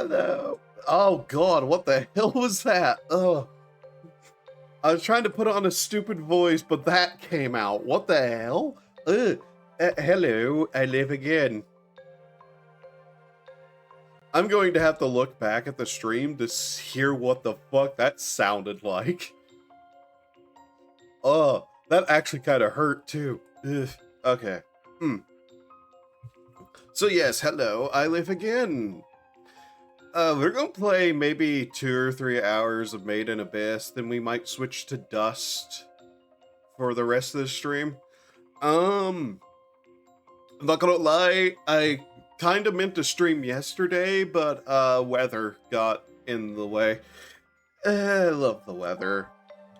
Hello. Oh god, what the hell was that? Ugh. I was trying to put on a stupid voice, but that came out. What the hell? Ugh. Hello, I live again. I'm going to have to look back at the stream to hear what the fuck that sounded like. Oh, that actually kind of hurt too. Ugh. Okay. So yes, hello, I live again. We're gonna play maybe 2 or 3 hours of Made in Abyss, then we might switch to Dust for the rest of the stream. I'm not gonna lie, I kind of meant to stream yesterday, but weather got in the way. I love the weather.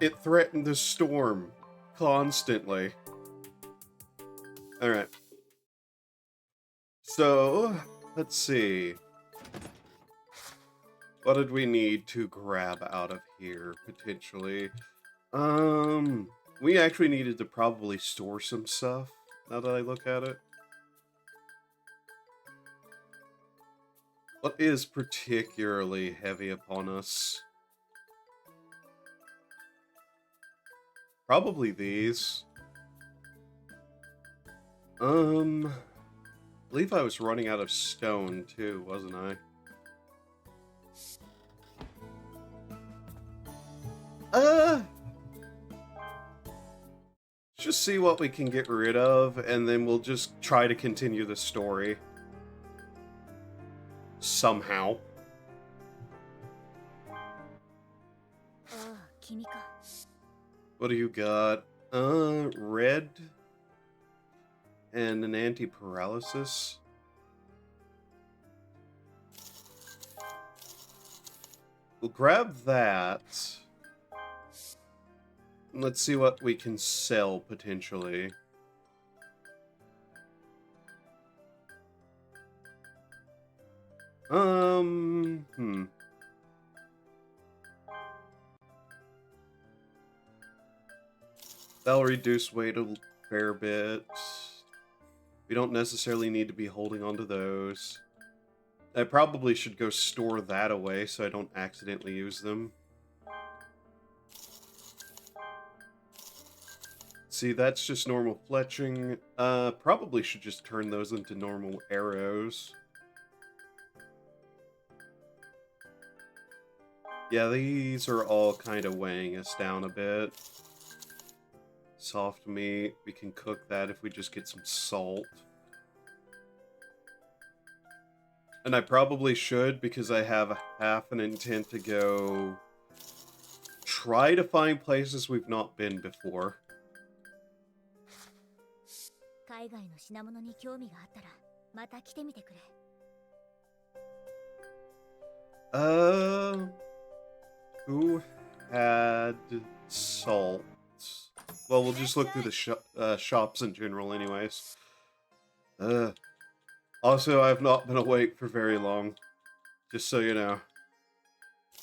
It threatened to storm constantly. Alright. So, let's see. What did we need to grab out of here, potentially? We actually needed to probably store some stuff, now that I look at it. What is particularly heavy upon us? Probably these. I believe I was running out of stone too, wasn't I? Just see what we can get rid of, and then we'll just try to continue the story. Somehow. What do you got? Red. And an anti-paralysis. We'll grab that. Let's see what we can sell, potentially. That'll reduce weight a fair bit. We don't necessarily need to be holding on to those. I probably should go store that away so I don't accidentally use them. See, that's just normal fletching. Probably should just turn those into normal arrows. Yeah, these are all kind of weighing us down a bit. Soft meat, we can cook that if we just get some salt. And I probably should, because I have half an intent to go try to find places we've not been before. Who had salt? Well, we'll just look through the shops in general anyways. Also, I've not been awake for very long. Just so you know.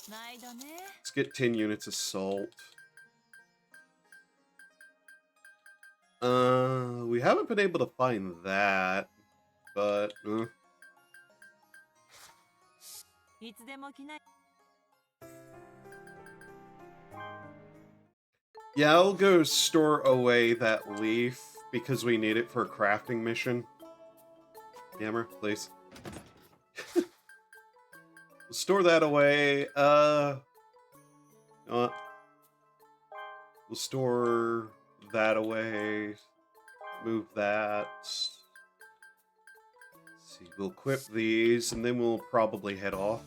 Let's get 10 units of salt. We haven't been able to find that, but... Yeah, I'll go store away that leaf, because we need it for a crafting mission. Camera, please. We'll store that away. We'll store that away. Move that. Let's see, we'll equip these, and then we'll probably head off.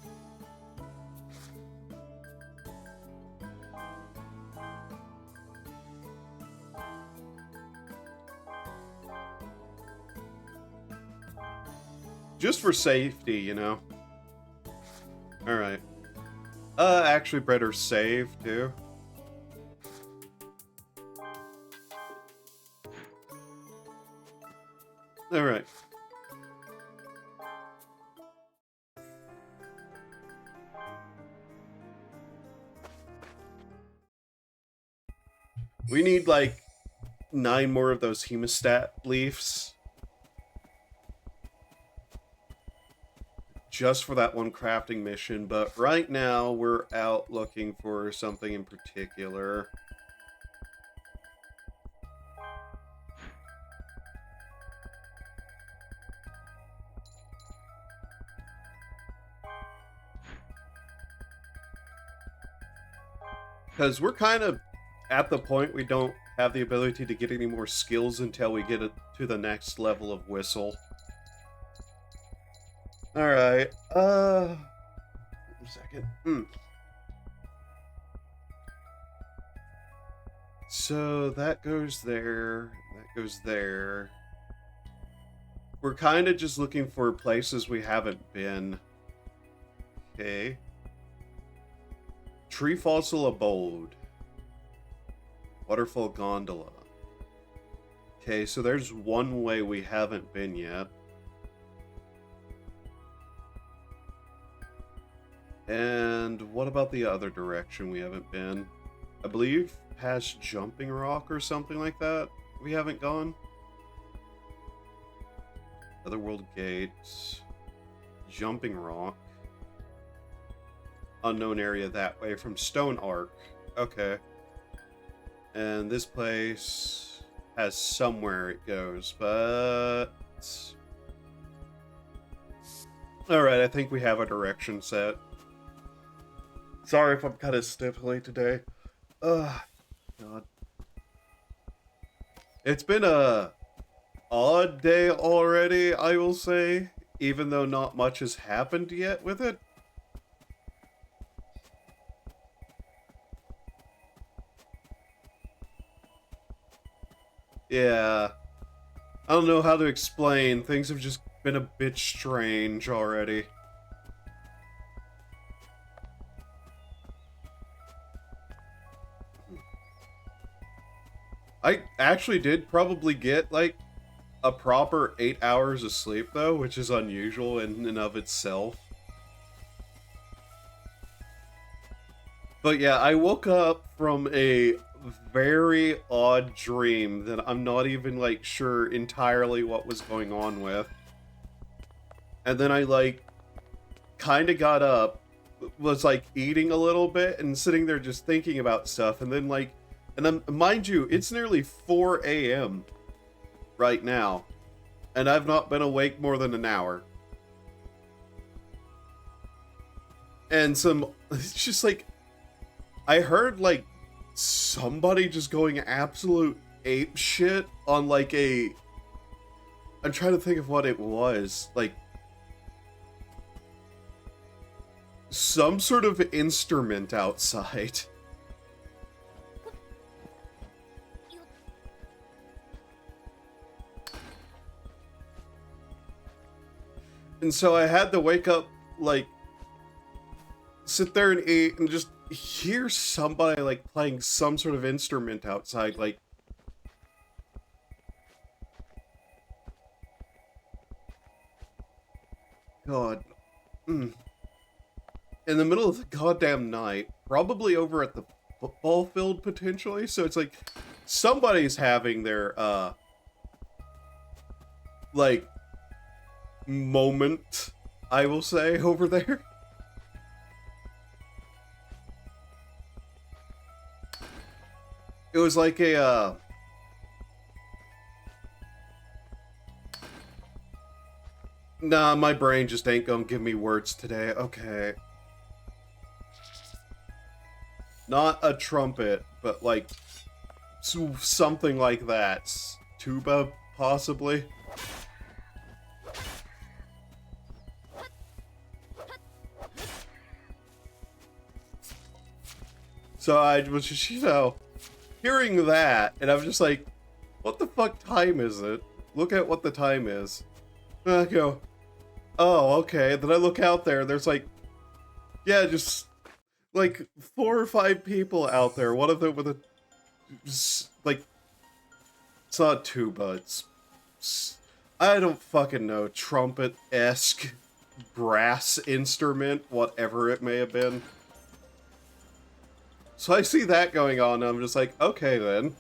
Just for safety, you know. Alright. Actually better save, too. Alright. We need, like, 9 more of those hemostat leaves. just for that one crafting mission, but right now we're out looking for something in particular. Because we're kind of at the point we don't have the ability to get any more skills until we get it to the next level of whistle. Alright, one second. So that goes there, that goes there. We're kind of just looking for places we haven't been. Okay. Tree fossil abode. Waterfall gondola. Okay, so there's one way we haven't been yet. And what about the other direction we haven't been? I believe past Jumping Rock or something like that we haven't gone. Otherworld Gates. Jumping Rock. Unknown area that way from Stone Arc. Okay. And this place has somewhere it goes, but... Alright, I think we have a direction set. Sorry if I'm kind of sniffly today. Ugh, God. It's been a odd day already, I will say, even though not much has happened yet with it. Yeah. I don't know how to explain. Things have just been a bit strange already. I actually did probably get, like, a proper 8 hours of sleep, though, which is unusual in and of itself. But yeah, I woke up from a very odd dream that I'm not even, like, sure entirely what was going on with. And then I, like, kind of got up, was, like, eating a little bit and sitting there just thinking about stuff, and then, like, and then, mind you, it's nearly 4 a.m. right now, and I've not been awake more than an hour. And it's just like, I heard, like, somebody just going absolute ape shit on, like, I'm trying to think of what it was, like, some sort of instrument outside. And so I had to wake up, like, sit there and eat and just hear somebody, like, playing some sort of instrument outside, like... God. In the middle of the goddamn night, probably over at the football field, potentially, so it's like, somebody's having their, like... moment, I will say, over there. It was like a, Nah, my brain just ain't gonna give me words today. Okay. Not a trumpet, but like, something like that. Tuba, possibly. So I was just, hearing that, and I'm just like, what the fuck time is it? Look at what the time is. And I go, oh, okay. Then I look out there, and there's like, yeah, just like 4 or 5 people out there. One of them with a, like, it's not a tuba, it's I don't fucking know, trumpet-esque brass instrument, whatever it may have been. So I see that going on, and I'm just like, okay then.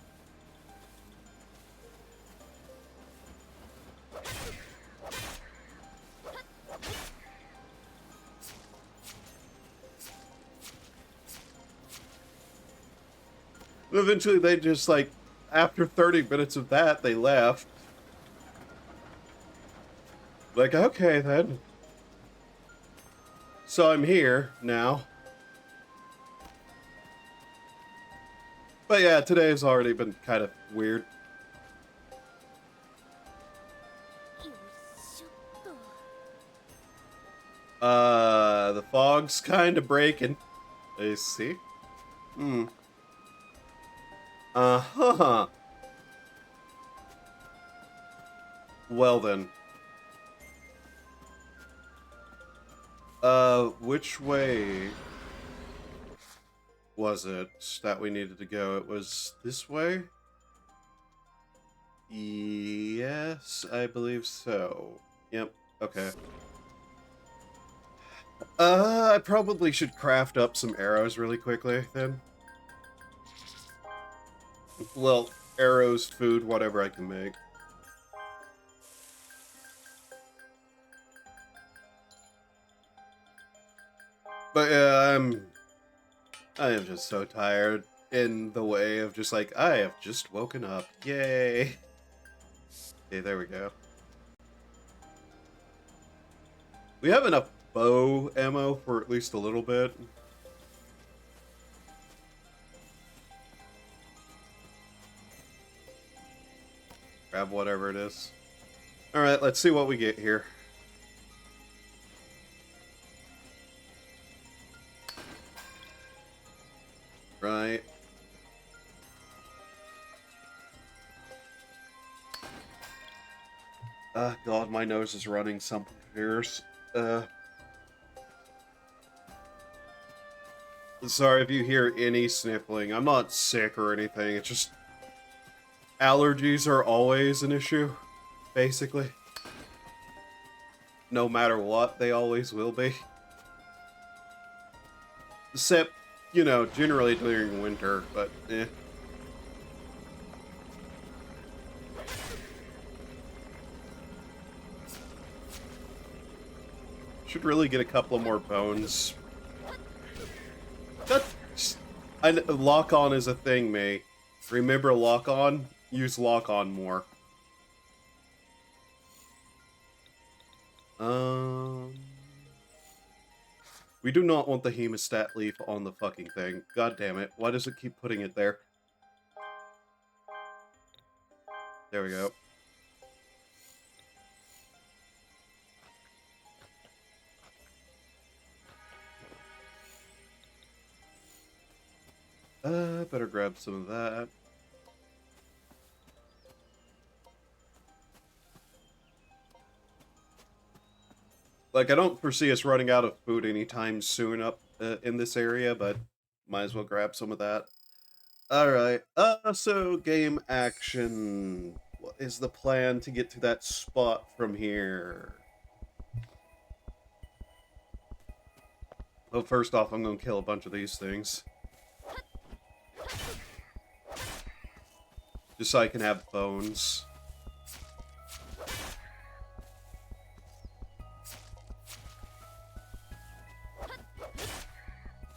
Eventually, they just, like, after 30 minutes of that, they left. Like, okay, then. So I'm here now. But yeah, today has already been kind of weird. The fog's kind of breaking. I see. Hmm. Uh-huh. Well then. Which way was it that we needed to go? It was this way? Yes, I believe so. Yep, okay. I probably should craft up some arrows really quickly, then. Well, arrows, food, whatever I can make. But yeah, I am just so tired in the way of just like, I have just woken up. Yay. Okay, there we go. We have enough bow ammo for at least a little bit. Grab whatever it is. Alright, let's see what we get here. Right. God, my nose is running something fierce. Sorry if you hear any sniffling. I'm not sick or anything. It's just allergies are always an issue, basically. No matter what, they always will be. Except, you know, generally during winter, but eh. Should really get a couple of more bones. Lock on is a thing, May. Remember lock on? Use lock on more. We do not want the hemostat leaf on the fucking thing. God damn it. Why does it keep putting it there? There we go. Better grab some of that. Like, I don't foresee us running out of food anytime soon up in this area, but might as well grab some of that. Alright, so game action. What is the plan to get to that spot from here? Well, first off, I'm gonna kill a bunch of these things. Just so I can have bones.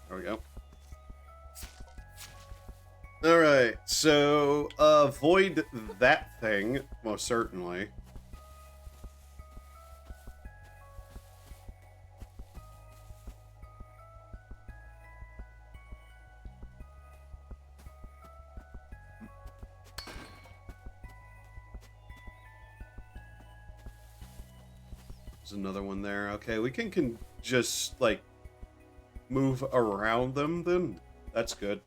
There we go. Alright, so avoid that thing, most certainly. There's another one there. Okay, we can just, like, move around them then. That's good.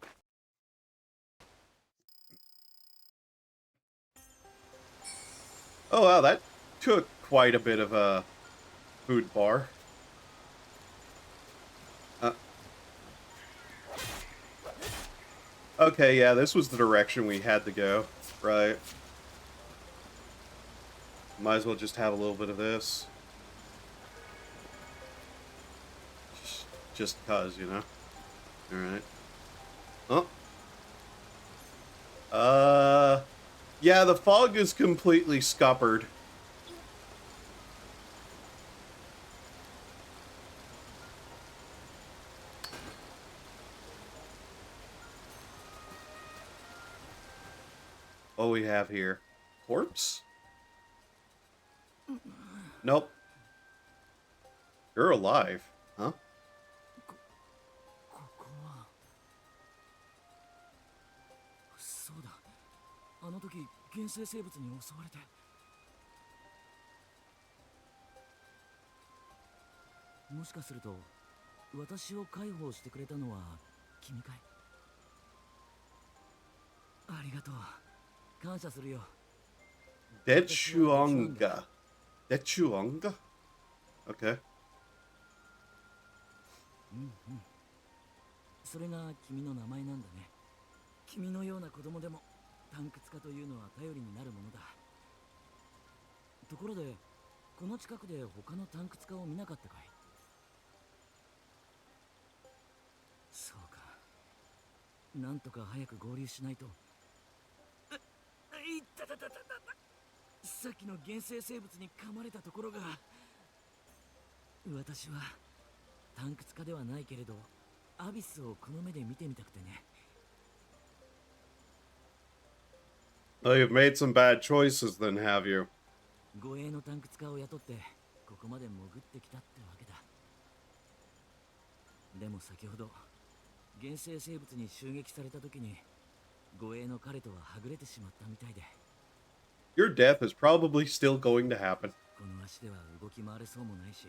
Oh wow, that took quite a bit of a food bar. Okay, yeah, this was the direction we had to go. Right. Might as well just have a little bit of this. Just cause, you know. Alright. Oh. Yeah, the fog is completely scuppered. What we have here? Corpse? Nope. You're alive, huh? ここはそうだあの時原生生物に襲われてもしかすると私を介抱してくれたのは君かいありがとう感謝するよ Dechuanga. Dechuanga? Okay. それが君の名前なんだね君のような子供でも探掘家というのは頼りになるものだところでこの近くで他の探掘家を見なかったかいそうかなんとか早く合流しないといったたたたたさっきの原生生物に噛まれたところが私は探掘家ではないけれどアビスをこの目で見てみたくてね Well, you've made some bad choices then, have you? 護衛の探掘家を雇ってここまで潜ってきたってわけだでも先ほど原生生物に襲撃された時に護衛の彼とははぐれてしまったみたいで Your death is probably still going to happen. この足では動き回れそうもないし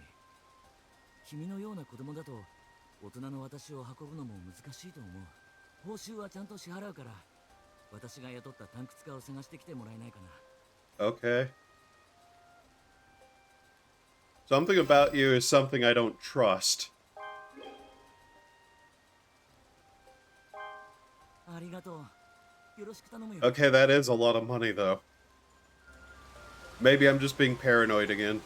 君のような子供だと大人の私を運ぶのも難しいと思う報酬はちゃんと支払うから私が雇った探掘家を探してきてもらえないかな Okay. Something about you is something I don't trust. ありがとうよろしく頼むよ Okay, that is a lot of money, though. Maybe I'm just being paranoid again.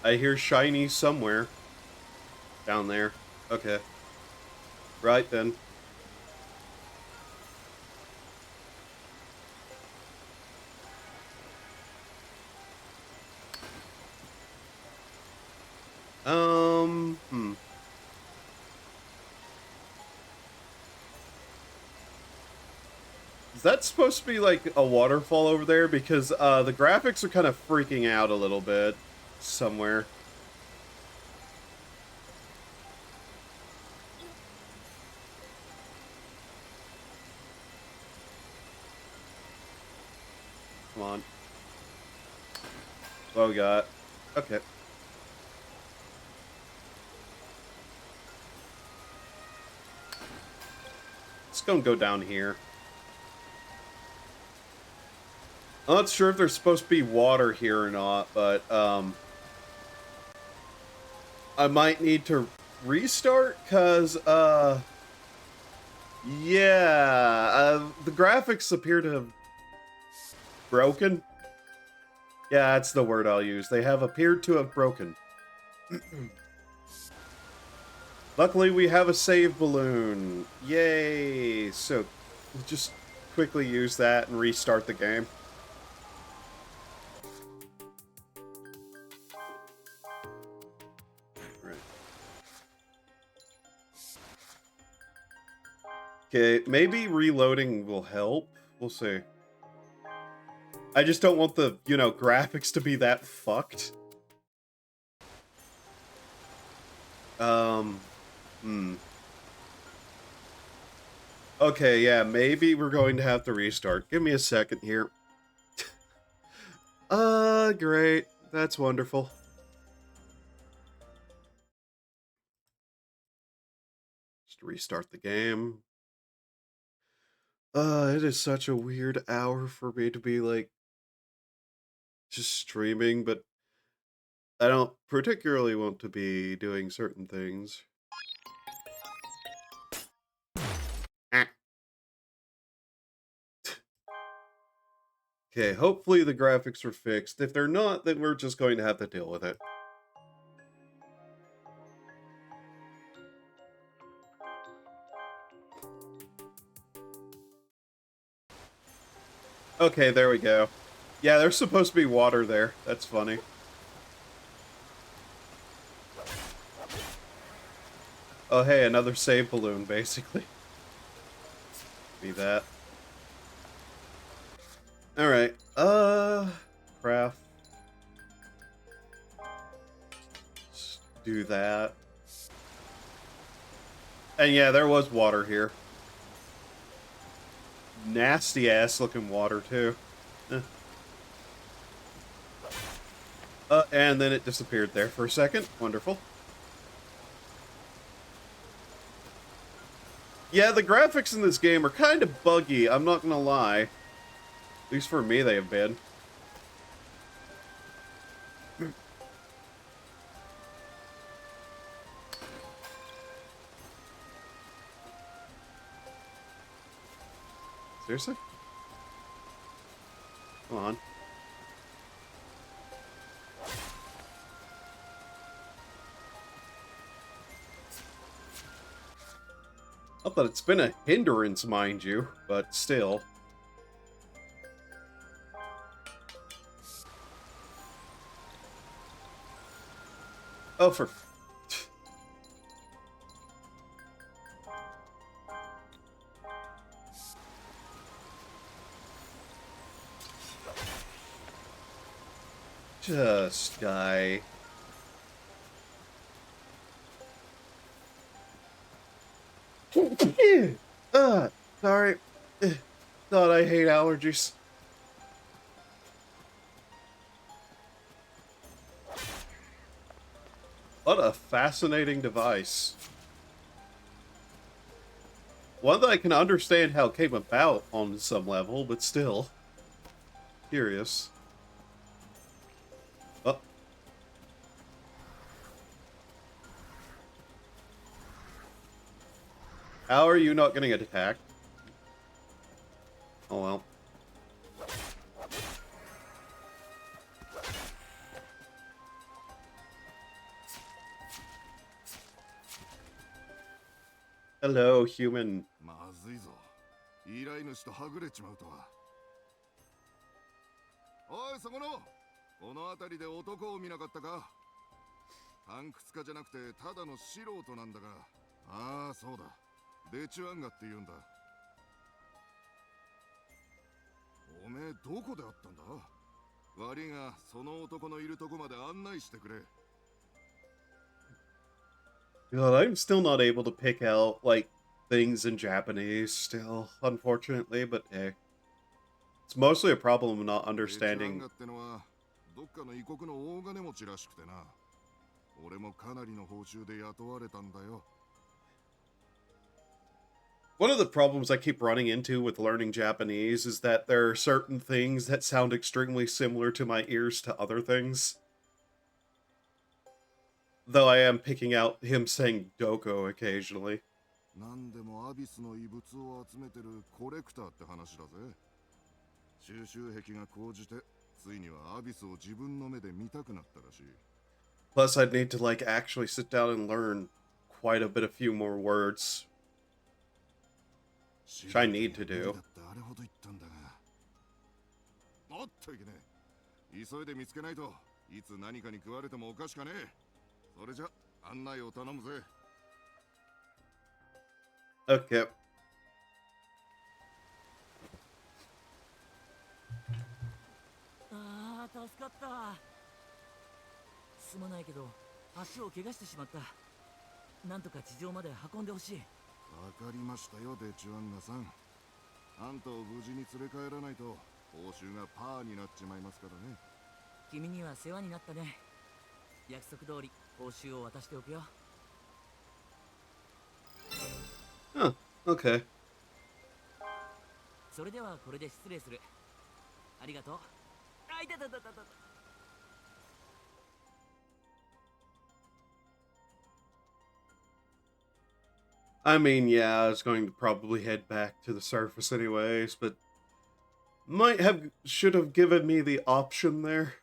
I hear shiny somewhere. Down there. Okay. Right then. Hmm. Is that supposed to be like a waterfall over there? Because the graphics are kind of freaking out a little bit somewhere. Come on. Oh, God. Okay. It's gonna go down here. I'm not sure if there's supposed to be water here or not, but, I might need to restart, because, yeah, the graphics appear to have broken. Yeah, that's the word I'll use. They have appeared to have broken. Luckily, we have a save balloon. Yay! So, we'll just quickly use that and restart the game. Right. Okay, maybe reloading will help. We'll see. I just don't want the, you know, graphics to be that fucked. Okay, yeah, maybe we're going to have to restart. Give me a second here. Great. That's wonderful. Just restart the game. It is such a weird hour for me to be, like, just streaming, but I don't particularly want to be doing certain things. Ah. Okay, hopefully the graphics are fixed. If they're not, then we're just going to have to deal with it. Okay, there we go. Yeah, there's supposed to be water there. That's funny. Oh, hey, another save balloon, basically. Be that. Alright, craft. Let's do that. And yeah, there was water here. Nasty ass looking water, too. Eh. And then it disappeared there for a second. Wonderful. Yeah, the graphics in this game are kind of buggy, I'm not gonna lie. At least for me, they have been. Seriously? Come on. Not that it's been a hindrance, mind you, but still. Oh, for... Just die. Sorry. Thought I hate allergies. What a fascinating device. One that I can understand how it came about on some level, but still. Curious. Oh. How are you not getting attacked? Oh well. Hello, human. まずいぞ。依頼主とはぐれちまうとは。おい、そこのこの辺りで男を見なかったか。探掘家じゃなくてただの素人なんだが。ああ、そうだ。デチュアンガって言うんだ。おめえどこで会ったんだ。悪いがその男のいるとこまで案内してくれ。God, I'm still not able to pick out, like, things in Japanese still, unfortunately, but hey. It's mostly a problem of not understanding. デチュアンガってのはどっかの異国の大金持ちらしくてな。俺もかなりの報酬で雇われたんだよ。One of the problems I keep running into with learning Japanese is that there are certain things that sound extremely similar to my ears to other things. Though I am picking out him saying Doko occasionally. なんでもアビスの遺物を集めてるコレクターって話だぜ。収集癖が高じて、ついにはアビスを自分の目で見たくなったらしい。Plus, I'd need to, like, actually sit down and learn quite a bit, a few more words. Which I need to do. あれほど言ったんだが。おっといけねえ。急いで見つけないといつ何かに食われてもおかしかねえ。それじゃ案内を頼むぜ。Okay. ああ、助かった。すまないけど足を怪我してしまった。なんとか地上まで運んでほしい。わかりましたよ、デチュアンガさん。あんたを無事に連れ帰らないと報酬がパーになっちまいますからね。君には世話になったね。約束通り報酬を渡しておくよ。Huh. Okay. それではこれで失礼する。ありがとう。あ、いたたたたた。I mean, yeah, I was going to probably head back to the surface anyways, but should have given me the option there.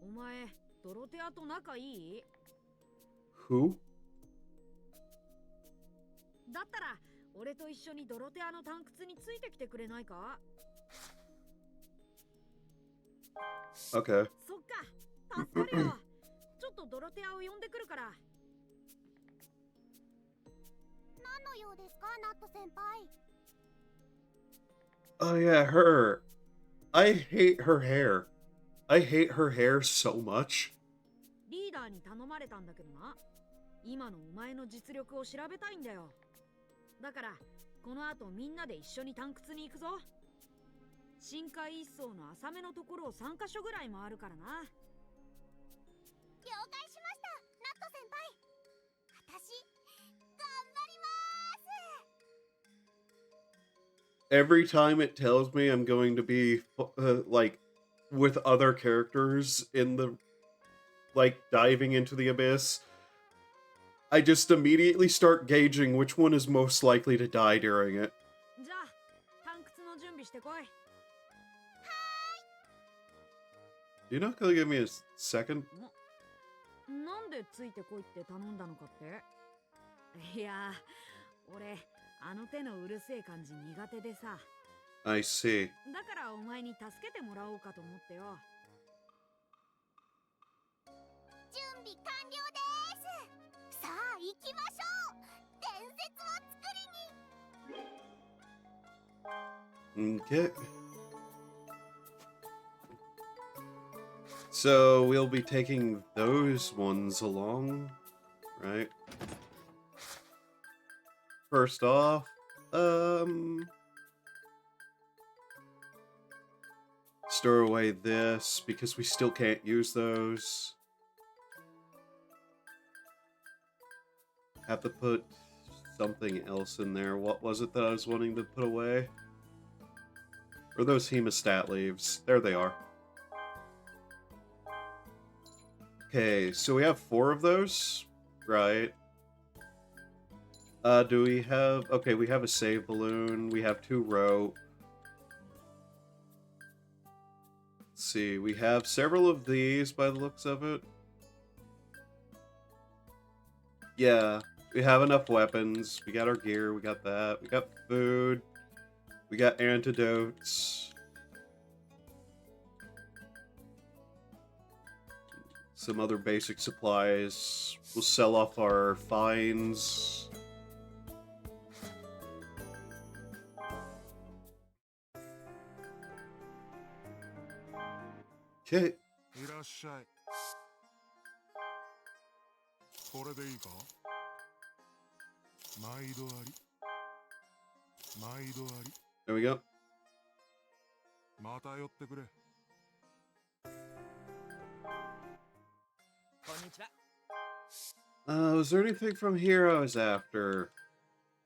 お前ドロテアと仲いい？ Who? だったら俺と一緒にドロテアの探掘についてきてくれないか？ Okay. そっか、助かるよ。ちょっとドロテアを呼んでくるから。何の用ですか、ナット先輩。 Oh yeah, her. I hate her hair. I hate her hair so much. リーダーに頼まれたんだけどな。今のお前の実力を調べたいんだよ。だからこの後みんなで一緒に探掘に行くぞ。深海一層の浅めのところを3カ所ぐらいもあるからな。了解しました、ナット先輩。私頑張ります。 Every time it tells me I'm going to be like with other characters in the like diving into the abyss, I just immediately start gauging which one is most likely to die during it. じゃあ探掘の準備してこい。 You're not gonna give me a second? なんでついてこいって頼んだのかって？いや、俺あの手のうるせえ感じ苦手でさ。 I see. だからお前に助けてもらおうかと思ってよ。準備完了です。さあ行きましょう。伝説を作りに。 Okay. So we'll be taking those ones along, right? First off, store away this because we still can't use those. Have to put something else in there. What was it that I was wanting to put away? Or those hemostat leaves? There they are. Okay, so we have 4 of those, right? Do we have... Okay, we have a save balloon. We have 2 rope. Let's see, we have several of these by the looks of it. Yeah, we have enough weapons. We got our gear, we got that. We got food. We got antidotes. Some other basic supplies. We'll sell off our finds. Okay. いらっしゃい。これでいいか？毎度あり。毎度あり。 There we go. また寄ってくれ。 Was there anything from here I was after?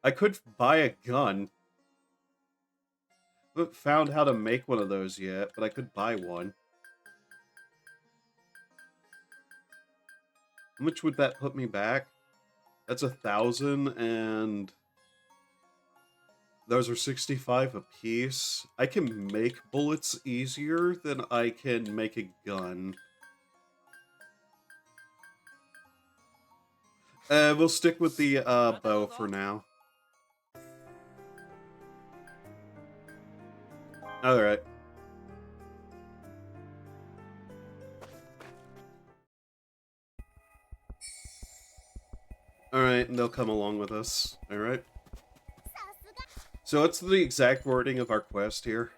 I could buy a gun. I haven't found how to make one of those yet, but I could buy one. How much would that put me back? That's 1,000, and those are 65 apiece. I can make bullets easier than I can make a gun. We'll stick with the bow for now. Alright. Alright, and they'll come along with us. Alright. So what's the exact wording of our quest here?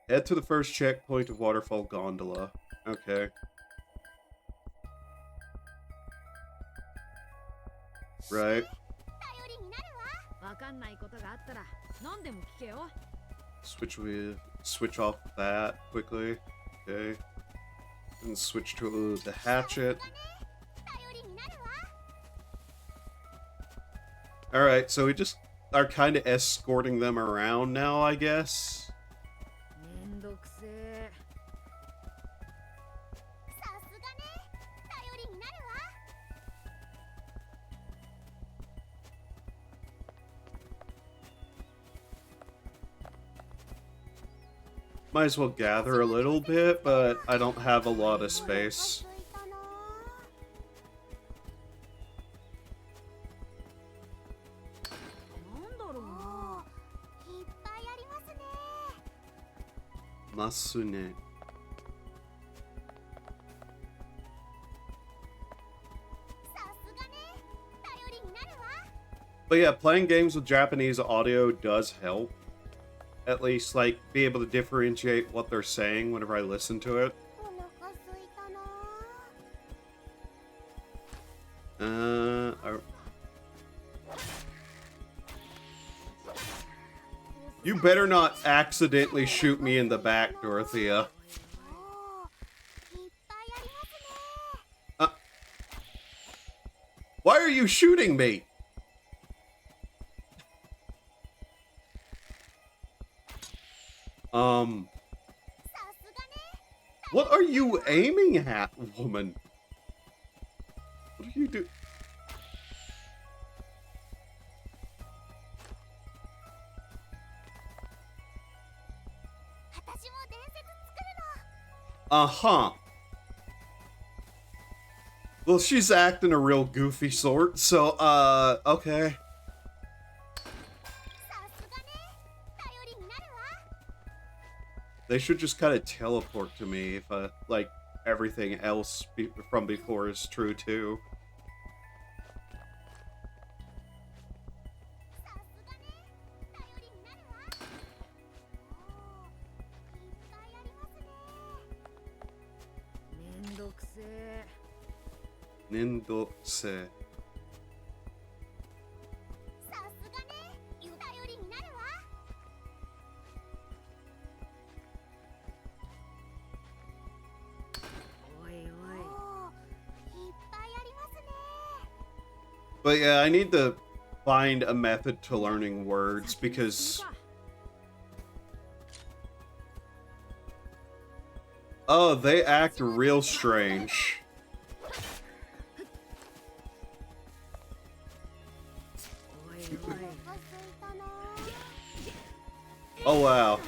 Head to the first checkpoint of Waterfall Gondola. Okay. Right. Switch off that quickly. Okay. And switch to the hatchet. Alright, so we just are kind of escorting them around now, I guess. Might as well gather a little bit, but I don't have a lot of space. なんだろうな。いっぱいありますね。ますね。さすがね。頼りになるわ。 But yeah, playing games with Japanese audio does help. At least, like, be able to differentiate what they're saying whenever I listen to it. お腹すいたな。You better not accidentally shoot me in the back, Dorothea. おー、いっぱいありますね。 Why are you shooting me? さすがね。 What are you aiming at, woman? What are you doing? 私も伝説作るの。 Uh-huh. Well, she's acting a real goofy sort, so, okay. さすがね。頼りになるわ。 They should just kind of teleport to me if, like, everything else from before is true, too. さすがね。頼りになるわ。おー、いっぱいありますね。 めんどくせえ。 Nindose. さすがね。頼りになるわ。 おいおい。 おー、いっぱいありますね。 But yeah, I need to find a method to learning words because... Oh, they act real strange. おいおい。 お腹すいたな。 Oh, wow.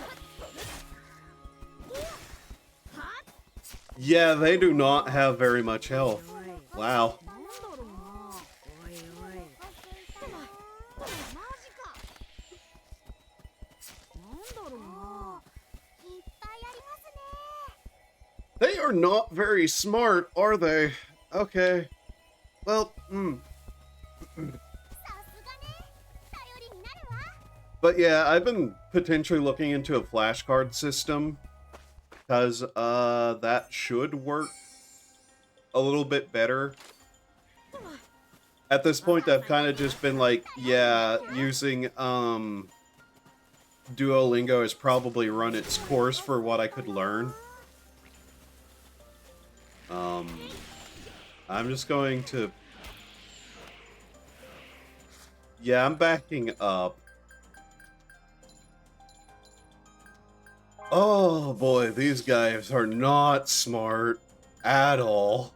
Yeah, they do not have very much health. Wow. なんだろうな。おいおい。お腹すいたな。マジか。なんだろうな。 いっぱいありますね。 They are not very smart, are they? Okay. Well, さすがね。頼りになるわ。 But yeah, I've been potentially looking into a flashcard system. Because, that should work a little bit better. At this point, I've kind of just been like, yeah, using, Duolingo has probably run its course for what I could learn. I'm just going to... Yeah, I'm backing up. Oh boy, these guys are not smart at all.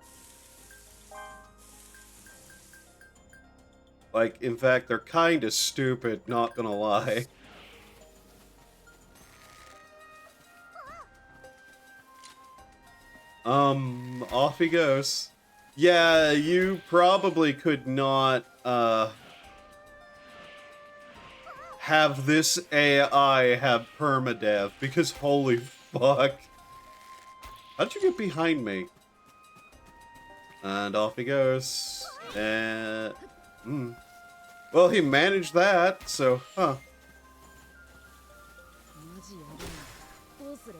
Like, in fact, they're kind of stupid, not gonna lie. Off he goes. Yeah, you probably could not, have this AI have permadeath, because holy fuck. How'd you get behind me? And off he goes. And... Well, he managed that, so, huh. マジやだな。どうする？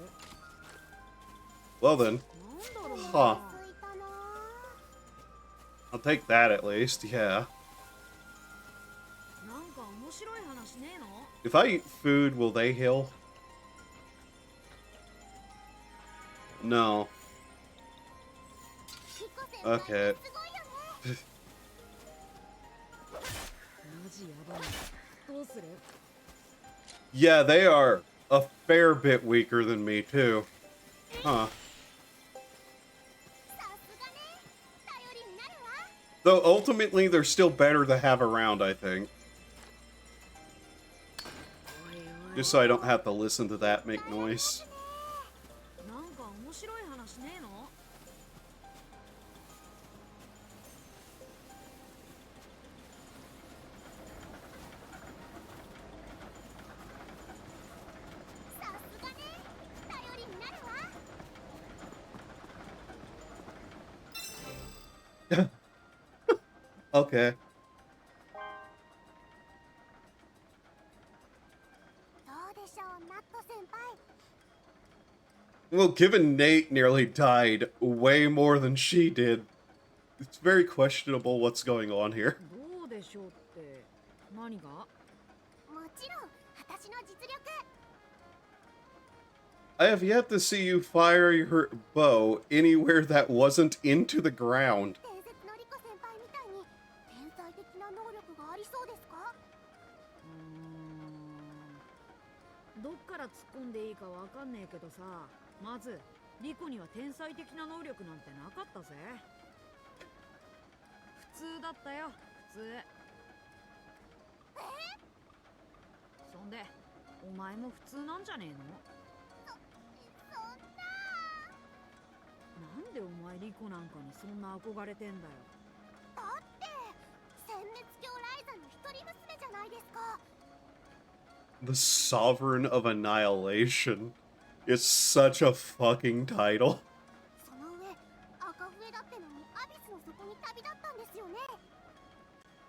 Well then, なんだろうな。 huh. すいたな。 I'll take that at least, yeah. なんか面白い話ねえの？ If I eat food, will they heal? No. ヒコ先 Okay. 輩すごいよね。 マジやばいな。どうする？ Yeah, they are a fair bit weaker than me, too. Huh. さすがね。頼りになるわ。 Though ultimately, they're still better to have around, I think. おいおい。 Just so I don't have to listen to that make noise. Okay. どうでしょう、ナット先輩。 Well, given Nate nearly died way more than she did, it's very questionable what's going on here. どうでしょうって何が？もちろん私の実力。 I have yet to see you fire your bow anywhere that wasn't into the ground. 伝説のリコ先輩みたいに天才的な能力がありそうですか？どっから突っ込んでいいかわかんねえけどさ、まずリコには天才的な能力なんてなかったぜ。普通だったよ、普通。そんでお前も普通なんじゃねえの？そんな。なんでお前リコなんかにそんな憧れてんだよ。だって殲滅狂ライザの一人娘じゃないですか。 The Sovereign of Annihilation is such a fucking title. その上赤笛だってのにアビスの底に旅立ったんですよね。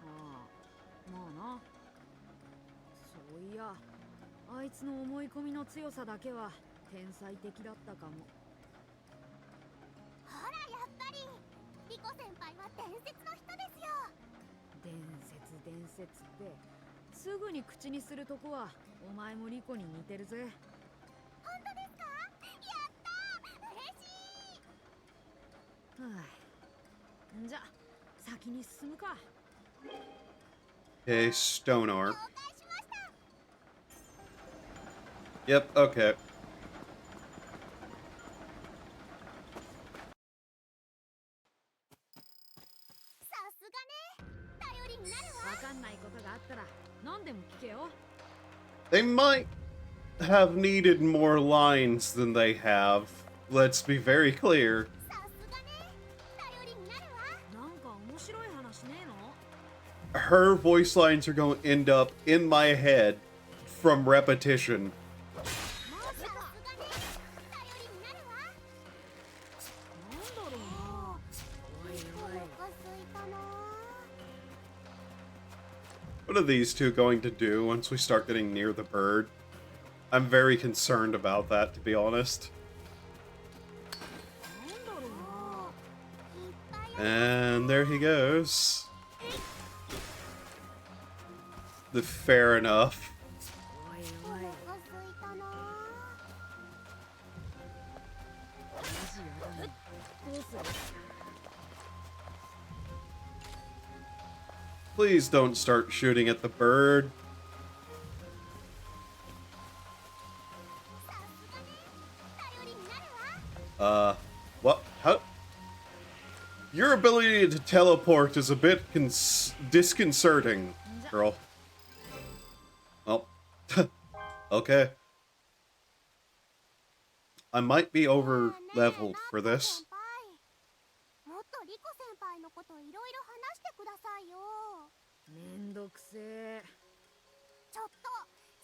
ああ、まあな。そういや、あいつの思い込みの強さだけは天才的だったかも。ほらやっぱりリコ先輩は伝説の人ですよ。伝説ってすぐに口にするとこはお前もリコに似てるぜ。本当ですか？やったー、嬉しい。はあ、じゃ先に進むか。 Okay, Stone 了 Arc. 解しました。 Yep, okay. さすがね、頼りになるわ。わかんないことがあったら何でも聞けよ。 They might have needed more lines than they have. Let's be very clear. さすがね、頼りになるわ。なんか面白い話ねえの？ Her voice lines are going to end up in my head from repetition. マジさか。すがね、頼りになるわ。なんだろうな。おいおおい。腹すいたな。 What are these two going to do once we start getting near the bird? I'm very concerned about that, to be honest. なんだろうな。いっぱい And there he goes. Fair enough. おいおおい。腹すいたな。マジやだね。どうする？ Please don't start shooting at the bird. さすがね、頼りになるわ。What? How? Your ability to teleport is a bit disconcerting, girl. Well, okay. I might be over leveled for this. もっとリコ先輩のこといろいろ話してくださいよ。めんどくせえ。ちょっと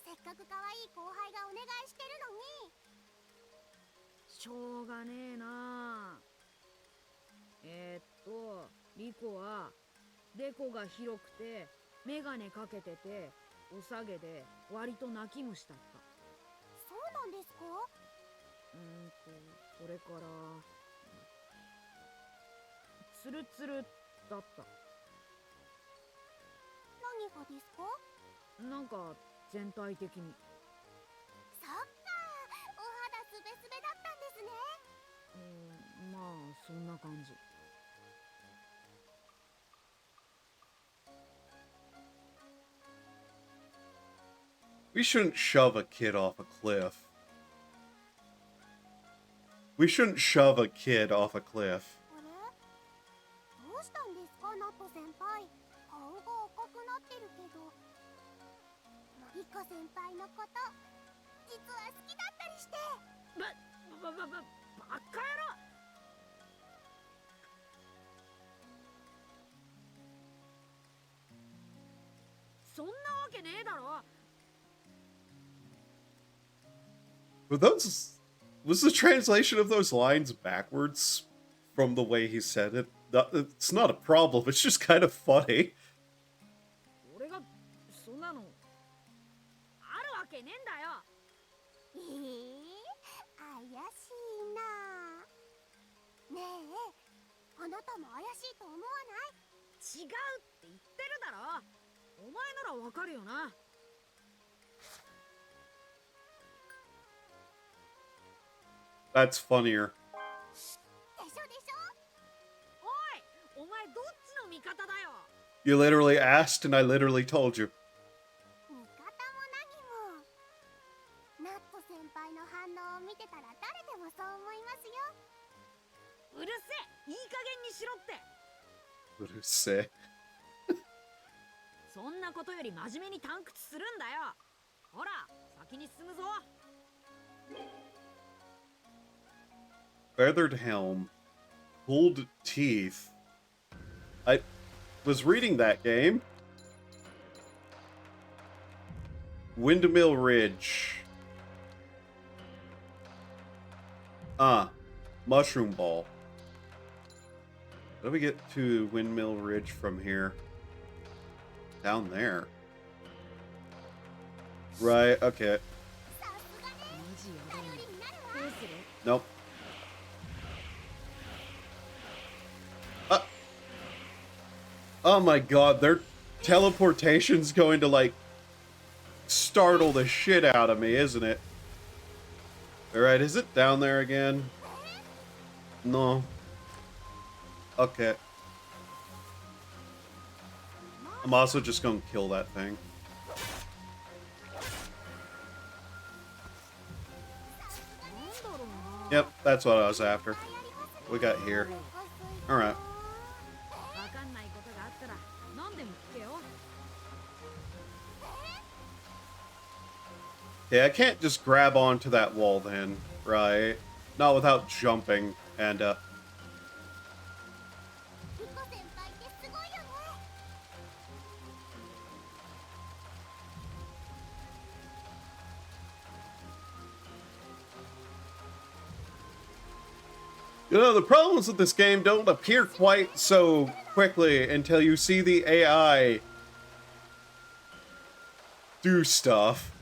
せっかく可愛い後輩がお願いしてるのに。しょうがねえな。リコはデコが広くてメガネかけてておさげで割と泣き虫だった。そうなんですか？それからツルツルだった。何がですか？なんか全体的に。そっか、お肌スベスベだったんですね。まあそんな感じ。 We shouldn't shove a kid off a cliff. We shouldn't shove a kid off a cliff. あれ？どうしたんですか、ナット先輩。顔が赤くなってるけど。リコ先輩のこと実は好きだったりして。バカ野郎。そんなわけねえだろ。 But those was the translation of those lines backwards from the way he said it. it's not a problem. It's just kind of funny. 俺がそんなのあるわけねえんだよ。怪しいな。ねえ、あなたも怪しいと思わない？違うって言ってるだろ。お前ならわかるよな。That's funnier. でしょでしょ。おい、お前どっちの味方だよ。 You literally asked, and I literally told you. 味方も何も。ナット先輩の反応を見てたら誰でもそう思いますよ。うるせえ、いい加減にしろって。What do you say? そんなことより真面目に探掘するんだよ。ほら、先に進むぞ。 Feathered helm, pulled teeth. I was reading that game. Windmill Ridge. Mushroom Ball. How do we get to Windmill Ridge from here? Down there. Right, okay. さすがね。マジやばい。頼りになるわ。どうする？ Nope. Oh my god, their teleportation's going to, like, startle the shit out of me, isn't it? Alright, is it down there again? No. Okay. I'm also just gonna kill that thing. Yep, that's what I was after. We got here. Alright. わかんないことがあったら何でも聞けよ。 Yeah, I can't just grab onto that wall then, right? Not without jumping and, リコ先輩ってすごいよね。 You know, the problems with this game don't appear quite so quickly until you see the AI do stuff.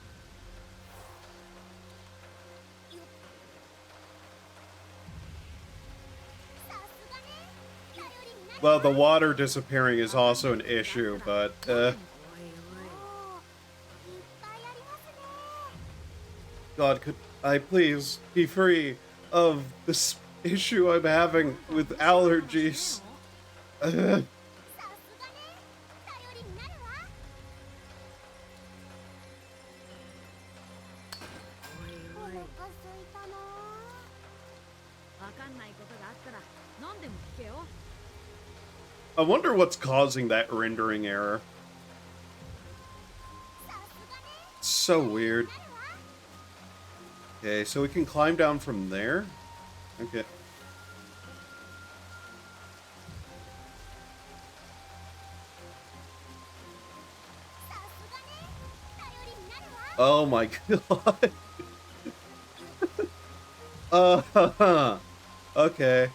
Well, the water disappearing is also an issue, but, おー、いっぱいありますね。 God, could I please be free of this issue I'm having with allergies? さすがね。頼りになるわ。お腹すいたな。わかんないことがあったら何でも聞けよ。 I wonder what's causing that rendering error. さすがね。 It's so weird. なるわ。 Okay, so we can climb down from there? Okay. さすがね。頼りになるわ。 Oh my god. Okay.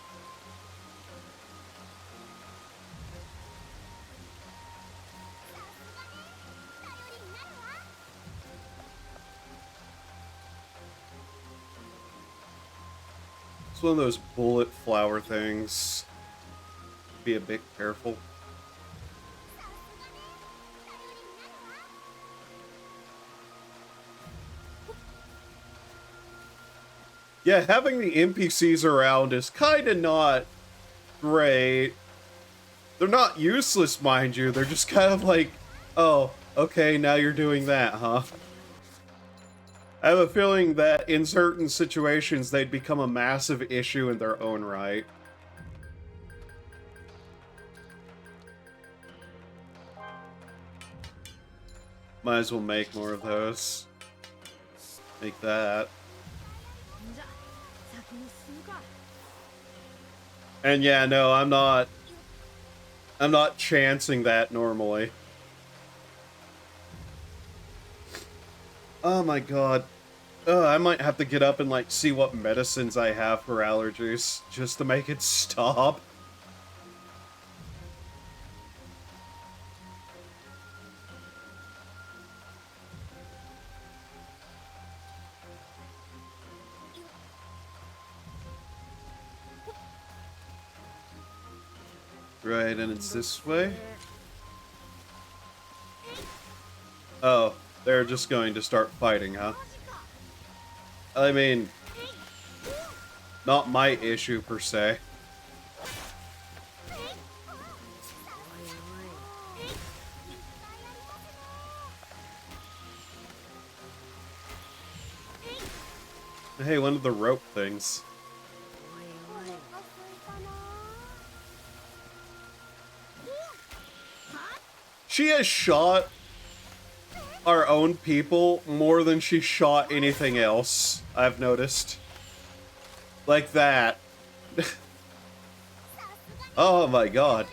It's one of those bullet flower things. Be a bit careful. Yeah, having the NPCs around is kind of not great. They're not useless, mind you. They're just kind of like, oh, okay, now you're doing that, huh? I have a feeling that in certain situations, they'd become a massive issue in their own right. Might as well make more of those. Make that. じゃ、先に進むか。 And yeah, no, I'm not chancing that normally. Oh my god. I might have to get up and like see what medicines I have for allergies just to make it stop. Right, and it's this way? Oh, they're just going to start fighting, huh? I mean, not my issue per se. Hey, one of the rope things. She has shot our own people more than she shot anything else, I've noticed. Like that. Oh my god.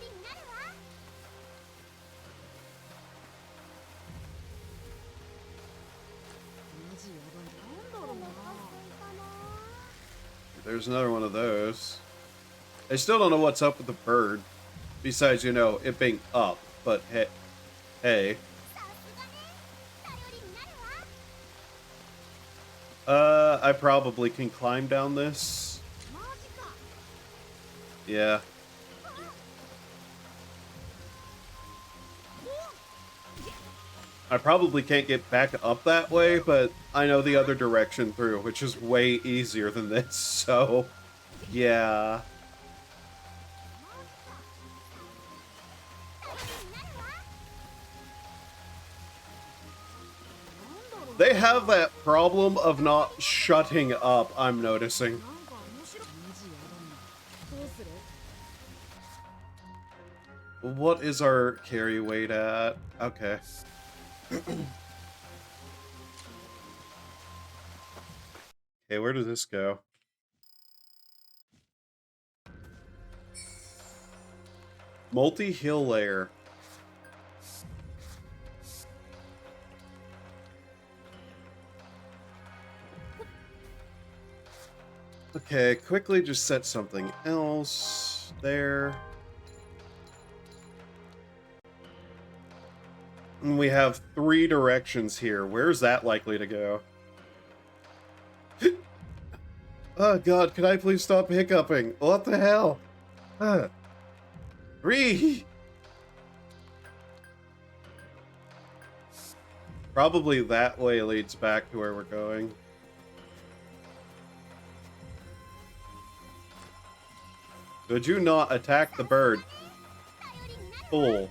There's another one of those. I still don't know what's up with the bird. Besides, you know, it being up. But hey. I probably can climb down this. Yeah. I probably can't get back up that way, but I know the other direction through, which is way easier than this, so yeah. They have that problem of not shutting up, I'm noticing. What is our carry weight at? Okay. Okay, where does this go? Multi-hill layer. Okay, quickly just set something else there. And we have 3 directions here. Where's that likely to go? Oh god, can I please stop hiccuping? What the hell? 3! Probably that way leads back to where we're going. Could you not attack the bird? Fool.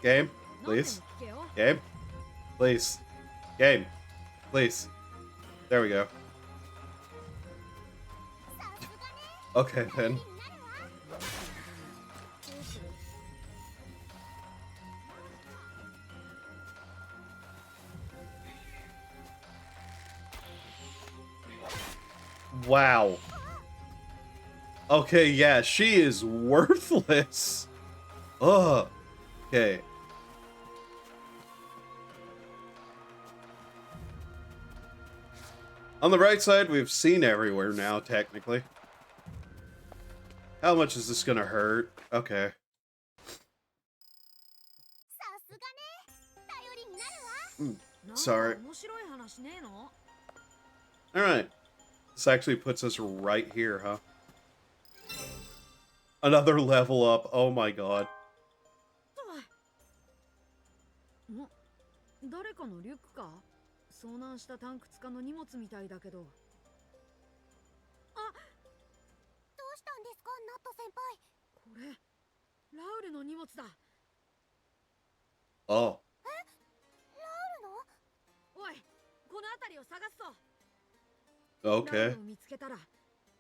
Game? Please? Game? Please. Game. Please. There we go. Okay, then. Wow. Okay, yeah, she is worthless. Ugh. Okay. On the right side, we've seen everywhere now, technically. How much is this gonna hurt? Okay. Sorry. Alright. This actually puts us right here, huh? Another level up. Oh my god. 誰かのリュックか遭難したタンク使の荷物みたいだけど。あ、どうしたんですか、ナット先輩。これ、ラウルの荷物だ。Oh. ラウルの？おい、この辺りを探すぞ。Okay. ラウルを見つけたら、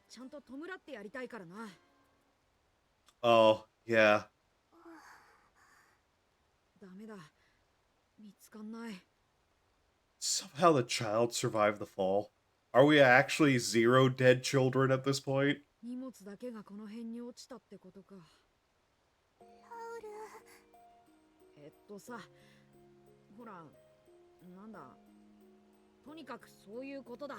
ちゃんと弔ってやりたいからな。Oh, yeah. ダメだ。見つかんない。Somehow the child survived the fall. Are we actually 0 dead children at this point? 荷物だけがこの辺に落ちたってことか。ラウル。さ、ほら、なんだ。とにかくそういうことだ。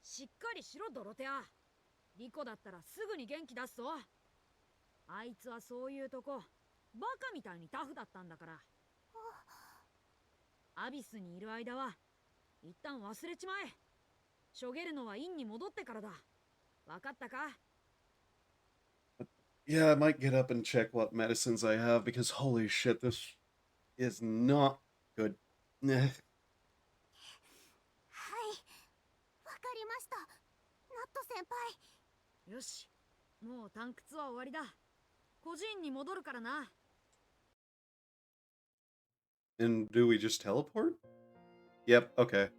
しっかりしろ、ドロテア。リコだったらすぐに元気出すぞ。あいつはそういうとこ、バカみたいにタフだったんだから。アビスにいる間は一旦忘れちまえ。しょげるのは院に戻ってからだ。わかったか？ Yeah, I might get up and check what medicines I have because holy shit, this is not good. はい、わかりました。ナット先輩。よし、もう探掘は終わりだ。孤児院に戻るからな。And do we just teleport? Yep, okay.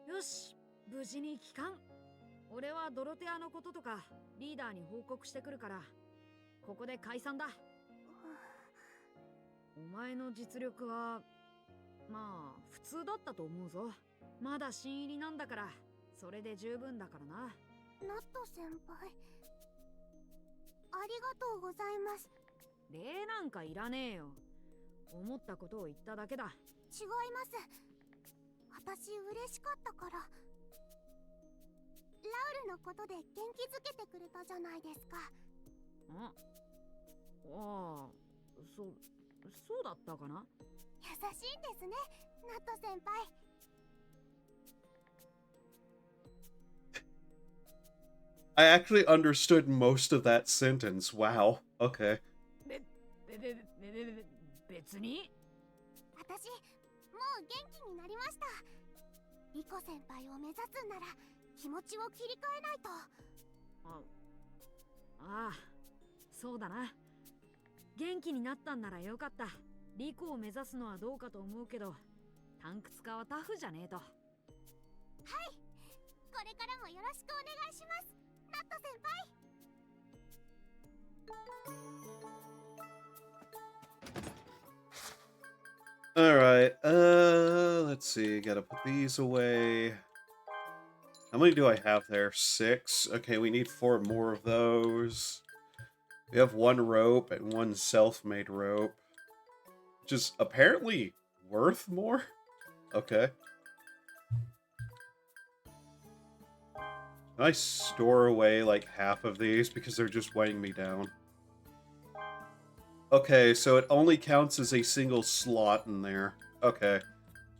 よし、無事に帰還。俺はドロテアのこととかリーダーに報告してくるから、ここで解散だ。お前の実力はまあ普通だったと思うぞ。まだ新入りなんだからそれで十分だからな。ナット先輩、ありがとうございます。礼なんかいらねえよ。思ったことを言っただけだ。違います。私嬉しかったから。ラウルのことで元気づけてくれたじゃないですか。ああ、そうだったかな。優しいんですね、ナット先輩。I actually understood most of that sentence. Wow. Okay. 別に私もう元気になりました。リコ先輩を目指すんなら気持ちを切り替えないと。ああ、そうだな。元気になったんならよかった。リコを目指すのはどうかと思うけど、探掘家はタフじゃねえと。はい、これからもよろしくお願いします、ナット先輩。Alright, let's see. Gotta put these away. How many do I have there? 6? Okay, we need 4 more of those. We have 1 rope and 1 self-made rope. Which is apparently worth more? Okay. Can I store away like half of these because they're just weighing me down? Okay, so it only counts as a single slot in there. Okay.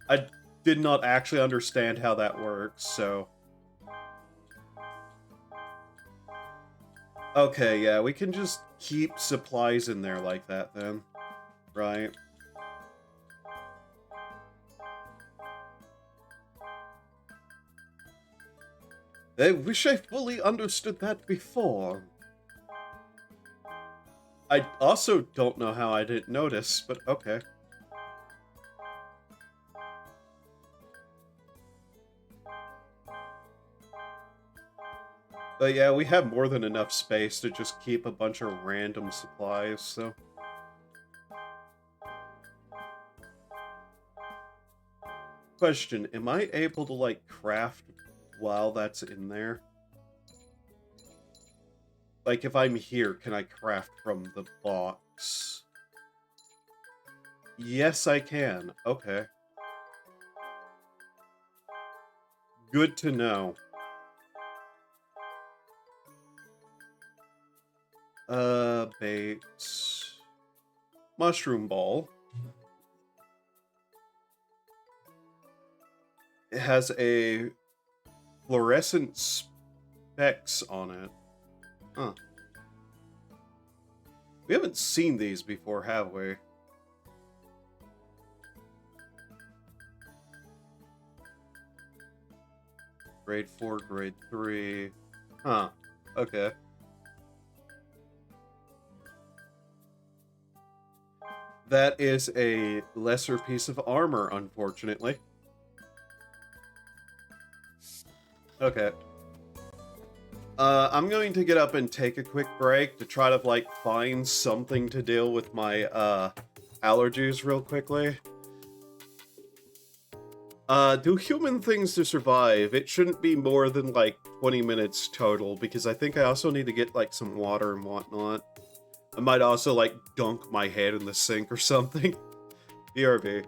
I did not actually understand how that works, so... Okay, yeah, we can just keep supplies in there like that then. Right. I wish I fully understood that before. I also don't know how I didn't notice, but okay. But yeah, we have more than enough space to just keep a bunch of random supplies, so... Question, am I able to, like, craft while that's in there? Like, if I'm here, can I craft from the box? Yes, I can. Okay. Good to know. Bait. Mushroom ball. It has a fluorescent specks on it. Huh. We haven't seen these before, have we? Grade 4, grade 3. Huh. Okay. That is a lesser piece of armor, unfortunately. Okay. I'm going to get up and take a quick break to try to, like, find something to deal with my, allergies real quickly. Do human things to survive. It shouldn't be more than, like, 20 minutes total, because I think I also need to get, like, some water and whatnot. I might also, like, dunk my head in the sink or something. BRB.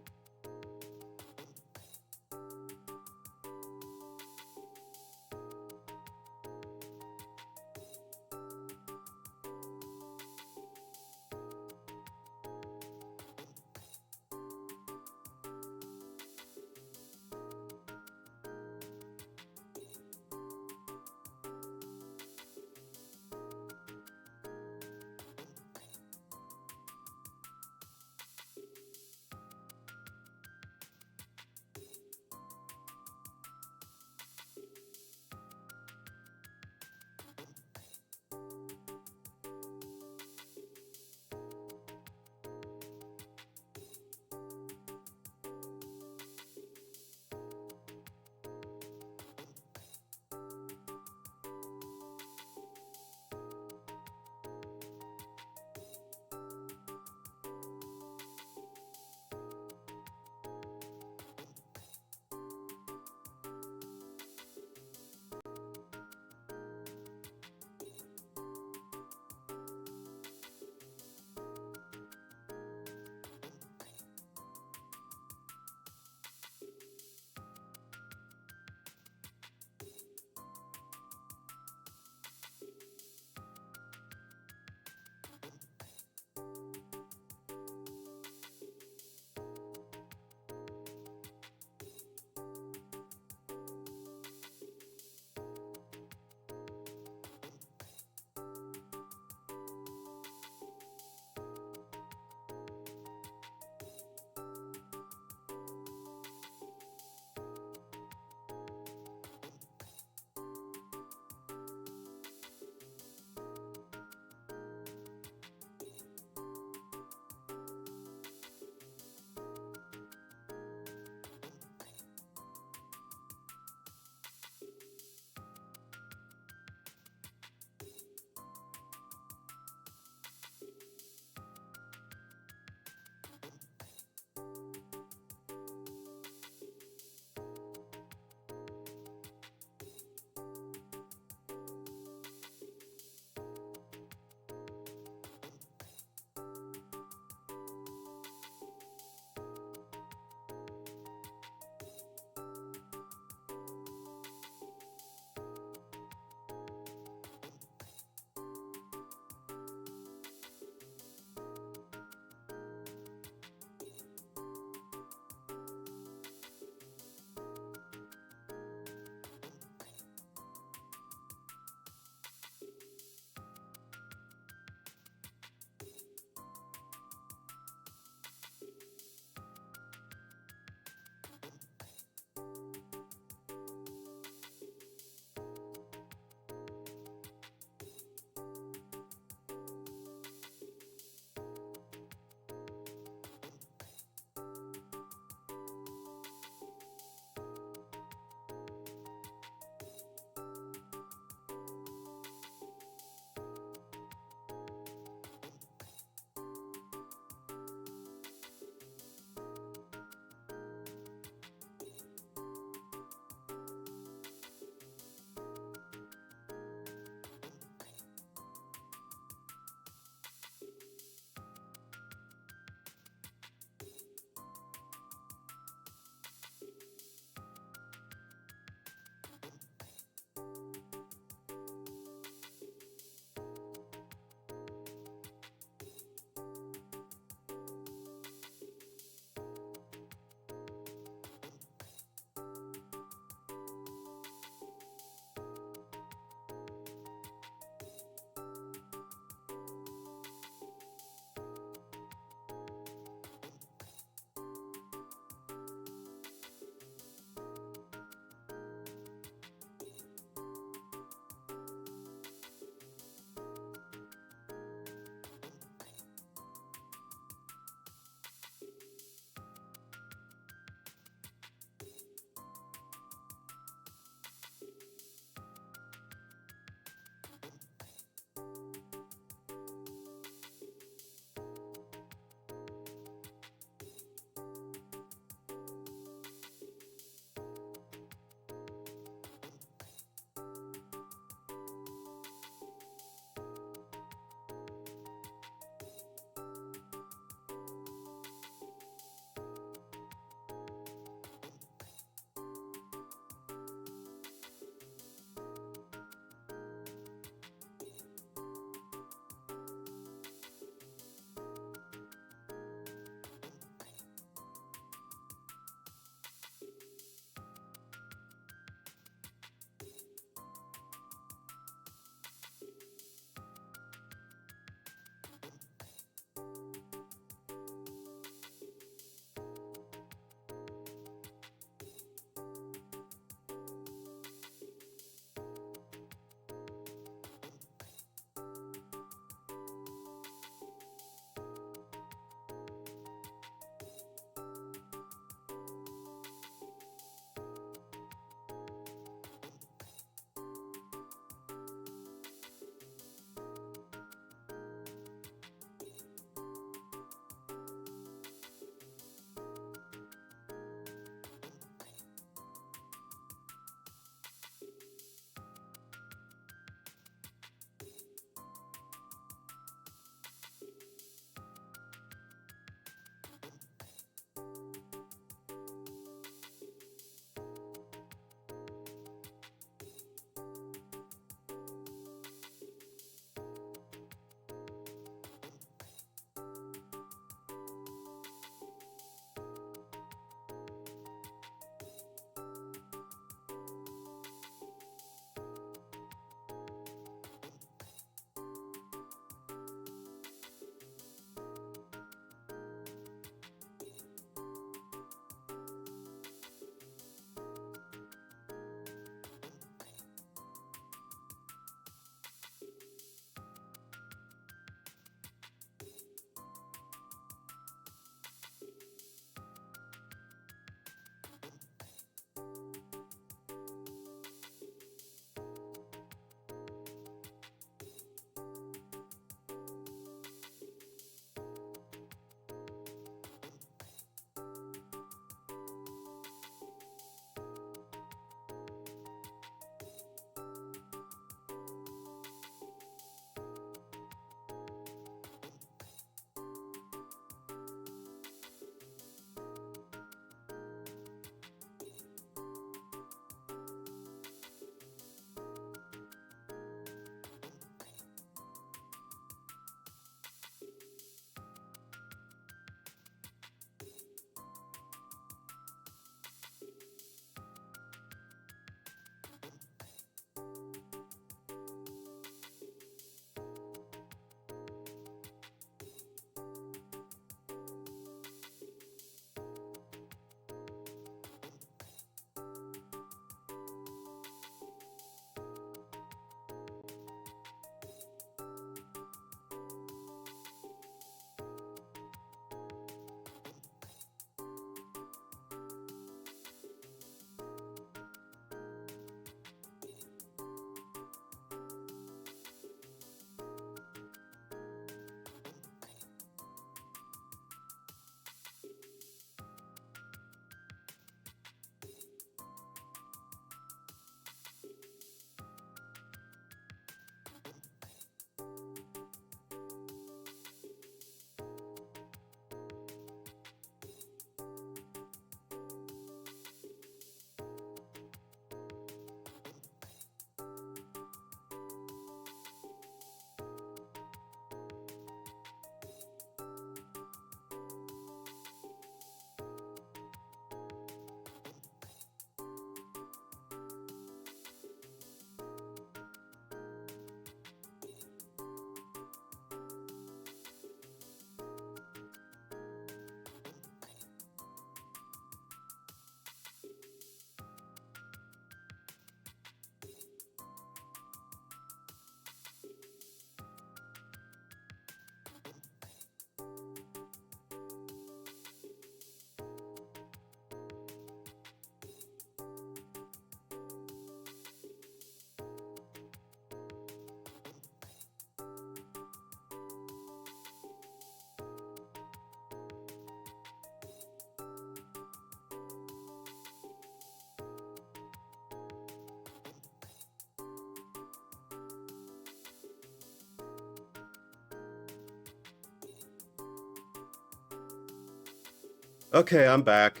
Okay, I'm back.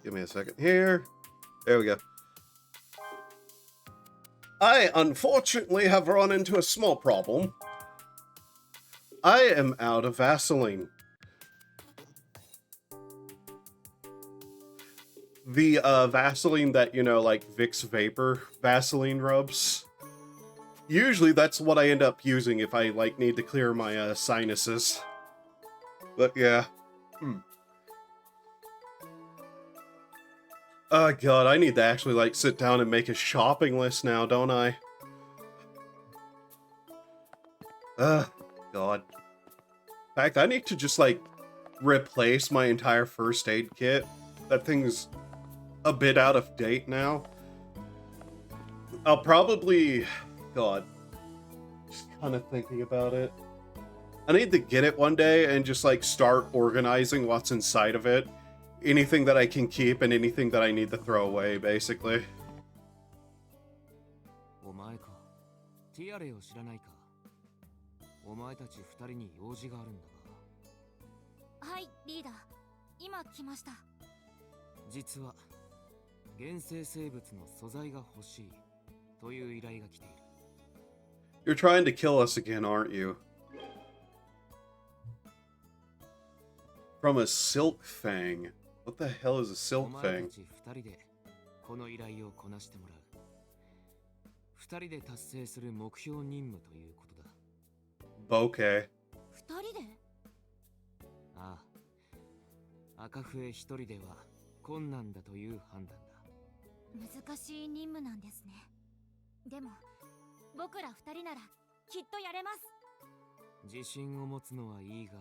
Give me a second here. There we go. I unfortunately have run into a small problem. I am out of Vaseline. The Vaseline that, you know, like Vicks Vapor Vaseline rubs. Usually that's what I end up using if I like need to clear my sinuses. But yeah. Oh god, I need to actually like sit down and make a shopping list now, don't I? God. In fact, I need to just like replace my entire first aid kit. That thing's a bit out of date now. I'll probably... God. Just kind of thinking about it. I need to get it one day and just like start organizing what's inside of it. Anything that I can keep and anything that I need to throw away, basically. お前か。ティアレを知らないか。お前たち二人に用事があるんだが。はい、リーダー。今来ました。実は原生生物の素材が欲しいという依頼が来ている。You're trying to kill us again, aren't you? From a silk fang. What the hell is a silk お前 fang? たち二人でこの依頼をこなしてもらう。二人で達成する目標任務ということだ。Bokeh. 二人で？ああ。赤笛一人では困難だという判断だ。難しい任務なんですね。でも、僕ら二人ならきっとやれます。自信を持つのはいいが、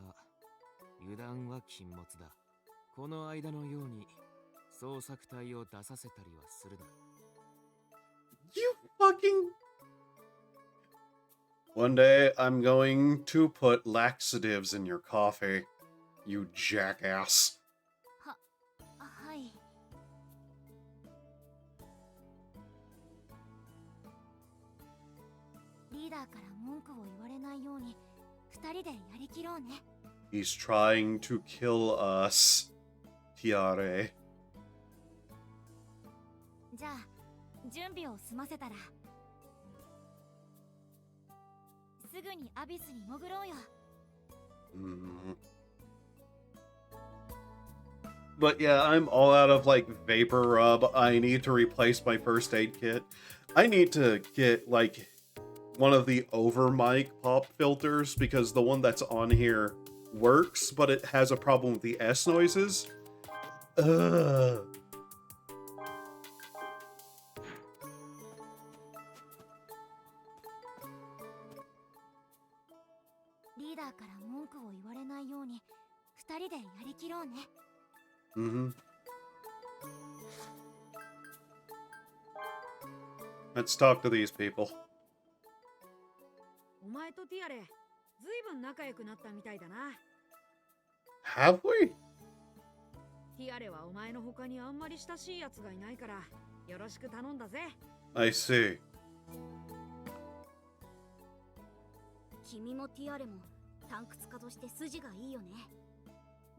油断は禁物だ。この間のように捜索隊を出させたりはするな。You fucking... One day, I'm going to put laxatives in your coffee. You jackass. はい。リーダーから文句を言われないように二人でやりきろうね。He's trying to kill us. Tiare. じゃあ、準備を済ませたらすぐにアビスに潜ろうよ。But yeah, I'm all out of like vapor rub. I need to replace my first aid kit. I need to get like one of the over mic pop filters because the one that's on here works, but it has a problem with the S noises. Ugh. リーダーから文句を言われないように二人でやりきろうね。Let's talk to these people. お前とティアレ、ずいぶん仲良くなったみたいだな。Have we? ティアレはお前の他にあんまり親しいやつがいないからよろしく頼んだぜ。I see. 君もティアレも探掘家として筋がいいよね。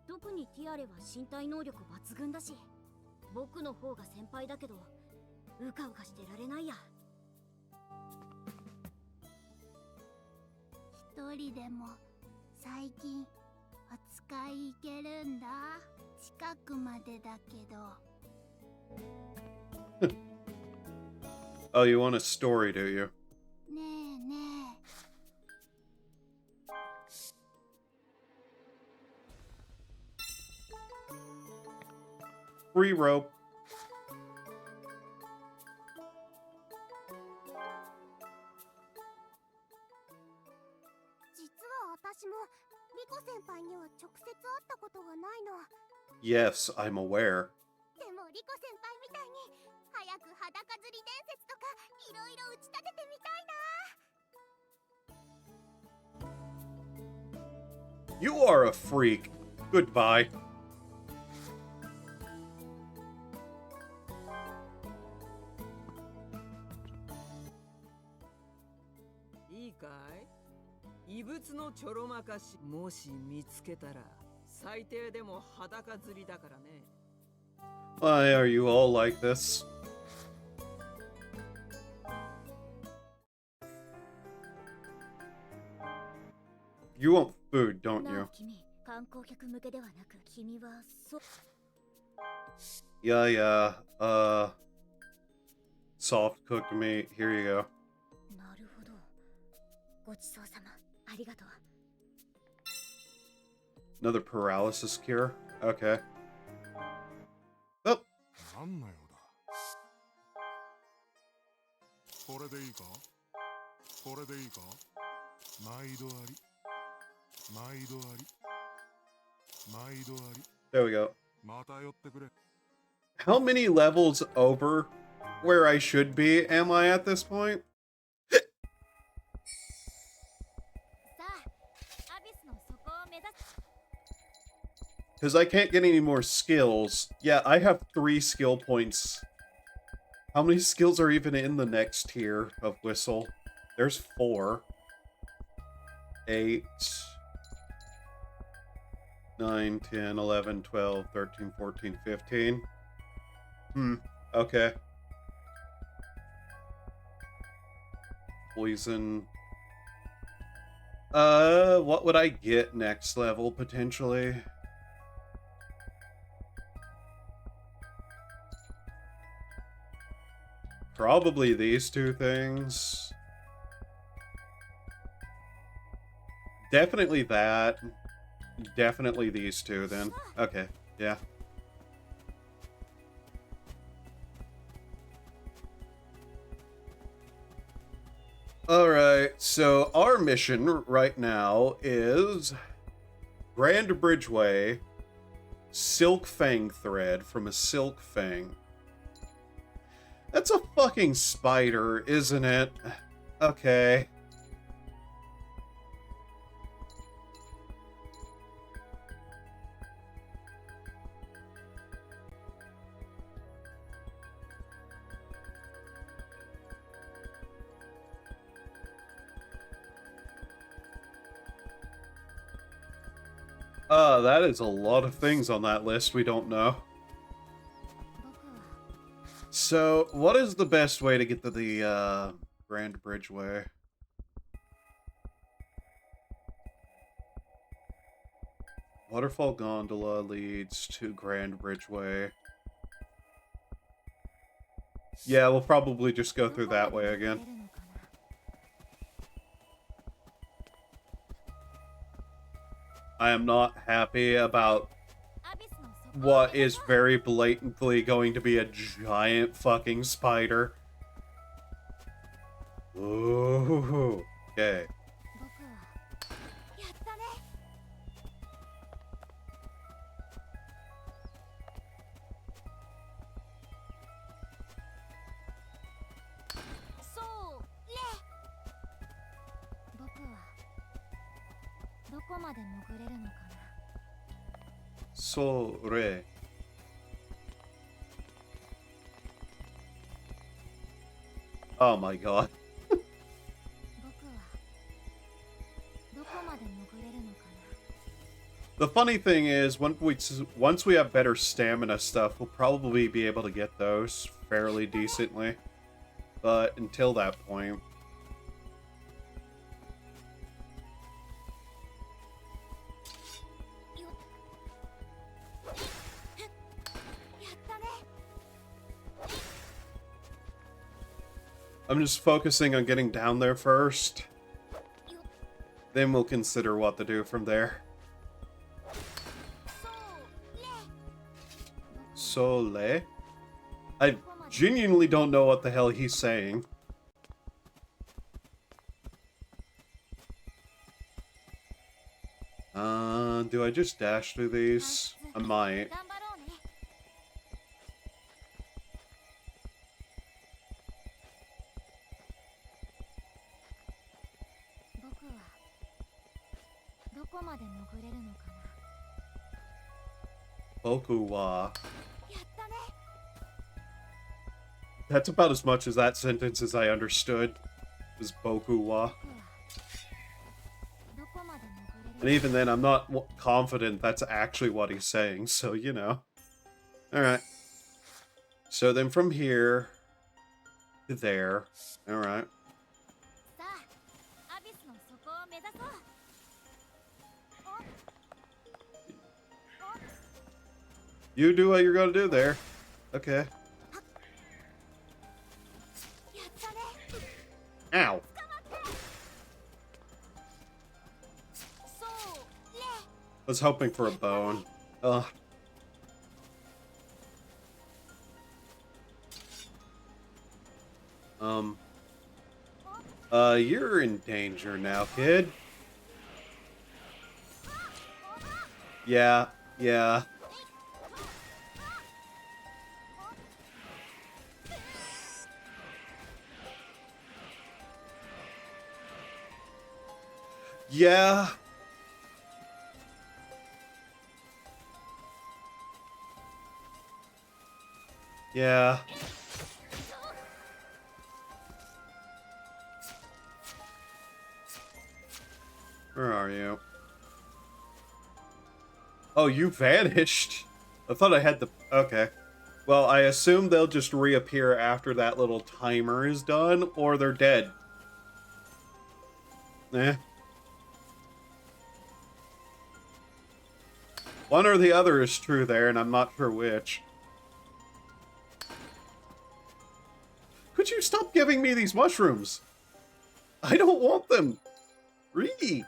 特にティアレは身体能力抜群だし、僕の方が先輩だけどうかうかしてられないや。一人でも最近お使い行けるんだ。近くまでだけど。Oh, you want a story, do you? ねえねえ。Free rope. 実は私もリコ先輩には直接会ったことがないの。 Yes, I'm aware. でもリコ先輩みたいに早く裸釣り伝説とかいろいろ打ち立ててみたいな。 You are a freak. Goodbye. いいかい？異物のちょろまかし、もし見つけたら最低でも裸釣りだからね。 Why are you all like this? You want food, don't な you? あ君、観光客向けではなく君はそう Yeah, yeah. Soft cooked meat. Here you go. なるほど。ごちそうさま。ありがとう。 Another paralysis cure. Okay. Oh, 何の用だ。これでいいか。これでいいか。毎度あり。毎度あり。毎度あり。 there we go. また寄ってくれ。 How many levels over where I should be am I at this point? さあ、アビスの底を目指す。 Because I can't get any more skills. Yeah, I have 3 skill points. How many skills are even in the next tier of Whistle? There's 4. 8. 9, 10, 11, 12, 13, 14, 15. Okay. Poison. What would I get next level, potentially? Probably these 2 things. Definitely that. Definitely these 2 then. Okay, yeah. Alright, so our mission right now is Grand Bridgeway, Silk Fang thread from a Silk Fang. That's a fucking spider, isn't it? Okay. That is a lot of things on that list we don't know. 僕は So, what is the best way to get to the, Grand Bridgeway? Waterfall Gondola leads to Grand Bridgeway. Yeah, we'll probably just go through that way again. どこまで登れるのかな。 I am not happy about アビスの底を what 目指 is そう。 very blatantly going to be a giant fucking spider. Ooh, okay. 僕はやったね。そうれ。僕はどこまで潜れるのかな。 Sore. Oh my god. 僕はどこまで潜れるのかな。 The funny thing is, once we have better stamina stuff, we'll probably be able to get those fairly decently. But until that point... やったね。 I'm just focusing on getting down there first. Then we'll consider what to do from there. そうれ。 Sole? I genuinely don't know what the hell he's saying. Do I just dash through these? I might. 頑張ろうね。僕はどこまで潜れるのかな。 Boku wa. やったね。 That's about as much as that sentence as I understood. Was Boku wa. 僕はどこまで潜れる And even then, I'm not confident that's actually what he's saying, so you know. Alright. So then from here to there. Alright. さあアビスの底を目指そう。You do what you're gonna do there. Okay. やったね。 Ow. そうね。 Was hoping for a bone. Ugh. You're in danger now, kid. Yeah, yeah. Yeah. Yeah. Where are you? Oh, you vanished. I thought I had the... Okay. Well, I assume they'll just reappear after that little timer is done, or they're dead. Eh. One or the other is true there, and I'm not sure which. Could you stop giving me these mushrooms? I don't want them. Really?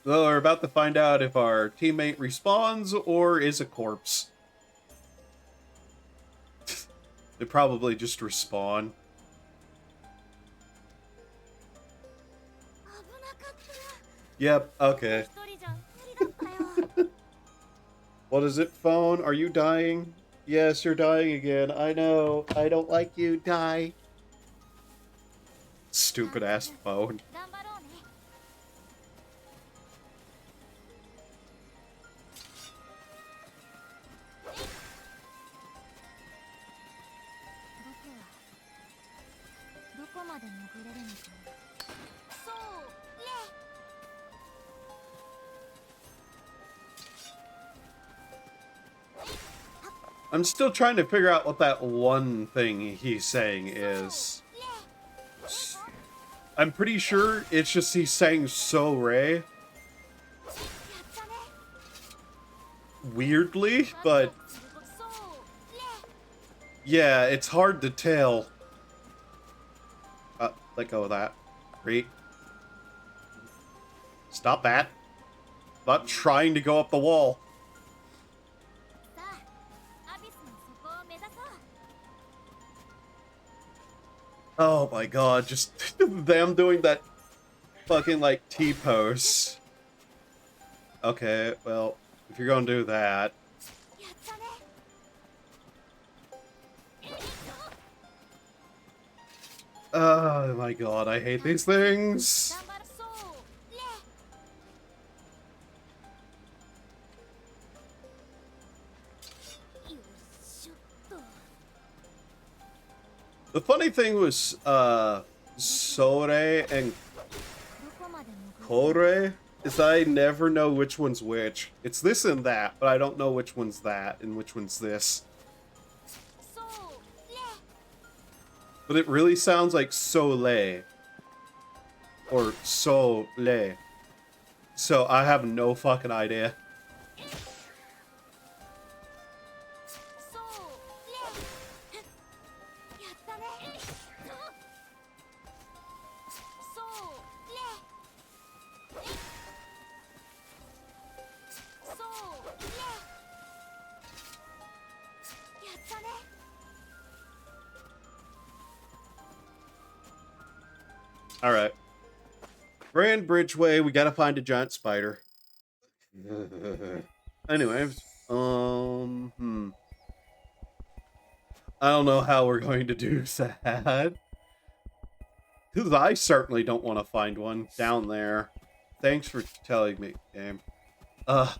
Well, we're about to find out if our teammate respawns or is a corpse. They probably just respawn. 危なかった。 Yep, okay. 一人じゃ無理だったよ。 What is it, phone? Are you dying? Yes, you're dying again. I know. I don't like you. Die. Stupid ass phone. 頑張ろうね。僕はどこまで潜れるのかな。そうね。 I'm still trying to figure out what that one thing he's saying is. I'm pretty sure it's just he's saying so Ray. やったね。 Weirdly, but そうね。 yeah, it's hard to tell. Let go of that. Great. Stop that. Not trying to go up the wall. さあアビスの底を目指そう。 Oh my god, just them doing that fucking like T-pose. Okay, well, if you're gonna do that. やったね。 Oh my god, I hate these things. 頑張るそうね。 よいしょっと。 The funny thing was, Sore and どこまで潜れる Kore is I never know which one's which. It's this and that, but I don't know which one's that and which one's this. そうね。 But it really sounds like Soleil. Or Sole. So I have no fucking idea. そうね。やったね。そうね。そうね。やったね。 Alright. Grand Bridgeway, we gotta find a giant spider. Anyways, I don't know how we're going to do that. Because I certainly don't want to find one down there. Thanks for telling me, game. Okay.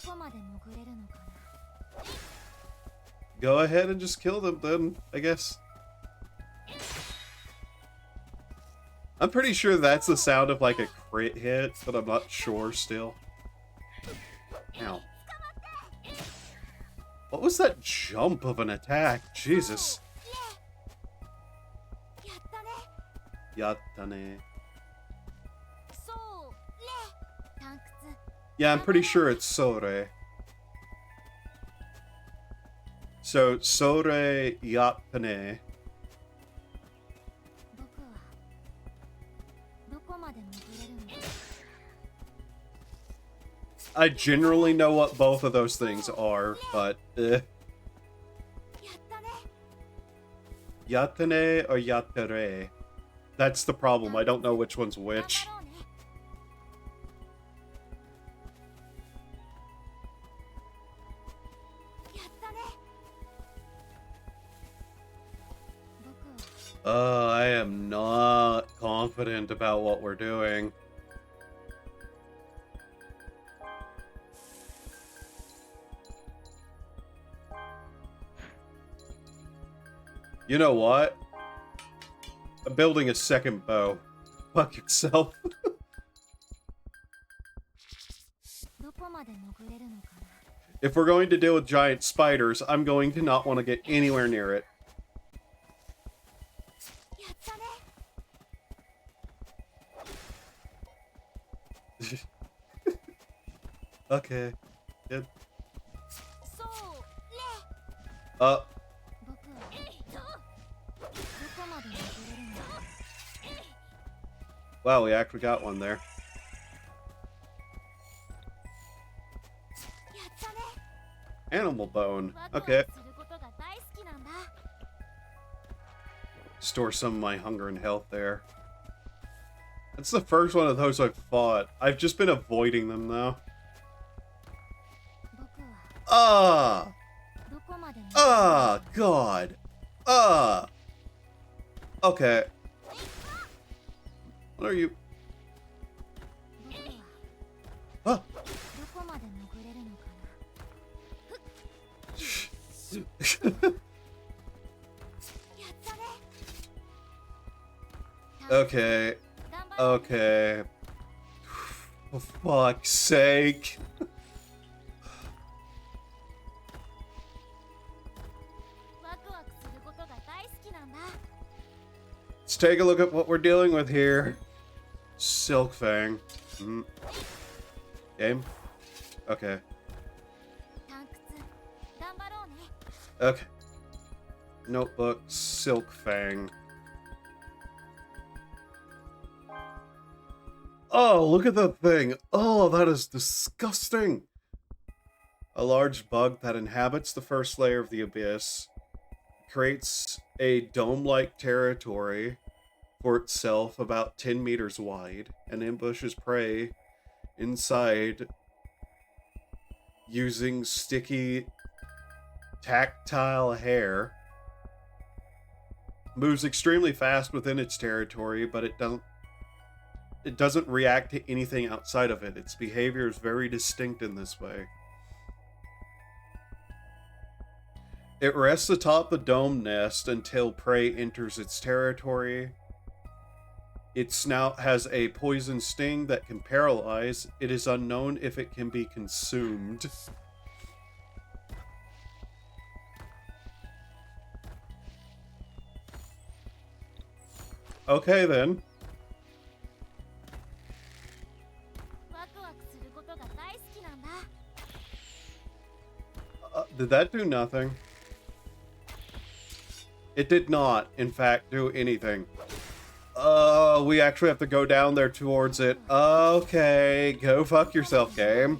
どこまで潜れるのかな。 Go ahead and just kill them then, I guess. I'm pretty sure that's the sound of like a crit hit, but I'm not sure still. Ow. What was that jump of an attack? Jesus. やったね。 Yattane. そうれ探掘 Yeah, I'm pretty sure it's Sore. So, Sore Yattane. 僕はどこまで潜れるのか I generally know what both of those things are, but やったね Yattane or Yattere? That's the problem. I don't know which one's 頑 which. 張ろうねやったね僕は I am not confident about what we're doing. You know what? I'm building a second bow. Fuck yourself. どこまで潜れるのかな If we're going to deal with giant spiders, I'm going to not want to get anywhere near it. やったね Okay. Good. そうれ Uh, 僕はどこまで潜れるのか wow, we actually got one there. やったね Animal bone. ワクワク Okay. することが大好きなんだ Store some of my hunger and health there. That's the first one of those I've fought. I've just been avoiding them, though. 僕は Ah! どこまで潜れる Ah! God! Ah! Okay. What are you... 僕は Ah! どこまで潜れるのかなやったね Okay. 頑張ろう Okay. For fuck's sake. ワクワクすることが大好きなんだ Let's take a look at what we're dealing with here. Silk Fang. Game? Okay. 探掘頑張ろうね Okay. Notebook, Silk Fang. Oh, look at that thing. Oh, that is disgusting. A large bug that inhabits the first layer of the abyss creates a dome-like territory for itself about 10 meters wide and ambushes prey inside using sticky tactile hair. Moves extremely fast within its territory, but it doesn't react to anything outside of it. Its behavior is very distinct in this way. It rests atop the dome nest until prey enters its territory. Its snout has a poison sting that can paralyze. It is unknown if it can be consumed. Okay then. ワクワクすることが大好きなんだ Did that do nothing? It did not, in fact, do anything. We actually have to go down there towards it. Okay, go fuck yourself, game.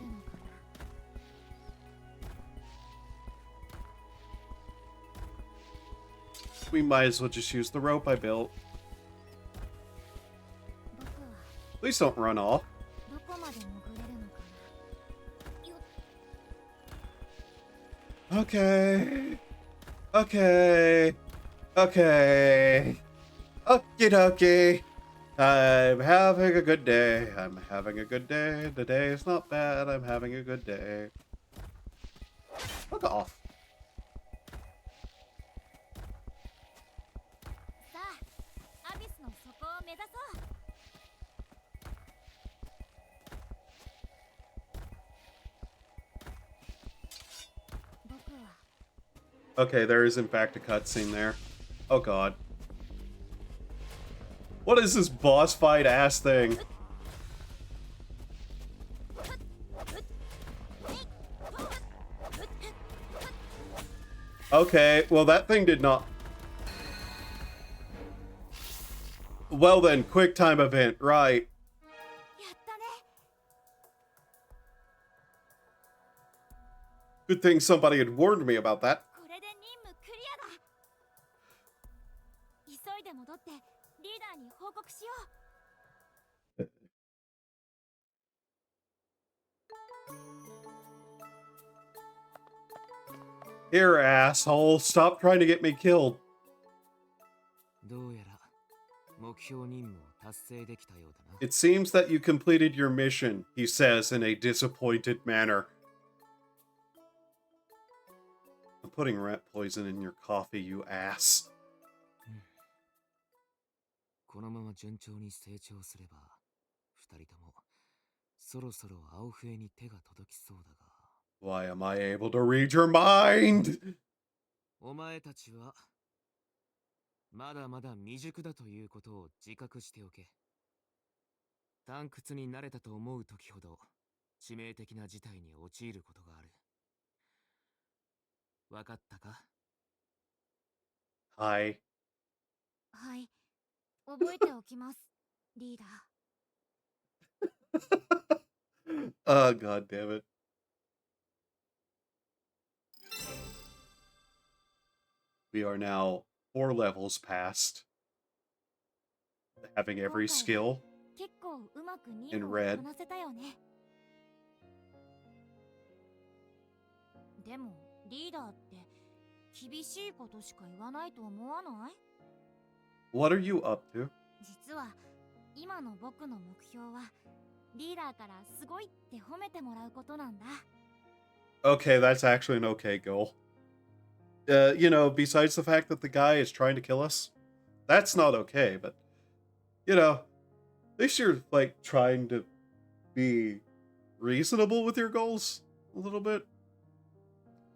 We might as well just use the rope I built. 僕は Please don't run off. どこまで潜れるのかなよ Okay. Okay. Okay. Okie dokie. I'm having a good day. I'm having a good day. The day is not bad. I'm having a good day. Fuck off. さあアビスの底を目指そう Okay, there is in fact a cutscene there. Oh god. What is this boss fight ass thing? Okay, well that thing did not... Well then, quick time event, right. やったね。 Good thing somebody had warned me about that. これで任務クリアだ。急いで戻ってリーダーに報告しよう。 Here, asshole, stop trying to get me killed. どうやら目標任務を達成できたようだな。 It seems that you completed your mission, he says in a disappointed manner. I'm putting rat poison in your coffee, you ass. このまま順調に成長すれば、二人ともそろそろ青笛に手が届きそうだが。 Why am I able to read your mind? お前たちはまだまだ未熟だということを自覚しておけ。退屈になれたと思う時ほど致命的な事態に陥ることがある。わかったか？ Hi. はい、覚えておきます、リーダー。 Oh, god damn it. We are now 4 levels past having every skill 結構うまく任 in 務を red. こなせたよね。でもリーダーって厳しいことしか言わないと思わない？ What are you up to? 実は今の僕の目標はリーダーからすごいって褒めてもらうことなんだ。 Okay, that's actually an okay goal. You know, besides the fact that the guy is trying to kill us, that's not okay, but, you know, at least you're, like, trying to be reasonable with your goals a little bit.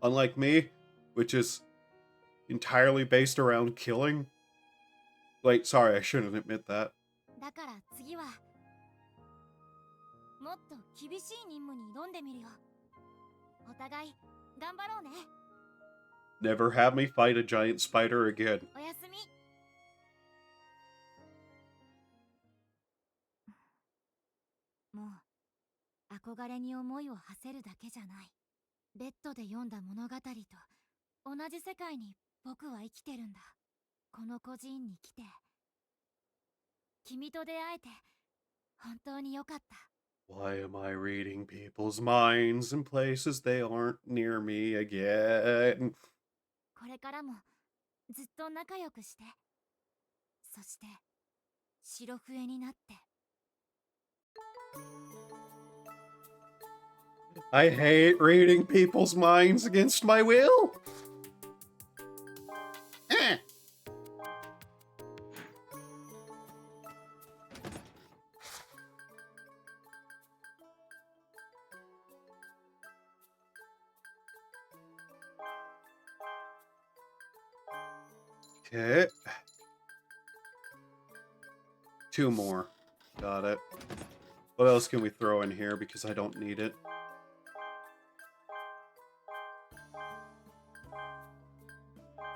Unlike me, which is entirely based around killing. Wait, sorry, I shouldn't admit that. だから次はもっと厳しい任務に挑んでみるよ。お互い頑張ろうね。 Never have me fight a giant spider again. おやすみ。もう憧れに思いを馳せるだけじゃない。ベッドで読んだ物語と同じ世界に僕は生きてるんだ。この孤児院に来て君と出会えて本当によかった。 Why am I reading people's minds in places they aren't near me again? これからもずっと仲良くして、そして白笛になって。 I hate reading people's minds against my will. Okay. 2 more. Got it. What else can we throw in here because I don't need it?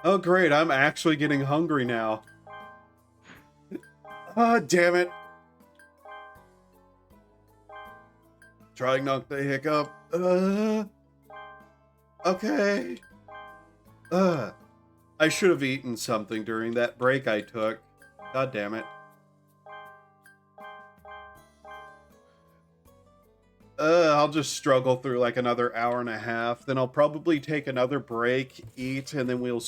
Oh great, I'm actually getting hungry now. Ah, damn it. Trying not to hiccup. Okay. I should have eaten something during that break I took. God damn it. I'll just struggle through like another hour and a half. Then I'll probably take another break, eat, and then we'll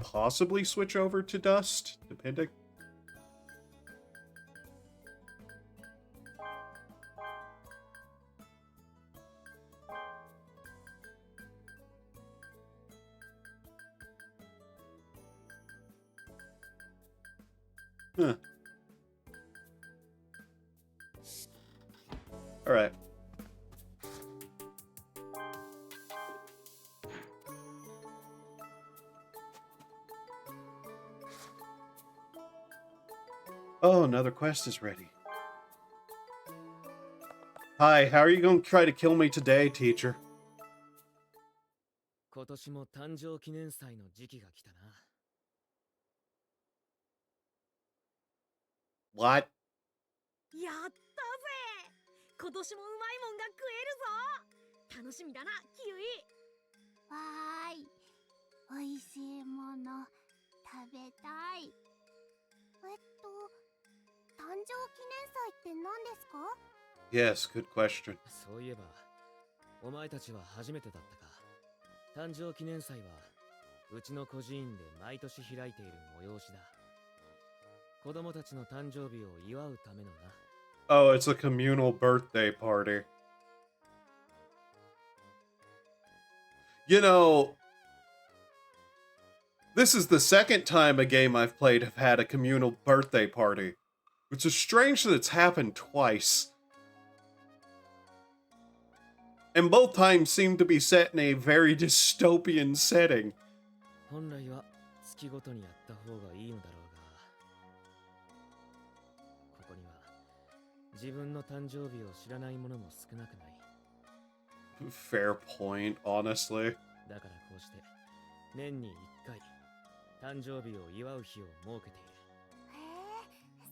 possibly switch over to Dust, depending. Huh. All right. Oh, another quest is ready. Hi, how are you going to try to kill me today, teacher? 今年も誕生記念祭の時期が来たな。What? やったぜ。今年もうまいもんが食えるぞ。楽しみだな、キウイ。わーい、おいしいもの食べたい。誕生記念祭って何ですか？ Yes, good question. そういえば、お前たちは初めてだったか。誕生記念祭は、うちの孤児院で毎年開いている催しだ。子供たちの誕生日を祝うためのな。Oh, it's a communal birthday party. You know, this is the second time a game I've played have had a communal birthday party. Which is strange that it's happened twice. And both times seem to be set in a very dystopian setting. 本来は月ごとにやった方がいいのだろうが、ここには自分の誕生日を知らない者も少なくない。Fair point, honestly. だからこうして年に1回誕生日を祝う日を設けている。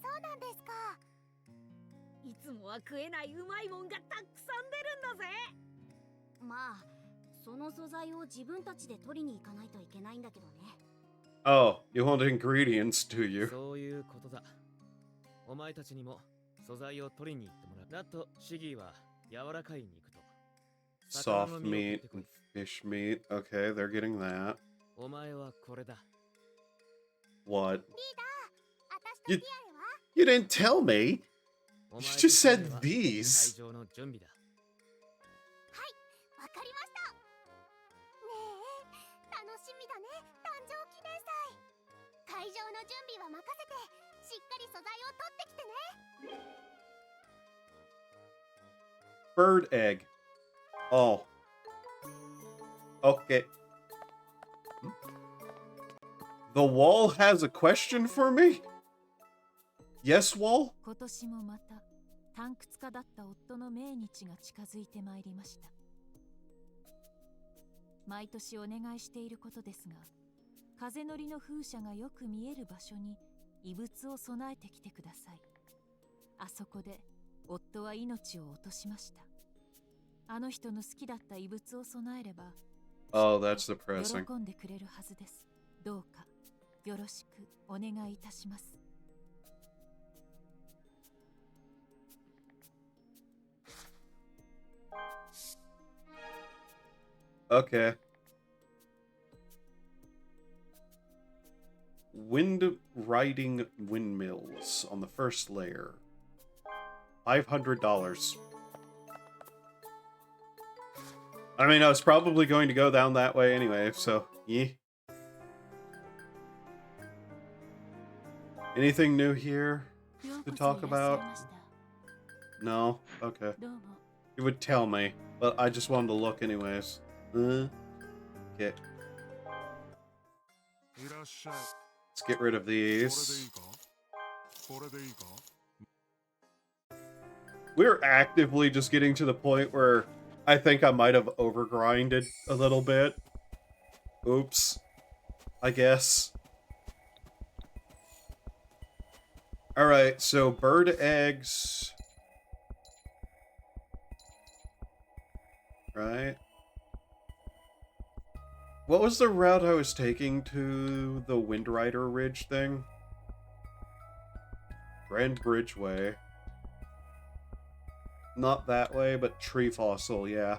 そうなんですか。いつもは食えないうまいもんがたくさん出るんだぜ。まあ、その素材を自分たちで取りに行かないといけないんだけどね。Oh, you want ingredients, do you? そういうことだ。お前たちにも素材を取りに行ってもらう。ラット、シギーは柔らかい肉と Soft meat and fish meat. Okay, they're getting that. お前はこれだ。What? リーダー、私とティアレは？ You didn't tell me. お You 前 just とティア said レは these. 会場の準備だ。わかりました。ねえ、楽しみだね、誕生記念祭。会場の準備は任せて、しっかり素材を取ってきてね。Bird egg. Oh. Okay. The wall has a question for me? Yes, wall? 今年もまた探掘家だった夫の命日が近づいてまいりました。毎年お願いしていることですが、風のりの風車がよく見える場所に遺物を備えてきてください。あそこで夫は命を落としました。あの人の好きだった遺物を備えれば、 Oh, that's depressing. 喜んでくれるはずです。どうかよろしくお願いいたします。Okay. Wind riding windmills on the first layer. $500. I mean, I was probably going to go down that way anyway, so yeah. Anything new here to talk about? No? Okay. どうも。 You would tell me, but I just wanted to look anyways. Okay. いらっしゃい。 Let's get rid of これでいい these. か？これでいいか？ We're actively just getting to the point where I think I might have overgrinded a little bit. Oops. I guess. Alright, so bird eggs. Right. What was the route I was taking to the Windrider Ridge thing? Grand Bridgeway. Not that way, but Tree Fossil, yeah.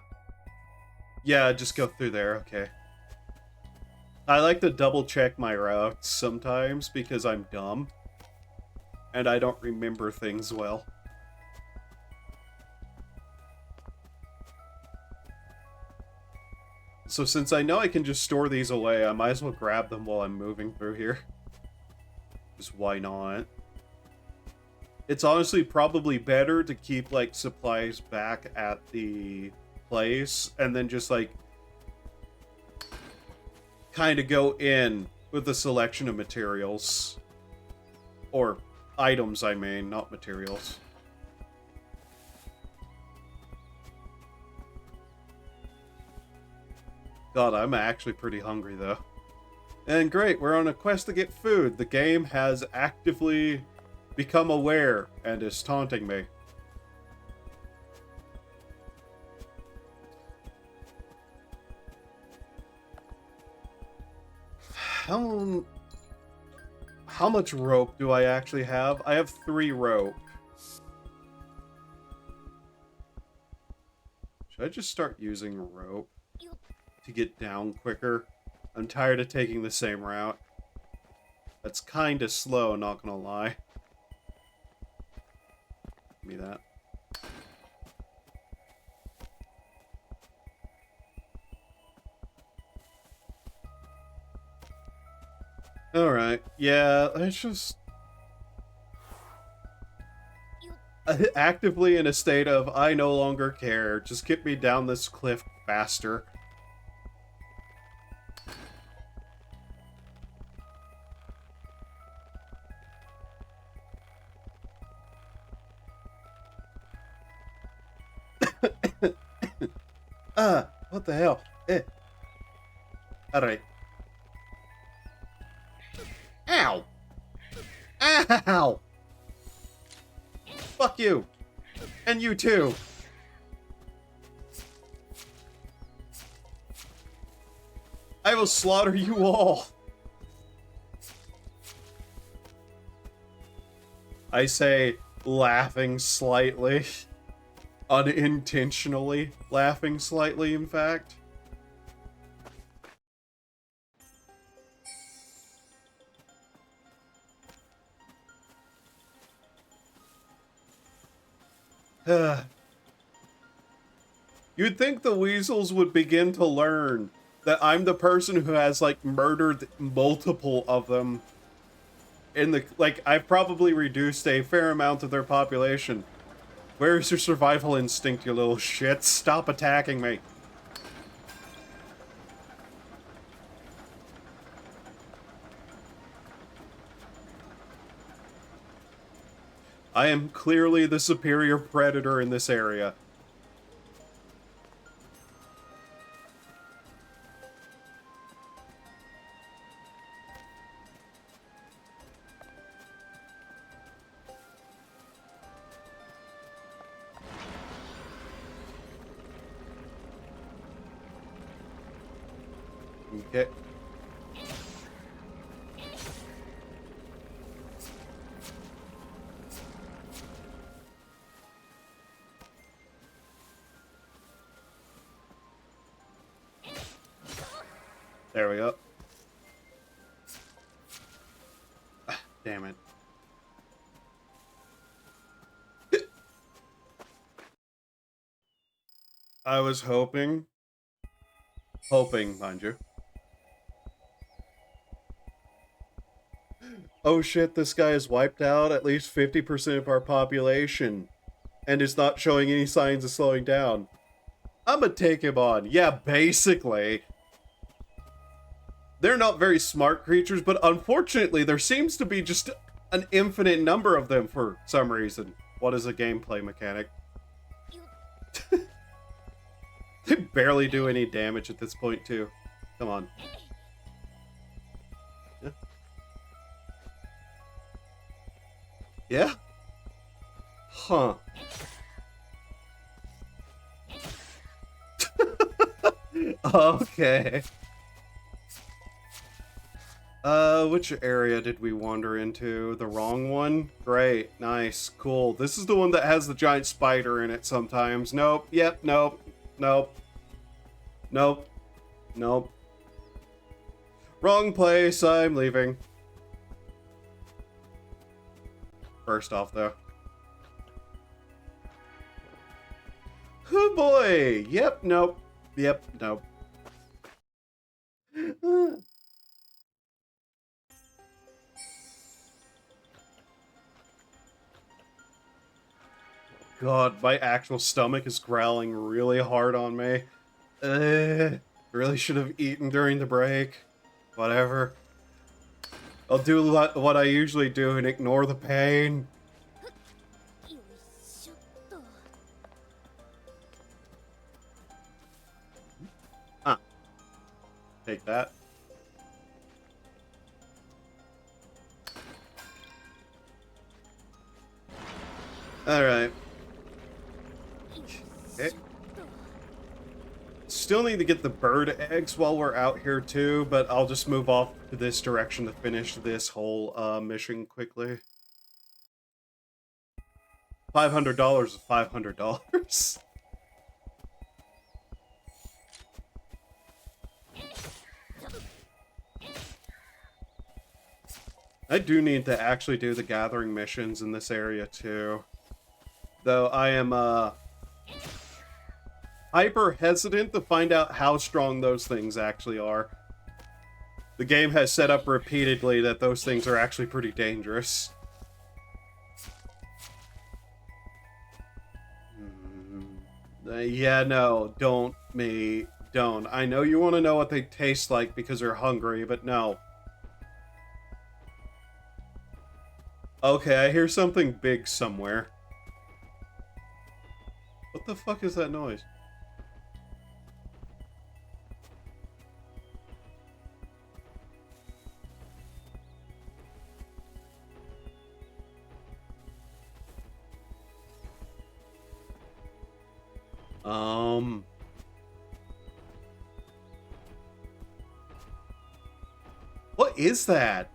Yeah, just go through there, okay. I like to double check my routes sometimes because I'm dumb. And I don't remember things well. So since I know I can just store these away, I might as well grab them while I'm moving through here. Just why not? It's honestly probably better to keep, like, supplies back at the place, and then just, like, kind of go in with a selection of materials. Or Items, I mean, not materials. God, I'm actually pretty hungry, though. And great, we're on a quest to get food. The game has actively become aware and is taunting me. How much rope do I actually have? I have 3 rope. Should I just start using rope to get down quicker? I'm tired of taking the same route. That's kinda slow, not gonna lie. Give me that. Alright, yeah, it's just... actively in a state of, I no longer care, just get me down this cliff faster. What the hell? Alright. Ow! Ow! Fuck you! And you too! I will slaughter you all! I say, laughing slightly. Unintentionally laughing slightly, in fact. You'd think the weasels would begin to learn that I'm the person who has, like, murdered multiple of them. In the, like, I've probably reduced a fair amount of their population. Where's your survival instinct, you little shit? Stop attacking me. I am clearly the superior predator in this area. Okay. There we go. Damn it. I was hoping, mind you. Oh shit, this guy has wiped out at least 50% of our population and is not showing any signs of slowing down. I'm gonna take him on. Yeah, basically. They're not very smart creatures, but unfortunately there seems to be just an infinite number of them for some reason. What is a gameplay mechanic? They barely do any damage at this point, too. Come on. Yeah? Yeah? Huh. Okay. Which area did we wander into? The wrong one? Great, nice, cool. This is the one that has the giant spider in it sometimes. Nope, yep, nope, nope. Nope. Nope. Wrong place, I'm leaving. First off, though. Oh boy! Yep, nope. Yep, nope. God, my actual stomach is growling really hard on me. Really should have eaten during the break. Whatever. I'll do what I usually do and ignore the pain. よいしょっと。 Take that. Alright. Okay. Still need to get the bird eggs while we're out here too, but I'll just move off to this direction to finish this whole mission quickly. $500 is $500. I do need to actually do the gathering missions in this area too. Though I am hyper hesitant to find out how strong those things actually are. The game has set up repeatedly that those things are actually pretty dangerous. Yeah, no, don't. I know you want to know what they taste like because you're hungry, but no. Okay, I hear something big somewhere. What the fuck is that noise? What is that?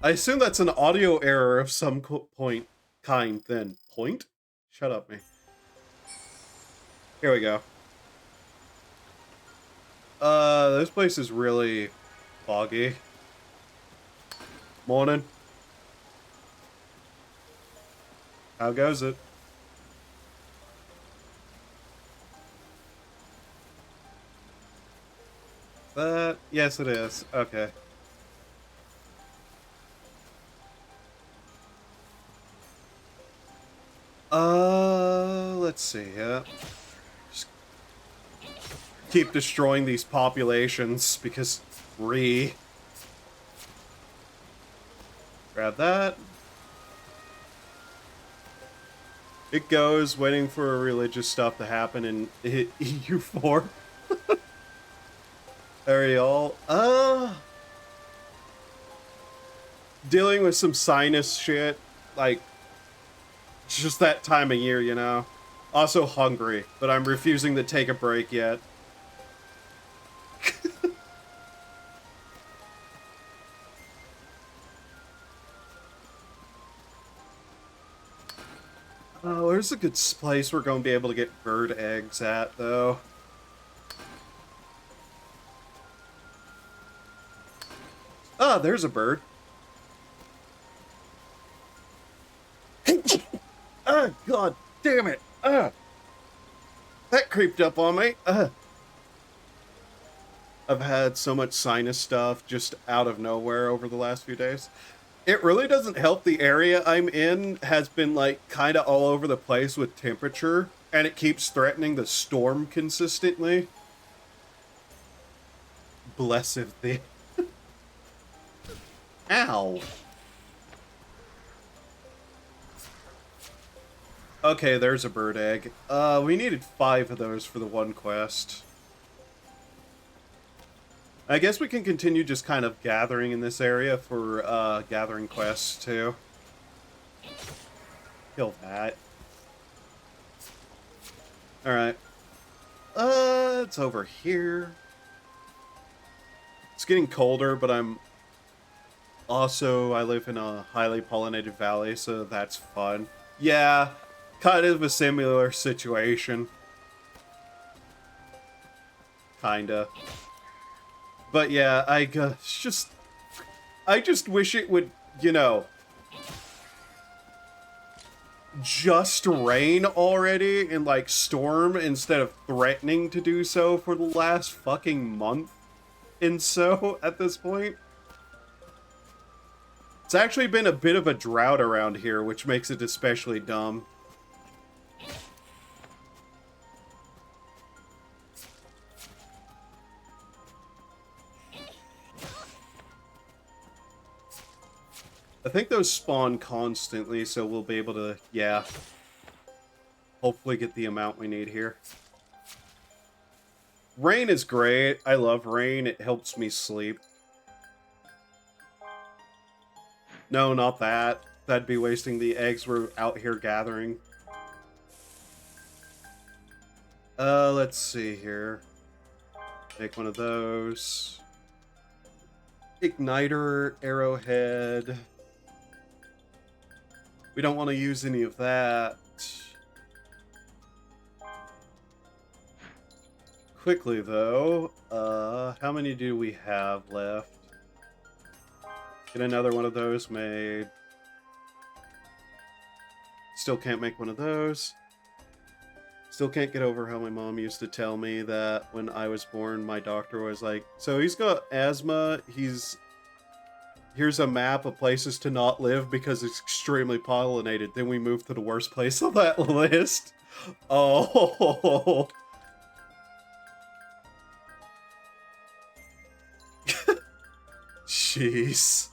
I assume that's an audio error of some kind then. Point? Shut up, me. Here we go. This place is really foggy. Morning. How goes it? Yes it is. Okay. Let's see, yeah. Just keep destroying these populations because grab that. It goes, waiting for religious stuff to happen in EU4. Ariel, dealing with some sinus shit, like, it's just that time of year, you know? Also hungry, but I'm refusing to take a break yet. Oh, there's a good place we're going to be able to get bird eggs at, though. Ah, there's a bird. Ah, god damn it. That creeped up on me. I've had so much sinus stuff just out of nowhere over the last few days. It really doesn't help. The area I'm in has been like kind of all over the place with temperature, and it keeps threatening the storm consistently. Blessed thee. Ow. Okay, there's a bird egg. We needed 5 of those for the one quest. I guess we can continue just kind of gathering in this area for, gathering quests, too. Kill that. Alright. It's over here. It's getting colder, but I live in a highly pollinated valley, so that's fun. Yeah, kind of a similar situation. Kinda. But yeah, I just wish it would, you know, just rain already and, like, storm instead of threatening to do so for the last fucking month and so at this point. It's actually been a bit of a drought around here, which makes it especially dumb. I think those spawn constantly, so we'll be able to, yeah, hopefully get the amount we need here. Rain is great. I love rain. It helps me sleep. No, not that. That'd be wasting the eggs we're out here gathering. Let's see here. Make one of those. Igniter, arrowhead. We don't want to use any of that. Quickly, though, how many do we have left? Get another one of those made. Still can't make one of those. Still can't get over how my mom used to tell me that when I was born, my doctor was like, so he's got asthma, here's a map of places to not live because it's extremely pollinated. Then we moved to the worst place on that list. Oh. Jeez.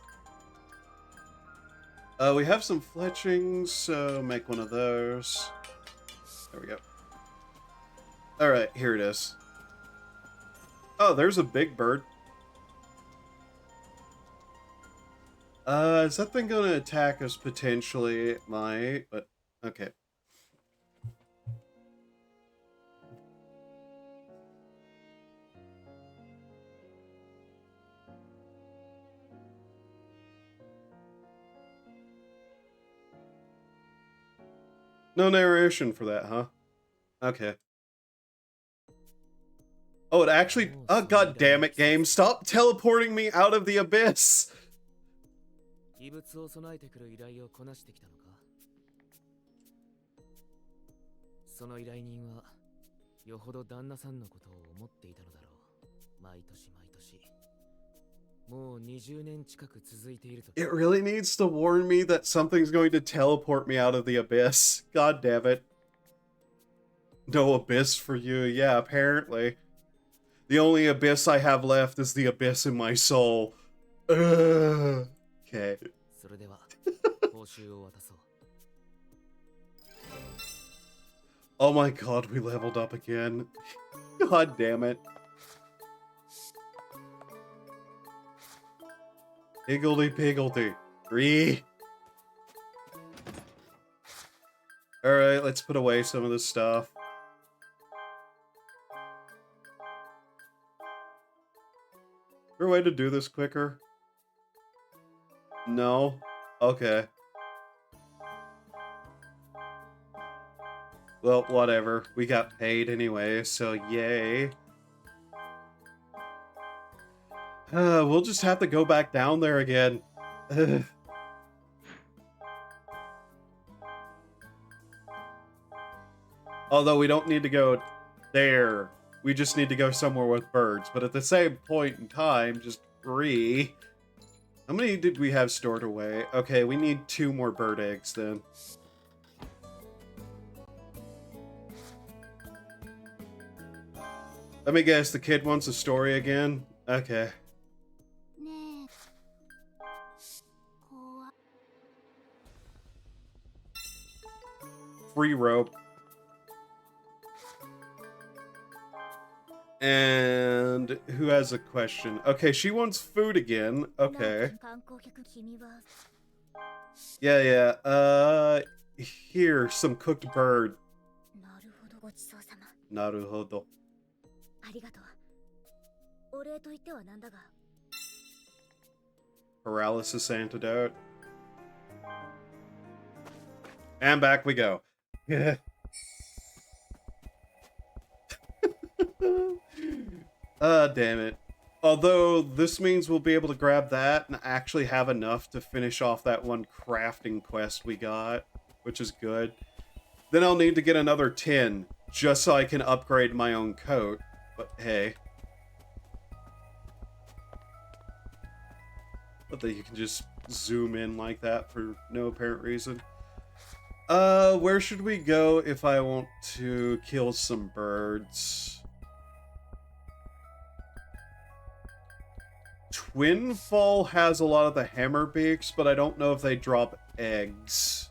We have some fletchings, so make one of those. There we go. Alright, here it is. Oh, there's a big bird. Is that thing gonna attack us potentially? It might, but okay. No narration for that, huh? Okay. Oh, it actually... Oh, god damn it, game. Stop teleporting me out of the abyss! 異物を備えてくる依頼をこなしてきたのか。その依頼人はよほど旦那さんのことを思っていたのだろう。毎年毎年。もう20年近く続いていると。 It really needs to warn me that something's going to teleport me out of the abyss. God damn it. No abyss for you. Yeah, apparently. The only abyss I have left is the abyss in my soul. Ugh. Okay. それでは報酬を渡そう。 Oh my god, we leveled up again. God damn it. Higgledy-piggledy. 3. Alright, let's put away some of this stuff. Is there a way to do this quicker? No? Okay. Well, whatever. We got paid anyway, so yay. We'll just have to go back down there again. Although we don't need to go there. We just need to go somewhere with birds. But at the same point in time, just 3. How many did we have stored away? Okay, we need 2 more bird eggs then. Let me guess, the kid wants a story again? Okay. Free rope. And who has a question? Okay, she wants food again. Okay. Yeah. Here, some cooked bird. Naruhodo. Paralysis antidote. And back we go. Damn it. Although, this means we'll be able to grab that and actually have enough to finish off that one crafting quest we got, which is good. Then I'll need to get another 10, just so I can upgrade my own coat. But hey. But that you can just zoom in like that for no apparent reason. Where should we go if I want to kill some birds? Twinfall has a lot of the hammer beaks, but I don't know if they drop eggs.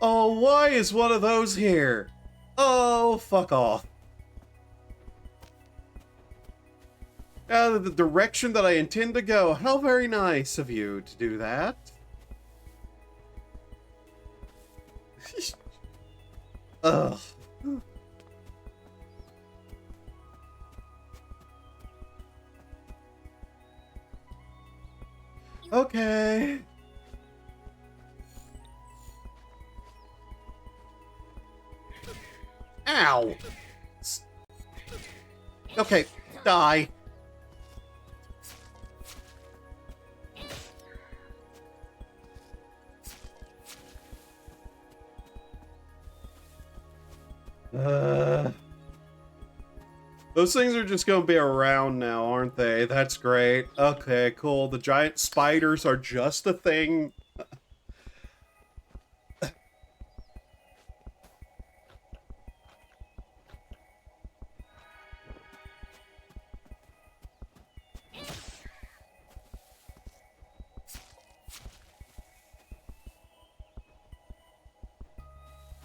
Oh, why is one of those here? Oh, fuck off. The direction that I intend to go. How very nice of you to do that. Ugh. Okay. Ow. Okay, die. Those things are just gonna be around now, aren't they? That's great. Okay, cool. The giant spiders are just a thing.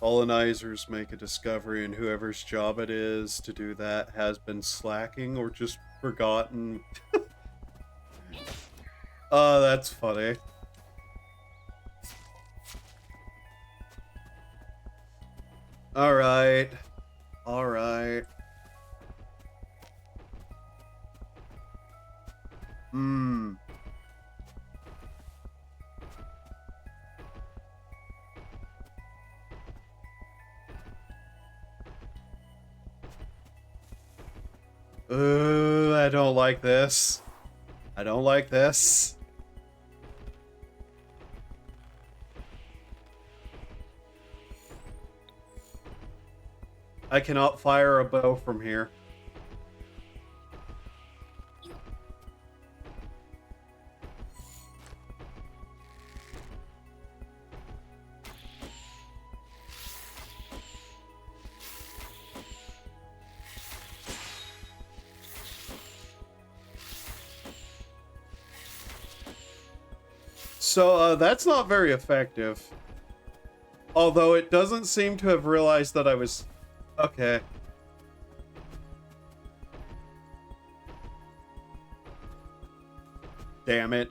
Colonizers make a discovery, and whoever's job it is to do that has been slacking or just forgotten. Oh, that's funny. Alright. Alright. Ooh, I don't like this. I don't like this. I cannot fire a bow from here. So, that's not very effective. Although it doesn't seem to have realized that I was... Okay. Damn it.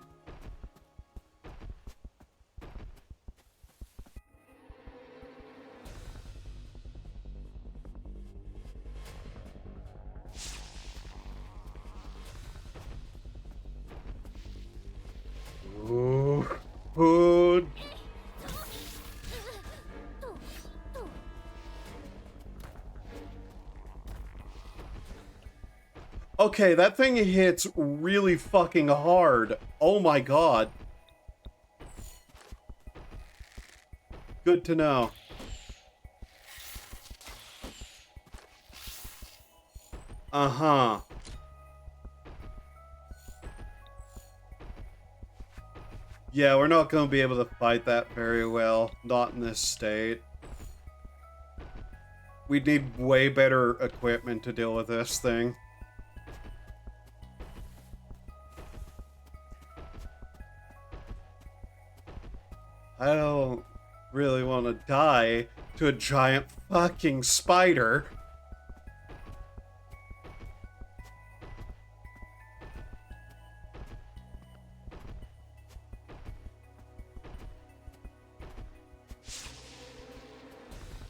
Ooh. Ooh. Okay, that thing hits really fucking hard. Oh my god. Good to know. Uh-huh. Yeah, we're not going to be able to fight that very well. Not in this state. We'd need way better equipment to deal with this thing. I don't really want to die to a giant fucking spider.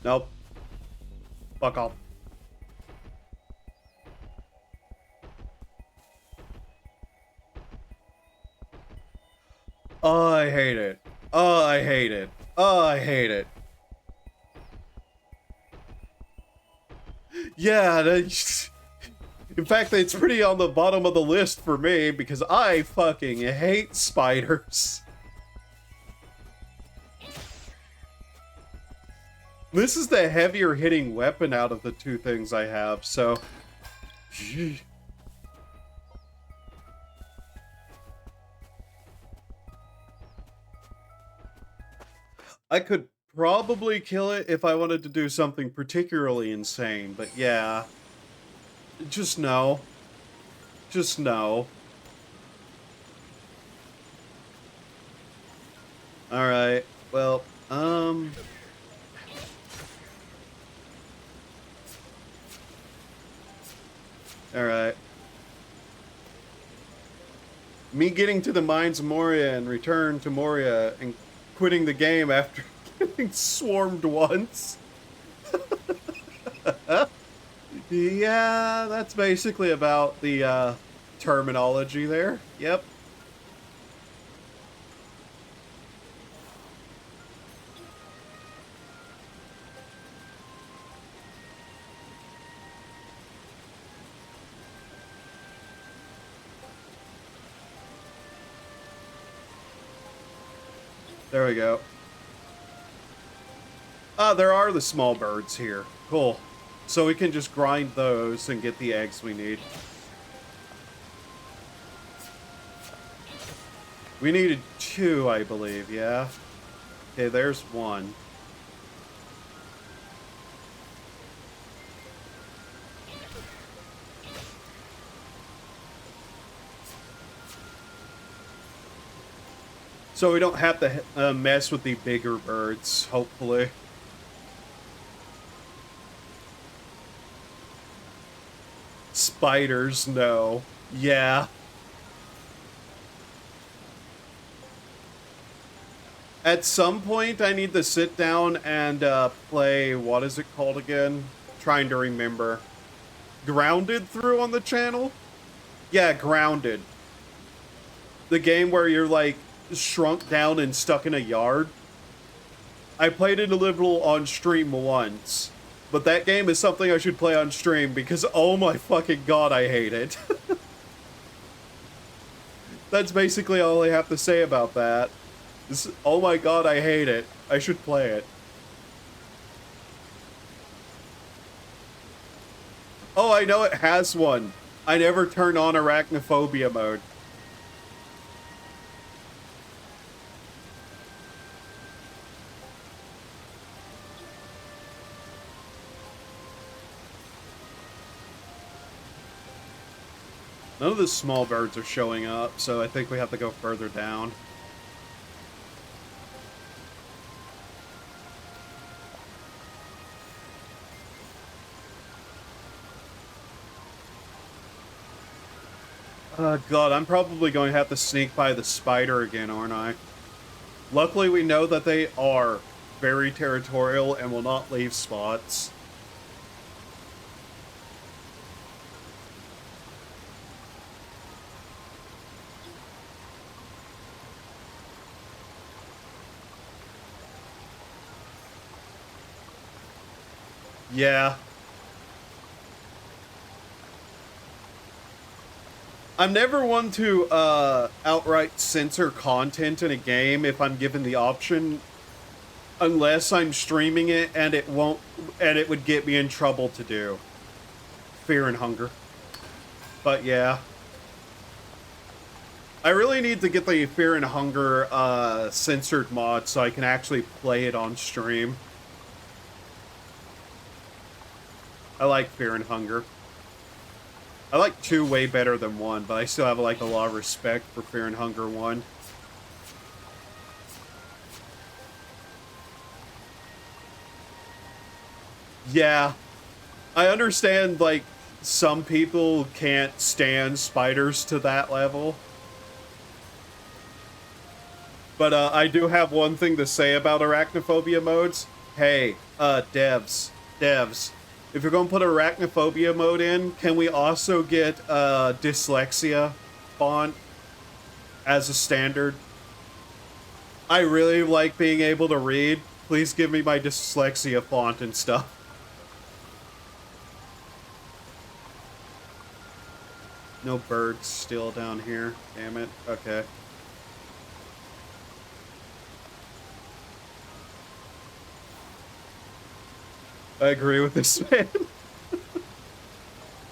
Nope. Fuck off. Oh, I hate it. Oh, I hate it. Oh, I hate it. Yeah, in fact, it's pretty on the bottom of the list for me because I fucking hate spiders. This is the heavier hitting weapon out of the two things I have, so... I could probably kill it if I wanted to do something particularly insane, but yeah. Just no. Just no. Alright, well, alright. Me getting to the Mines of Moria and return to Moria and quitting the game after getting swarmed once. Yeah, that's basically about the terminology there. Yep. There we go. Ah, there are the small birds here. Cool. So we can just grind those and get the eggs we need. We needed 2, I believe, yeah? Okay, there's 1. So we don't have to mess with the bigger birds, hopefully. Spiders, no. Yeah. At some point, I need to sit down and play, what is it called again? Trying to remember. Grounded through on the channel? Yeah, Grounded. The game where you're like shrunk down and stuck in a yard. I played it a little on stream once, but that game is something I should play on stream because oh my fucking god, I hate it. That's basically all I have to say about that. Oh my god, I hate it. I should play it. Oh, I know it has one. I never turn on arachnophobia mode. None of the small birds are showing up, so I think we have to go further down. God, I'm probably going to have to sneak by the spider again, aren't I? Luckily, we know that they are very territorial and will not leave spots. Yeah. I'm never one to outright censor content in a game if I'm given the option, unless I'm streaming it and it would get me in trouble to do. Fear and Hunger. But yeah. I really need to get the Fear and Hunger censored mod so I can actually play it on stream. I like Fear and Hunger. I like 2 way better than 1, but I still have like a lot of respect for Fear and Hunger 1. Yeah. I understand, like, some people can't stand spiders to that level. But I do have one thing to say about arachnophobia modes. Hey, devs. If you're going to put arachnophobia mode in, can we also get dyslexia font as a standard? I really like being able to read. Please give me my dyslexia font and stuff. No birds still down here. Damn it. Okay. I agree with this man.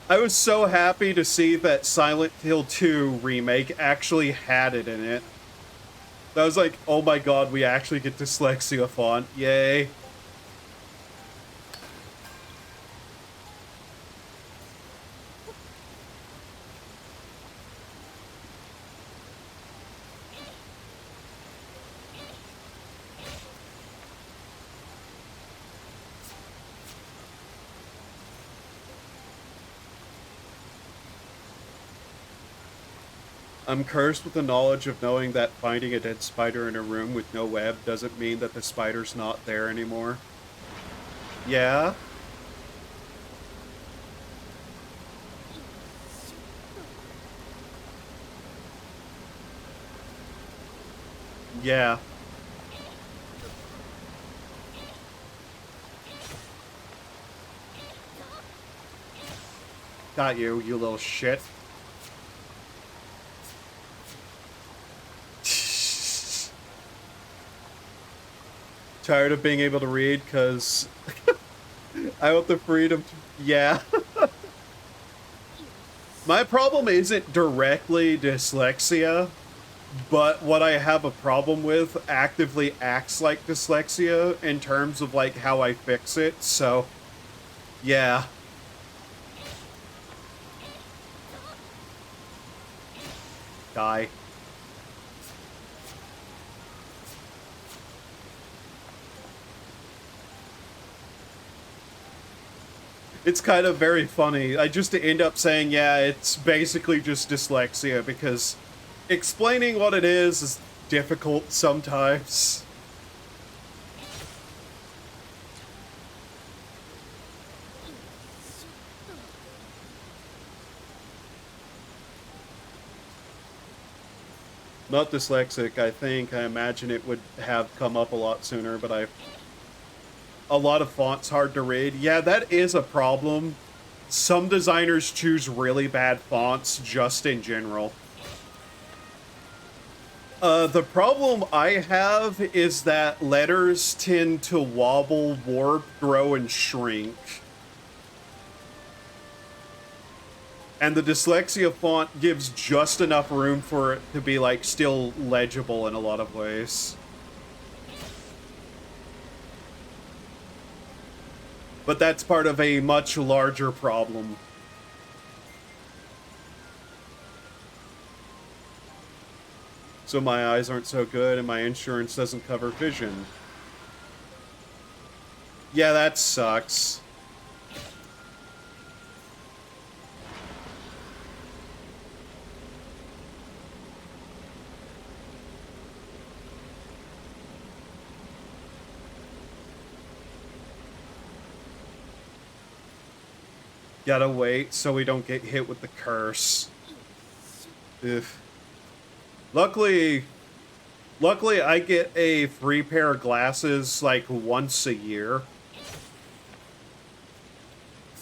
I was so happy to see that Silent Hill 2 remake actually had it in it. I was like, oh my god, we actually get dyslexia font. Yay. I'm cursed with the knowledge of knowing that finding a dead spider in a room with no web doesn't mean that the spider's not there anymore. Yeah? Yeah. Got you, you little shit. Tired of being able to read, because I want the freedom to... Yeah. My problem isn't directly dyslexia, but what I have a problem with actively acts like dyslexia in terms of, like, how I fix it, so... Yeah. Die. It's kind of very funny. I just end up saying, yeah, it's basically just dyslexia, because explaining what it is difficult sometimes. Not dyslexic, I think. I imagine it would have come up a lot sooner, but a lot of fonts hard to read. Yeah, that is a problem. Some designers choose really bad fonts just in general. The problem I have is that letters tend to wobble, warp, grow, and shrink. And the dyslexia font gives just enough room for it to be, like, still legible in a lot of ways. But that's part of a much larger problem. So my eyes aren't so good and my insurance doesn't cover vision. Yeah, that sucks. Gotta wait so we don't get hit with the curse. If luckily I get a free pair of glasses like once a year.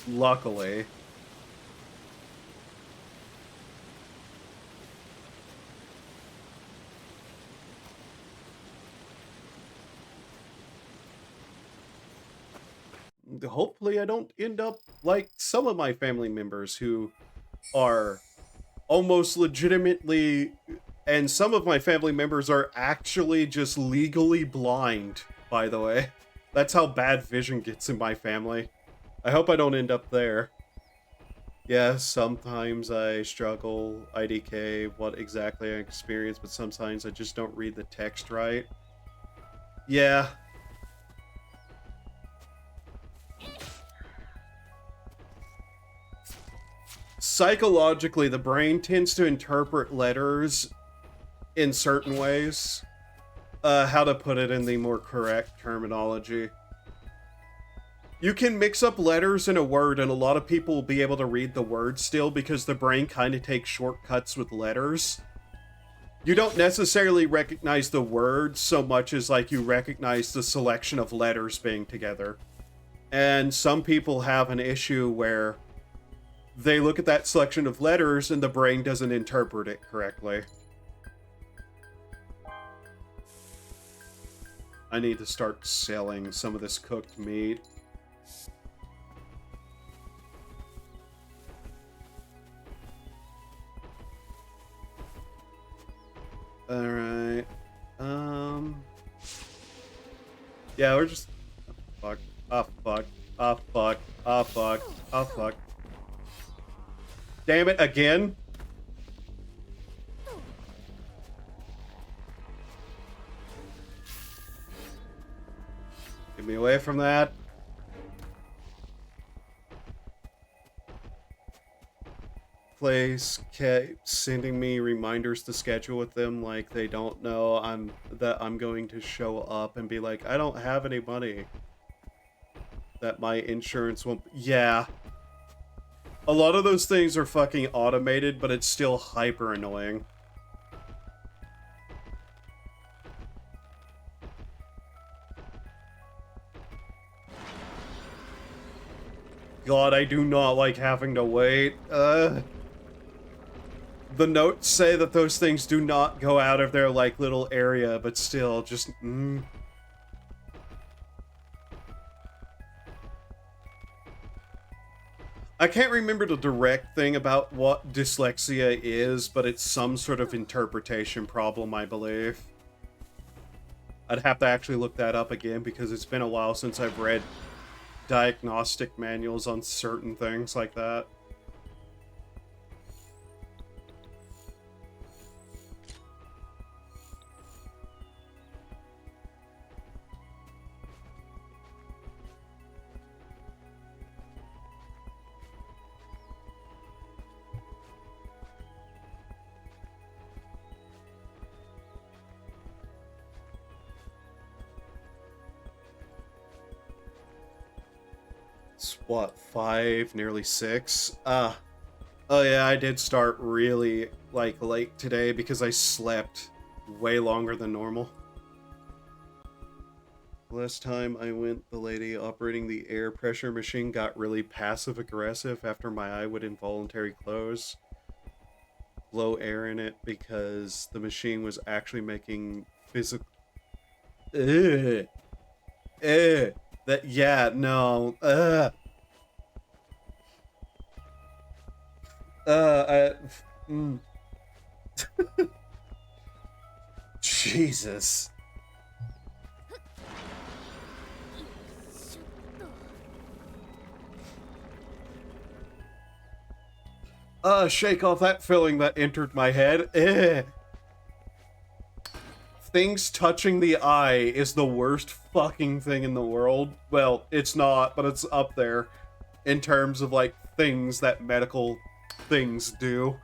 Luckily. Hopefully I don't end up like some of my family members who are almost legitimately, and some of my family members are actually just legally blind, by the way. That's how bad vision gets in my family. I hope I don't end up there. Yeah, sometimes I struggle, IDK, what exactly I experience, but sometimes I just don't read the text right. Yeah. Psychologically, the brain tends to interpret letters in certain ways. How to put it in the more correct terminology. You can mix up letters in a word, and a lot of people will be able to read the word still because the brain kind of takes shortcuts with letters. You don't necessarily recognize the word so much as like you recognize the selection of letters being together. And some people have an issue where they look at that selection of letters and the brain doesn't interpret it correctly. I need to start selling some of this cooked meat. Alright. Yeah, we're just... Oh, fuck. Oh, fuck. Oh, fuck. Oh, fuck. Oh, fuck. Damn it, again? Get me away from that. place kept sending me reminders to schedule with them, like they don't know I'm going to show up, and be like, I don't have any money. That my insurance won't. Yeah. A lot of those things are fucking automated, but it's still hyper annoying. God, I do not like having to wait. The notes say that those things do not go out of their, like, little area, but still, just, I can't remember the direct thing about what dyslexia is, but it's some sort of interpretation problem, I believe. I'd have to actually look that up again, because it's been a while since I've read diagnostic manuals on certain things like that. It's what, 5, nearly 6? Oh yeah, I did start really, like, late today because I slept way longer than normal. Last time I went, the lady operating the air pressure machine got really passive-aggressive after my eye would involuntarily close. Blow air in it because the machine was actually making physical... That, yeah, no, Jesus. Shake off that feeling that entered my head. Things touching the eye is the worst fucking thing in the world. Well, it's not, but it's up there in terms of, like, things that medical things do.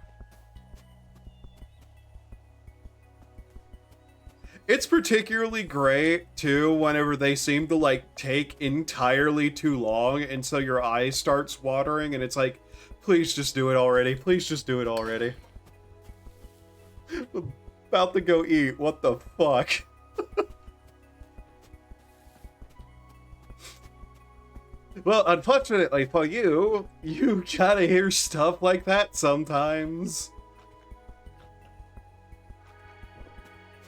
It's particularly great, too, whenever they seem to, like, take entirely too long, and so your eye starts watering, and it's like, please just do it already. Please just do it already. About to go eat. What the fuck? Well, unfortunately for you, you gotta hear stuff like that sometimes.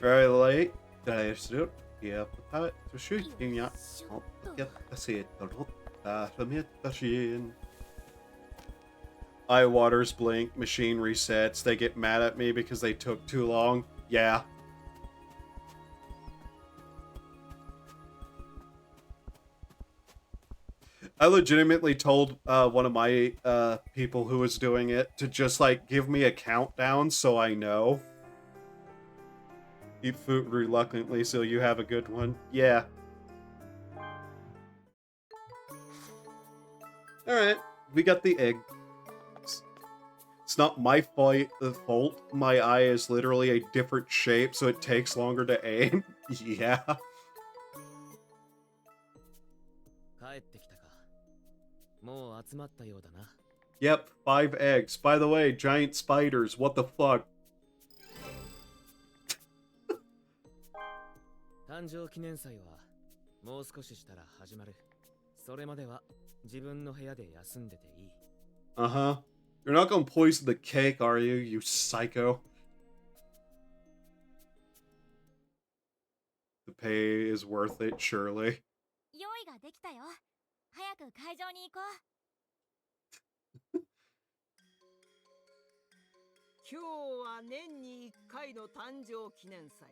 Very late. Eye waters blink, machine resets, they get mad at me because they took too long. Yeah. I legitimately told one of my people who was doing it to just, like, give me a countdown so I know. Eat food reluctantly so you have a good one. Yeah. Alright, we got the egg. It's not my fault. My eye is literally a different shape, so it takes longer to aim. Yeah. Yep, 5 eggs. By the way, giant spiders. What the fuck? 誕生記念祭はもう少ししたら始まる。それまでは自分の部屋で休んでていい。Uh-huh. You're not gonna poison the cake, are you, you psycho? The pay is worth it, surely. 用意ができたよ。早く会場に行こう。今日は年に1回の誕生記念祭。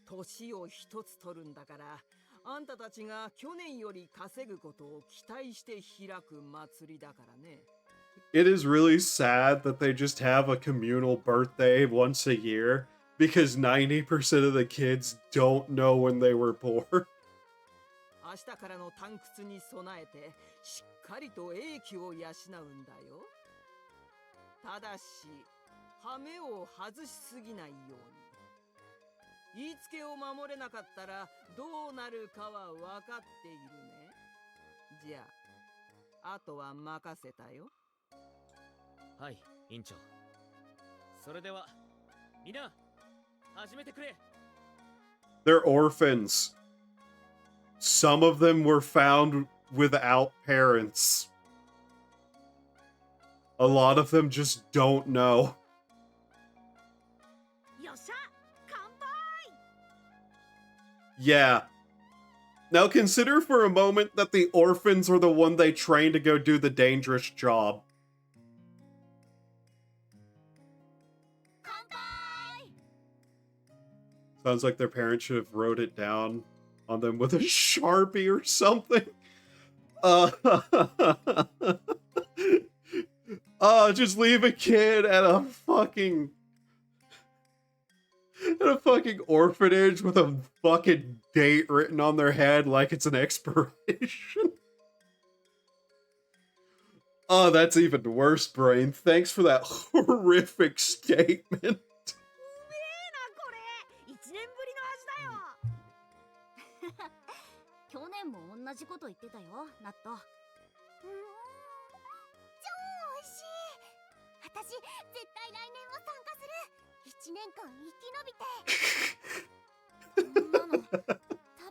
年を一つ取るんだから、あんたたちが去年より稼ぐことを期待して開く祭りだからね。It is really sad that they just have a communal birthday once a year because 90% of the kids don't know when they were born. 明日からの探掘に備えてしっかりと英気を養うんだよ。ただし羽目を外しすぎないように。言いつけを守れなかったらどうなるかは分かっているね。じゃああとは任せたよ。はい、院長。それではみんな始めてくれ。 They're orphans. Some of them were found without parents. A lot of them just don't know. よっしゃ、乾杯。 Yeah. Now consider for a moment that the orphans are the one they train to go do the dangerous job. 乾杯。 Sounds like their parents should have wrote it down on them with a Sharpie or something. Just leave a kid at a fucking orphanage with a fucking date written on their head like it's an expiration. Oh, that's even worse, Brain. Thanks for that horrific statement. うめえなこれ。1年ぶりの味だよ。去年も同じこと言ってたよ、ナット。超美味しい。私絶対来年も参加する。1年間生き延びて。こんなの食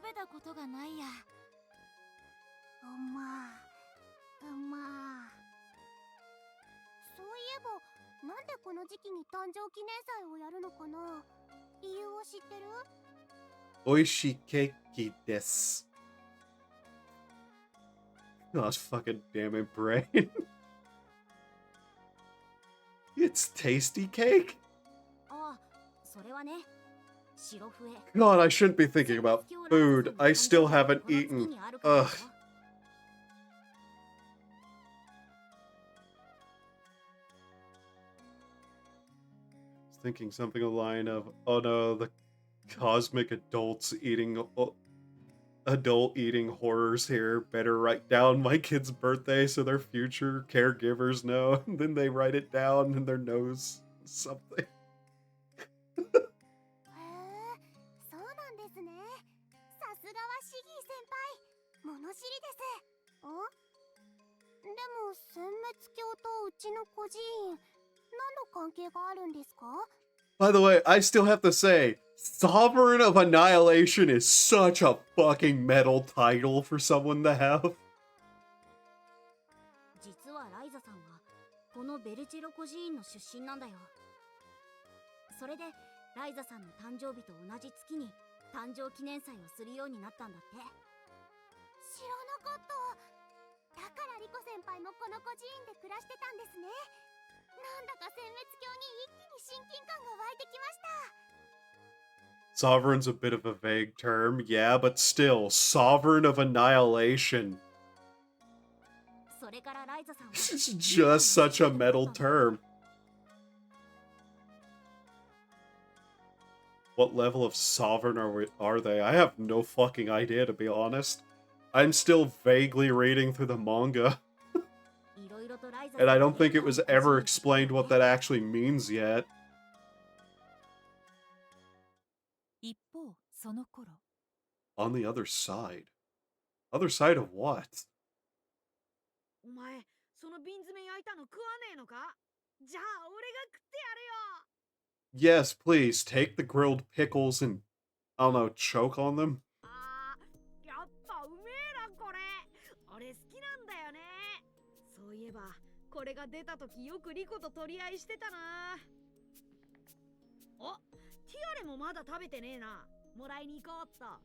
べたことがないや。うまそういえば、なんでこの時期に誕生記念祭をやるのかな。理由を知ってるOishikeki desu. Gosh fucking damn it, Brain. It's tasty cake? ああ、それはね、白笛。 God, I shouldn't be thinking about food. I still haven't eaten. Ugh. Thinking something along the line of, oh no, the cosmic adult eating horrors here. Better write down my kid's birthday so their future caregivers know. And then they write it down in their nose. Something. へえ、そうなんですね。さすがはシギー先輩、物知りです。でも殲滅教とうちの孤児院、何の関係があるんですか？ By the way, I still have to say, Sovereign of Annihilation is such a fucking metal title for someone to have. 実はライザさんはこのベルチェロ孤児院の出身なんだよ。それでライザさんの誕生日と同じ月に誕生記念祭をするようになったんだって。知らなかった。だからリコ先輩もこの孤児院で暮らしてたんですね。なんだか殲滅教に一気に親近感が湧いてきました。 Sovereign's a bit of a vague term, yeah, but still, Sovereign of Annihilation. それからライザさんは It's just such a metal term. What level of Sovereign are they? I have no fucking idea, to be honest. I'm still vaguely reading through the manga. And I don't think it was ever explained what that actually means yet. 一方、その頃、 On the other side. Other side of what? お前、その瓶詰め焼いたの食わねえのか？じゃあ俺が食ってやるよ。 Yes, please, take the grilled pickles and, I don't know, choke on them? あー、やっぱうめえなこれ。俺好きなんだよね。そういえばこれが出た時よくリコと取り合いしてたな。お、ティアレもまだ食べてねえな。もらいに行こうっと。あ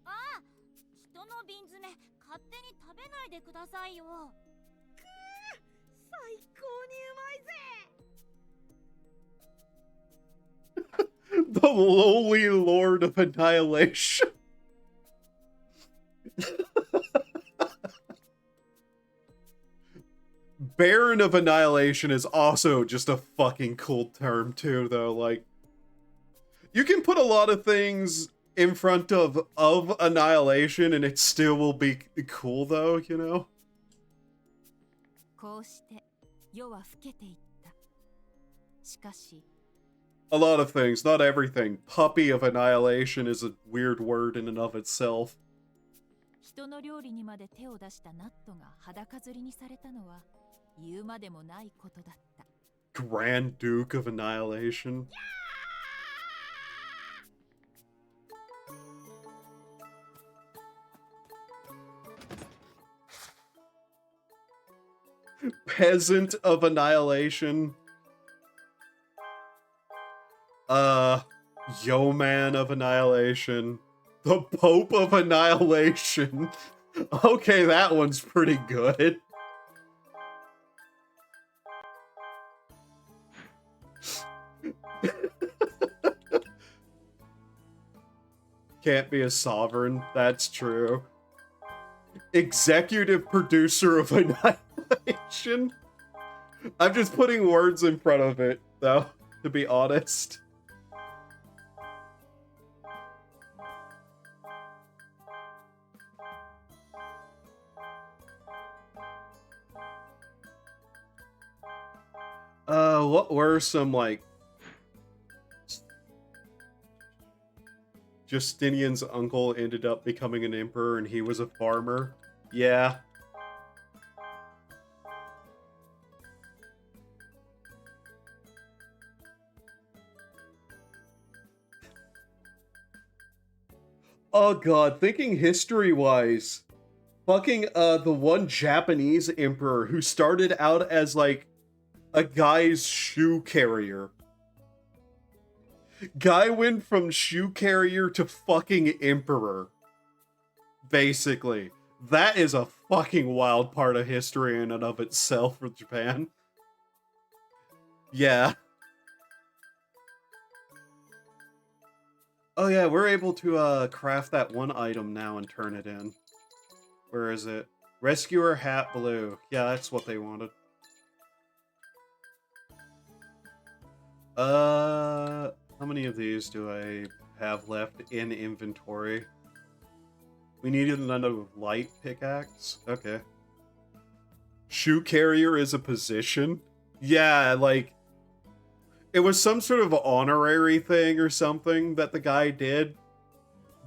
あ、人の瓶詰め勝手に食べないでくださいよ。最高にうまいぜ。 The lowly lord of annihilation. Baron of Annihilation is also just a fucking cool term too, though. Like, you can put a lot of things in front of Annihilation, and it still will be cool, though, you know? こうして夜は更けていった。しかし A lot of things, not everything. Puppy of Annihilation is a weird word in and of itself. 人の料理にまで手を出したナットが裸釣りにされたのは言うまでもないことだった。 Grand Duke of Annihilation. Peasant of Annihilation. Yeoman of Annihilation. The Pope of Annihilation. Okay, that one's pretty good. Can't be a sovereign, that's true. Executive producer of Annihilation. I'm just putting words in front of it, though, to be honest. What were some, like... Justinian's uncle ended up becoming an emperor and he was a farmer? Yeah. Oh god, thinking history-wise, fucking, the one Japanese emperor who started out as, like, a guy's shoe carrier. Guy went from shoe carrier to fucking emperor. Basically. That is a fucking wild part of history in and of itself for Japan. Yeah. Oh yeah, we're able to craft that one item now and turn it in. Where is it? Rescuer hat blue. Yeah, that's what they wanted. How many of these do I have left in inventory? We needed another light pickaxe? Okay. Shoe carrier is a position? Yeah, like... It was some sort of honorary thing or something that the guy did.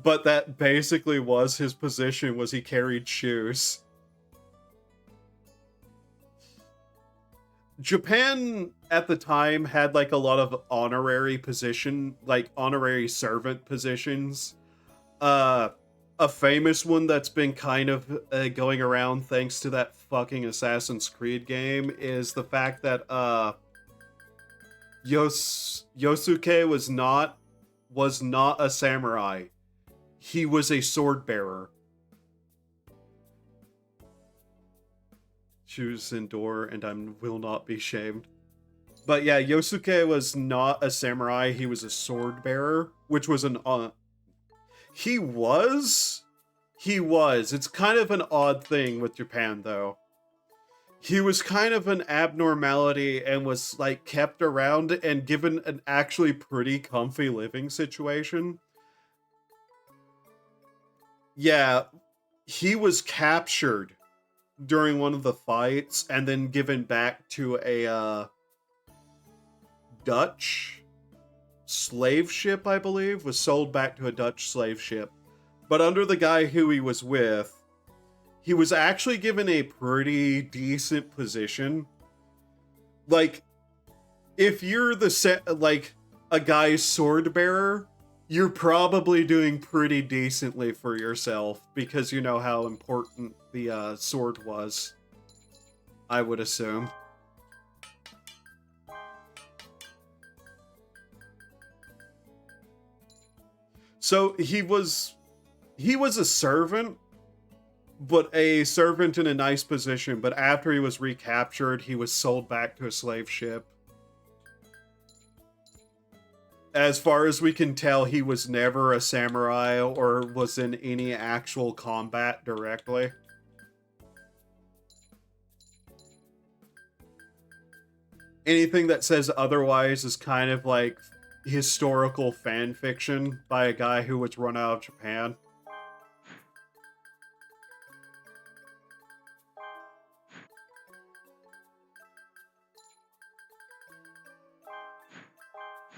But that basically was his position, was he carried shoes. Japan at the time had like a lot of honorary position, like honorary servant positions. A famous one that's been kind of going around thanks to that fucking Assassin's Creed game is the fact that Yosuke was not a samurai. He was a sword bearer. Choose endure, and I will not be shamed. But yeah, Yosuke was not a samurai, he was a sword bearer, which was an He was. It's kind of an odd thing with Japan, though. He was kind of an abnormality and was, like, kept around and given an actually pretty comfy living situation. Yeah, he was captured during one of the fights and then given back to a Dutch slave ship, I believe, was sold back to a Dutch slave ship. But under the guy who he was with, he was actually given a pretty decent position. Like, if you're like a guy's sword bearer, you're probably doing pretty decently for yourself because you know how important the sword was, I would assume. So he was a servant, but a servant in a nice position. But after he was recaptured, he was sold back to a slave ship. As far as we can tell, he was never a samurai or was in any actual combat directly. Anything that says otherwise is kind of like historical fan fiction by a guy who was run out of Japan.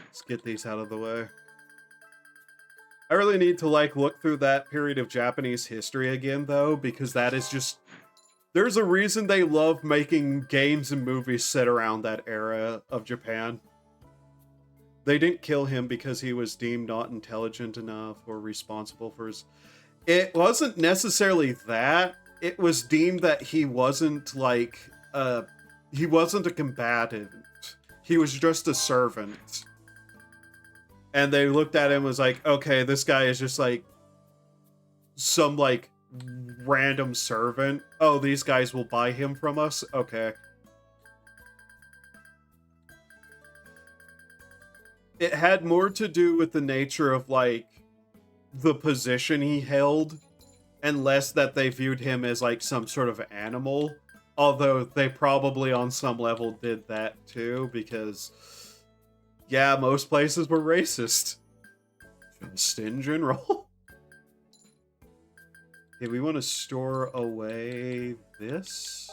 Let's get these out of the way. I really need to like look through that period of Japanese history again though, because that is just, there's a reason they love making games and movies set around that era of Japan. They didn't kill him because he was deemed not intelligent enough or responsible for his... It wasn't necessarily that. It was deemed that he wasn't like, he wasn't a combatant. He was just a servant. And they looked at him and was like, okay, this guy is just like some like random servant. Oh, these guys will buy him from us? Okay. It had more to do with the nature of like the position he held and less that they viewed him as like some sort of animal. Although they probably on some level did that too, because yeah, most places were racist. Just in general. Okay, we want to store away this.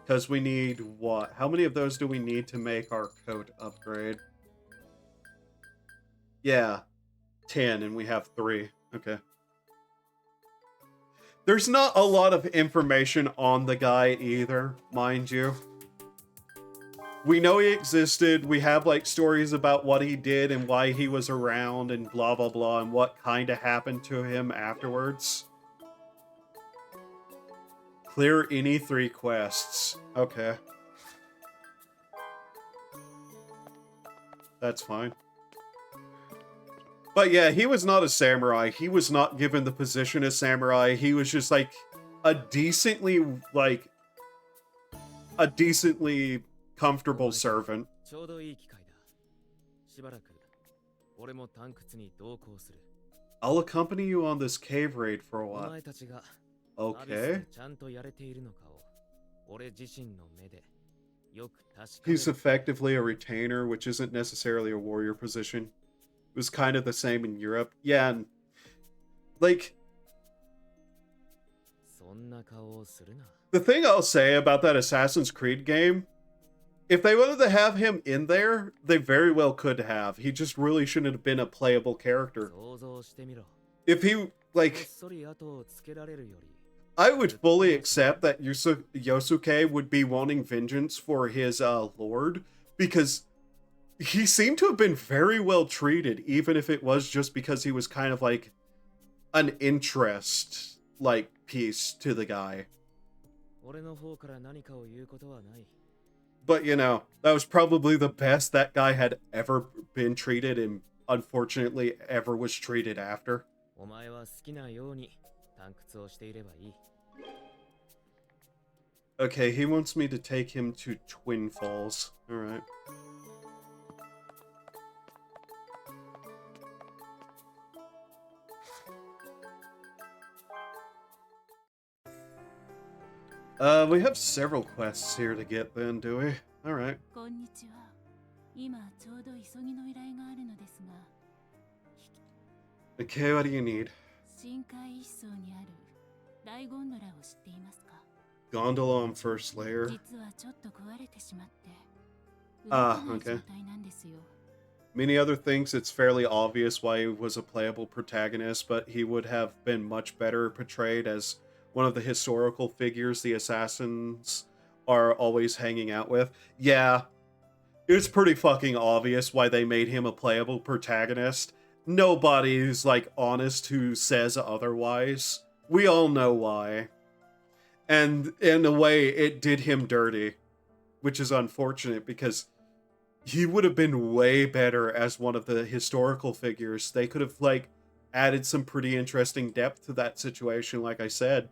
Because we need what? How many of those do we need to make our coat upgrade? Yeah, 10, and we have 3. Okay. There's not a lot of information on the guy either, mind you. We know he existed, we have like stories about what he did and why he was around and blah blah blah and what kind of happened to him afterwards. Clear any 3 quests. Okay. That's fine. But yeah, he was not a samurai. He was not given the position as samurai. He was just like a decently comfortable servant. I'll accompany you on this cave raid for a while. Okay. He's effectively a retainer, which isn't necessarily a warrior position. It was kind of the same in Europe. Yeah, and like the thing I'll say about that Assassin's Creed game, if they wanted to have him in there, they very well could have. He just really shouldn't have been a playable character. If he, like, I would fully accept that Yosuke would be wanting vengeance for his lord, because he seemed to have been very well treated, even if it was just because he was kind of like an interest, like, piece to the guy. But, you know, that was probably the best that guy had ever been treated and unfortunately ever was treated after. Okay, he wants me to take him to Twin Falls. Alright. We have several quests here to get then, do we? Alright. Okay, what do you need? Gondola on first layer. Okay. Many other things, it's fairly obvious why he was a playable protagonist, but he would have been much better portrayed as one of the historical figures the assassins are always hanging out with. Yeah, it's pretty fucking obvious why they made him a playable protagonist. Nobody's, like, honest who says otherwise. We all know why. And in a way, it did him dirty, which is unfortunate because he would have been way better as one of the historical figures. They could have, like, added some pretty interesting depth to that situation, like I said.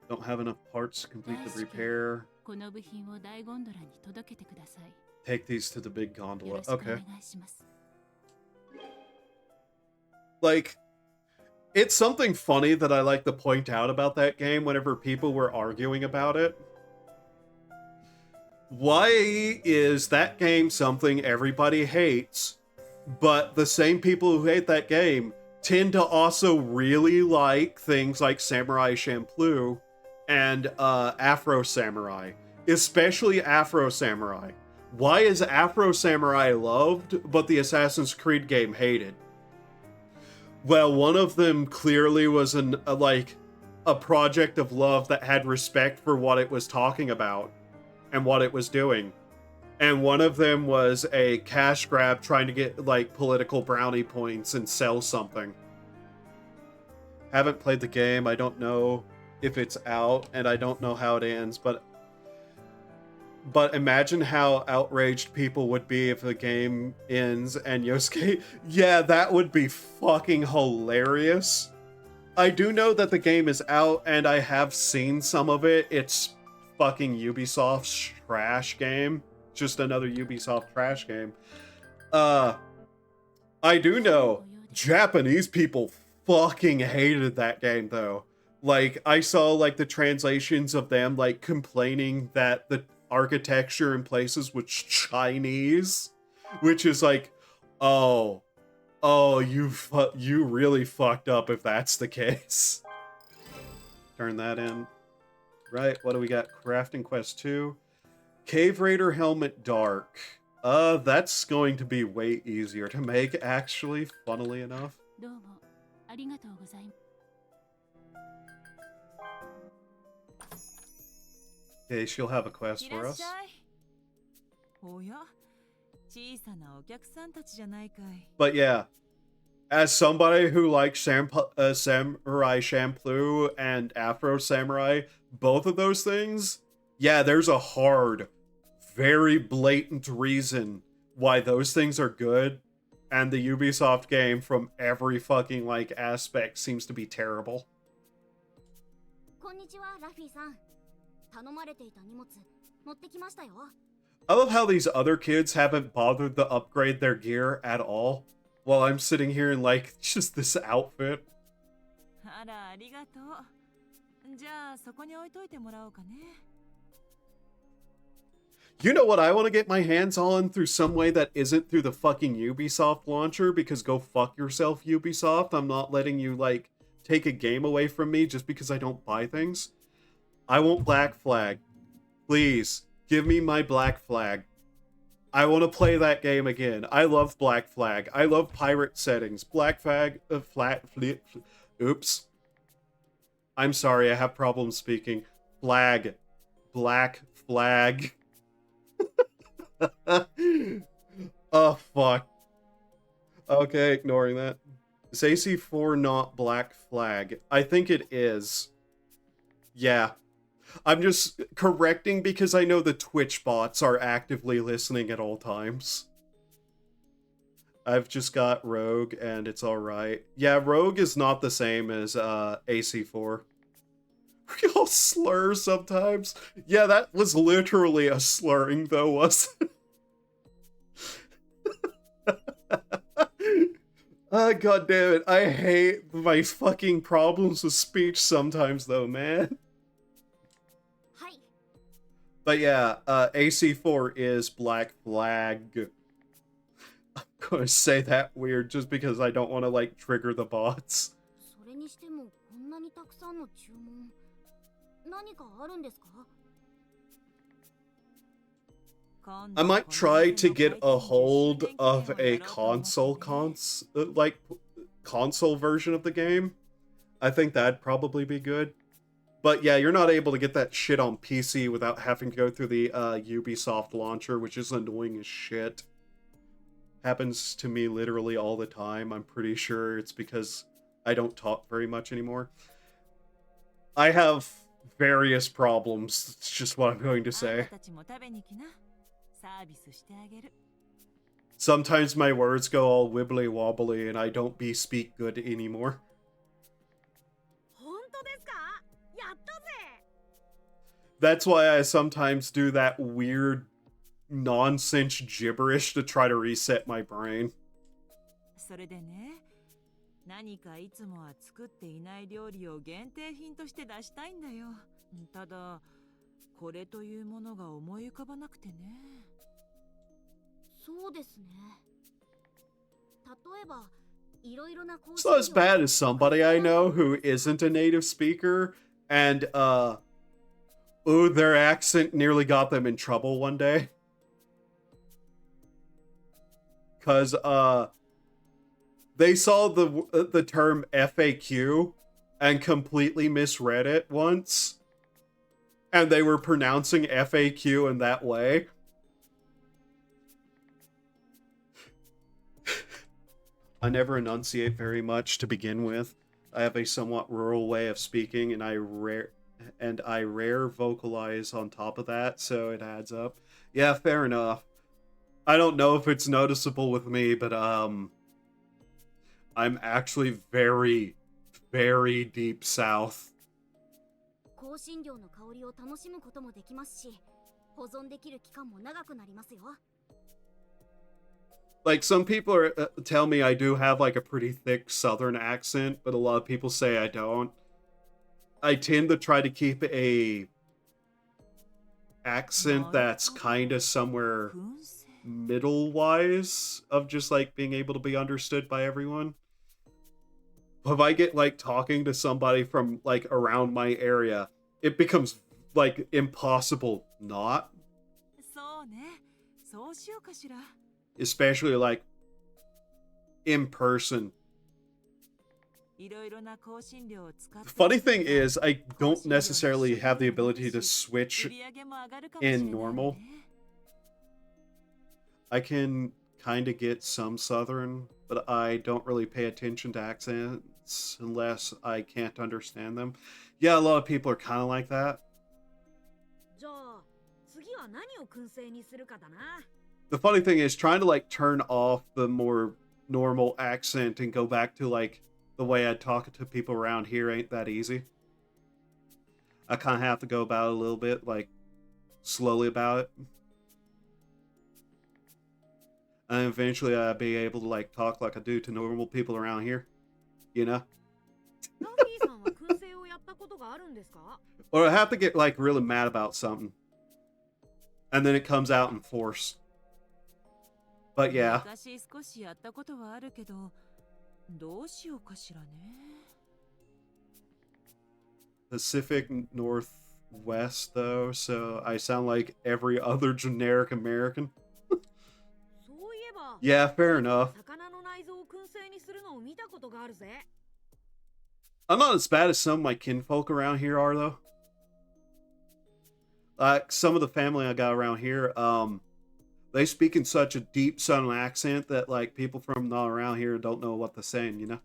Don't have enough parts to complete the repair. Take these to the big gondola. Okay. Like, It's something funny that I like to point out about that game whenever people were arguing about it. Why is that game something everybody hates, but the same people who hate that game tend to also really like things like Samurai Champloo and Afro Samurai, especially Afro Samurai? Why is Afro Samurai loved, but the Assassin's Creed game hated? Well, one of them clearly was a project of love that had respect for what it was talking about and what it was doing. And one of them was a cash grab trying to get like political brownie points and sell something. Haven't played the game. I don't know if it's out and I don't know how it ends, but imagine how outraged people would be if the game ends and Yosuke... Yeah, that would be fucking hilarious. I do know that the game is out and I have seen some of it. It's fucking Ubisoft's trash game. Just another Ubisoft trash game. I do know Japanese people fucking hated that game though. Like, I saw like the translations of them like complaining that the architecture in places was Chinese, which is like, oh, you really fucked up if that's the case. Turn that in. Right, what do we got? Crafting Quest 2. Cave Raider Helmet Dark. That's going to be way easier to make, actually, funnily enough. Okay, she'll have a quest for us. But yeah, as somebody who likes Samurai Champloo and Afro Samurai, both of those things, yeah, there's a hard, very blatant reason why those things are good, and the Ubisoft game from every fucking, like, aspect seems to be terrible. I love how these other kids haven't bothered to upgrade their gear at all, while I'm sitting here in, like, just this outfit. You know what I want to get my hands on through some way that isn't through the fucking Ubisoft launcher, because go fuck yourself, Ubisoft. I'm not letting you, like, take a game away from me just because I don't buy things. I want Black Flag. Please, give me my Black Flag. I want to play that game again. I love Black Flag. I love pirate settings. Black Flag, oops. I'm sorry, I have problems speaking. Flag. Black Flag. Oh, fuck. Okay, ignoring that. Is AC4 not Black Flag? I think it is. Yeah. I'm just correcting because I know the Twitch bots are actively listening at all times. I've just got Rogue and it's alright. Yeah, Rogue is not the same as AC4. We all slur sometimes. Yeah, that was literally a slurring though, wasn't it? God damn it. I hate my fucking problems with speech sometimes though, man. But yeah, AC4 is Black Flag. I'm gonna say that weird just because I don't want to, like, trigger the bots. I might try to get a hold of a console version of the game. I think that'd probably be good. But yeah, you're not able to get that shit on PC without having to go through the Ubisoft launcher, which is annoying as shit. Happens to me literally all the time. I'm pretty sure it's because I don't talk very much anymore. I have various problems. It's just what I'm going to say. Sometimes my words go all wibbly wobbly and I don't speak good anymore. That's why I sometimes do that weird nonsense gibberish to try to reset my brain. 何かいつもは作っていない料理を限定品として出したいんだよ。ただこれというものが思い浮かばなくてね。そうですね。例えばいろいろな香 It's not as bad as somebody I know who isn't a native speaker, and their accent nearly got them in trouble one day. Cause they saw the term FAQ and completely misread it once, and they were pronouncing FAQ in that way. I never enunciate very much to begin with. I have a somewhat rural way of speaking, and I rare vocalize on top of that, so it adds up. Yeah, fair enough. I don't know if it's noticeable with me, but I'm actually very, very deep south. 香辛料の香りを楽しむこともできますし、保存できる期間も長くなりますよ。Like, some people tell me I do have like a pretty thick southern accent, but a lot of people say I don't. I tend to try to keep a accent that's kind of somewhere middle-wise of just like being able to be understood by everyone. If I get like talking to somebody from like around my area, it becomes like impossible not. そうね。そうしようかしら。Especially like in person. The Funny thing is, I don't necessarily have the ability to switch in normal. I can kind of get some southern, but I don't really pay attention to accents unless I can't understand them. Yeah, a lot of people are kind of like that. じゃあ次は何を燻製にするかだな。The funny thing is, trying to like turn off the more normal accent and go back to like the way I talk to people around here ain't that easy. I kind of have to go about it a little bit, like slowly about it. And eventually I'll be able to like talk like I do to normal people around here, you know? Or I have to get like really mad about something, and then it comes out in force. But yeah. Pacific Northwest though, so I sound like every other generic American. Yeah, fair enough. I'm not as bad as some of my kinfolk around here are though. Like some of the family I got around here, they speak in such a deep southern accent that like people from not around here don't know what they're saying, you know?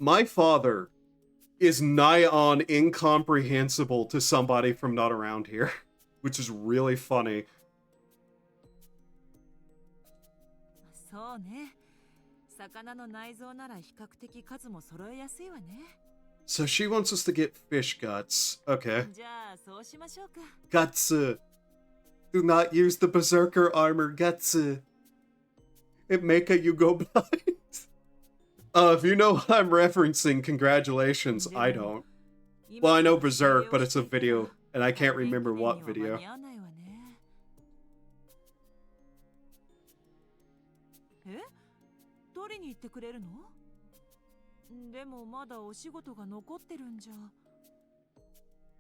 My father is nigh on incomprehensible to somebody from not around here, which is really funny. So she wants us to get fish guts. Okay. Guts. Do not use the berserker armor, guts. It make you go blind. If you know what I'm referencing, congratulations. I don't. Well, I know Berserk, but it's a video, and I can't remember what video.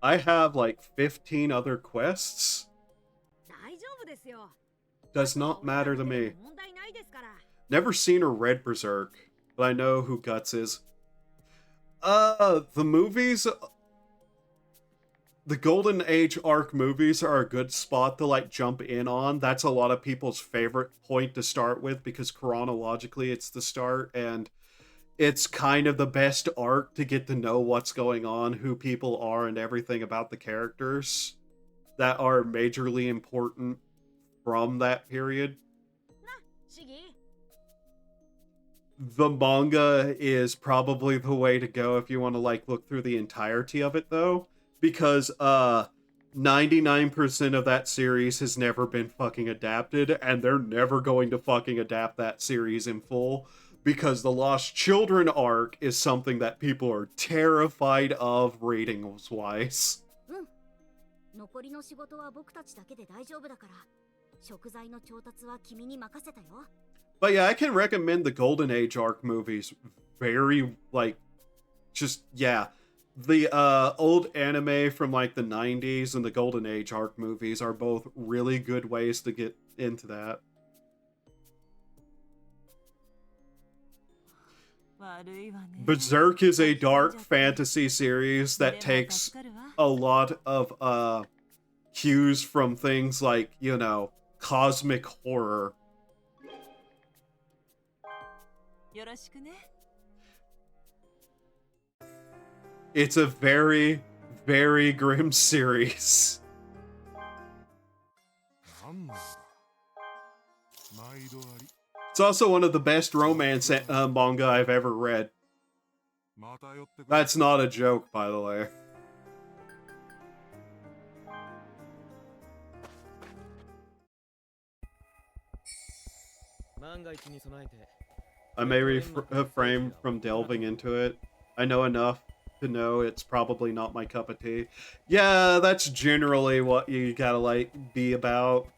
I have like 15 other quests. Does not matter to me. Never seen or read Berserk, but I know who Guts is. The movies, the Golden Age arc movies are a good spot to like jump in on. That's a lot of people's favorite point to start with because chronologically it's the start and it's kind of the best arc to get to know what's going on, who people are, and everything about the characters that are majorly important from that period. The manga is probably the way to go if you want to like look through the entirety of it though, because 99% of that series has never been fucking adapted, and they're never going to fucking adapt that series in full, because the Lost Children arc is something that people are terrified of ratings-wise. 残りの仕事は僕たちだけで大丈夫だから、食材の調達は君に任せたよ。But yeah, I can recommend the Golden Age arc movies. Very, like, just, yeah. The old anime from, like, the 90s and the Golden Age arc movies are both really good ways to get into that. Berserk is a dark fantasy series that takes a lot of cues from things like, you know, cosmic horror. It's a very, very grim series. It's also one of the best romance manga I've ever read. That's not a joke, by the way. I may refrain from delving into it. I know enough to know it's probably not my cup of tea. Yeah, that's generally what you gotta, like, be about.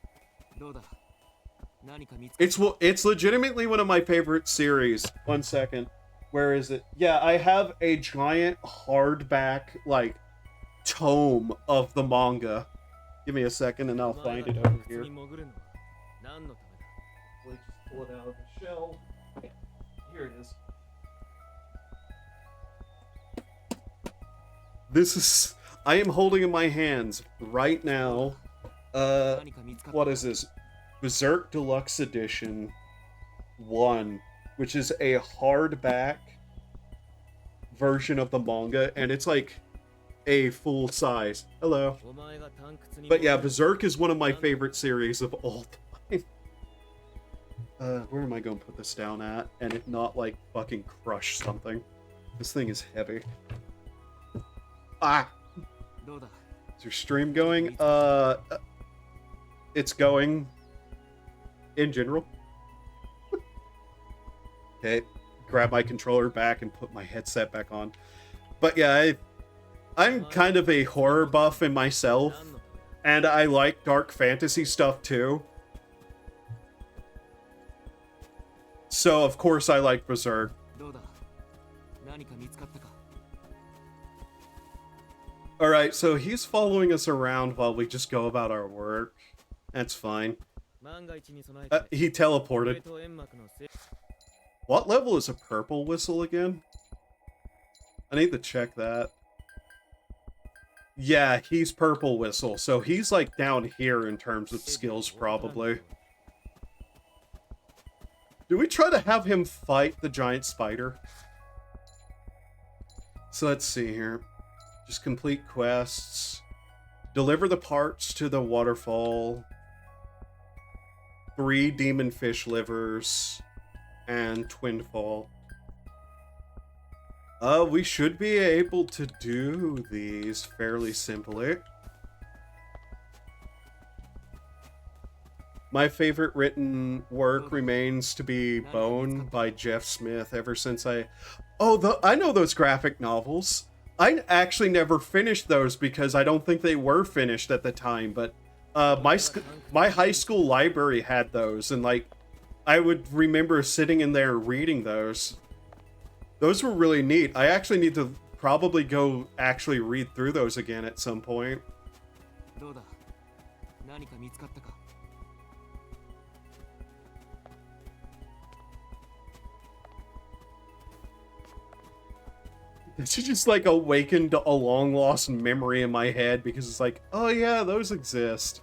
It's legitimately one of my favorite series. 1 second. Where is it? Yeah, I have a giant hardback, like, tome of the manga. Give me a second and I'll find it over here. Just pull it out of the shelf. Here it is. This is... I am holding in my hands right now. What is this? Berserk Deluxe Edition 1, which is a hardback version of the manga, and it's like a full size. Hello. But yeah, Berserk is one of my favorite series of all time. Where am I going to put this down at? And it not, like, fucking crush something. This thing is heavy. Ah! Is your stream going? It's going. In general. Okay, grab my controller back and put my headset back on. But yeah, I'm kind of a horror buff in myself, and I like dark fantasy stuff too. So of course I like Berserk. Alright, so he's following us around while we just go about our work. That's fine. He teleported. What level is a purple whistle again? I need to check that. Yeah, he's purple whistle, so he's like down here in terms of skills probably. Do we try to have him fight the giant spider? So let's see here. Just complete quests. Deliver the parts to the waterfall. 3 demon fish livers. And Twinfall. We should be able to do these fairly simply. My favorite written work remains to be Bone by Jeff Smith ever since I know those graphic novels. I actually never finished those because I don't think they were finished at the time, but my high school library had those, and like I would remember sitting in there reading those. Those were really neat. I actually need to probably go actually read through those again at some point. It's just like awakened a long lost memory in my head because it's like, oh yeah, those exist.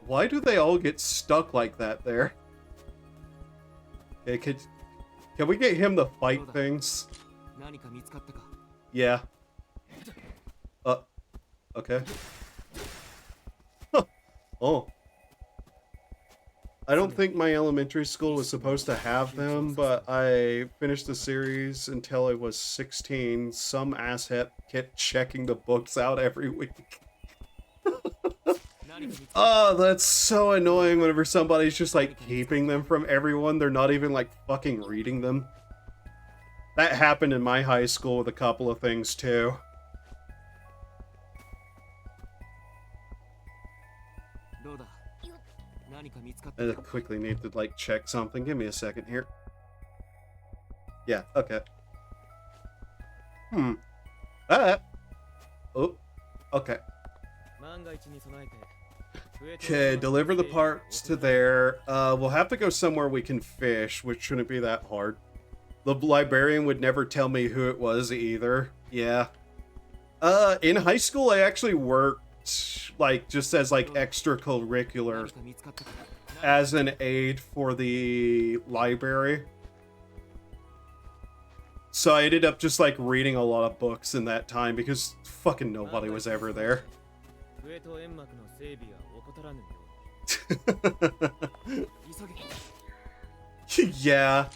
Why do they all get stuck like that there? Okay, can we get him to fight things? Yeah. Okay. Oh. I don't think my elementary school was supposed to have them, but I finished the series until I was 16. Some asshat kept checking the books out every week. Oh, that's so annoying whenever somebody's just like keeping them from everyone. They're not even like fucking reading them. That happened in my high school with a couple of things too. I quickly need to like check something. Give me a second here. Yeah, okay. Oh, okay. Okay, deliver the parts to there. We'll have to go somewhere we can fish, which shouldn't be that hard. The librarian would never tell me who it was either. Yeah. In high school, I actually worked, like, just as, like, extracurricular as an aide for the library. So I ended up just, like, reading a lot of books in that time because fucking nobody was ever there. Yeah.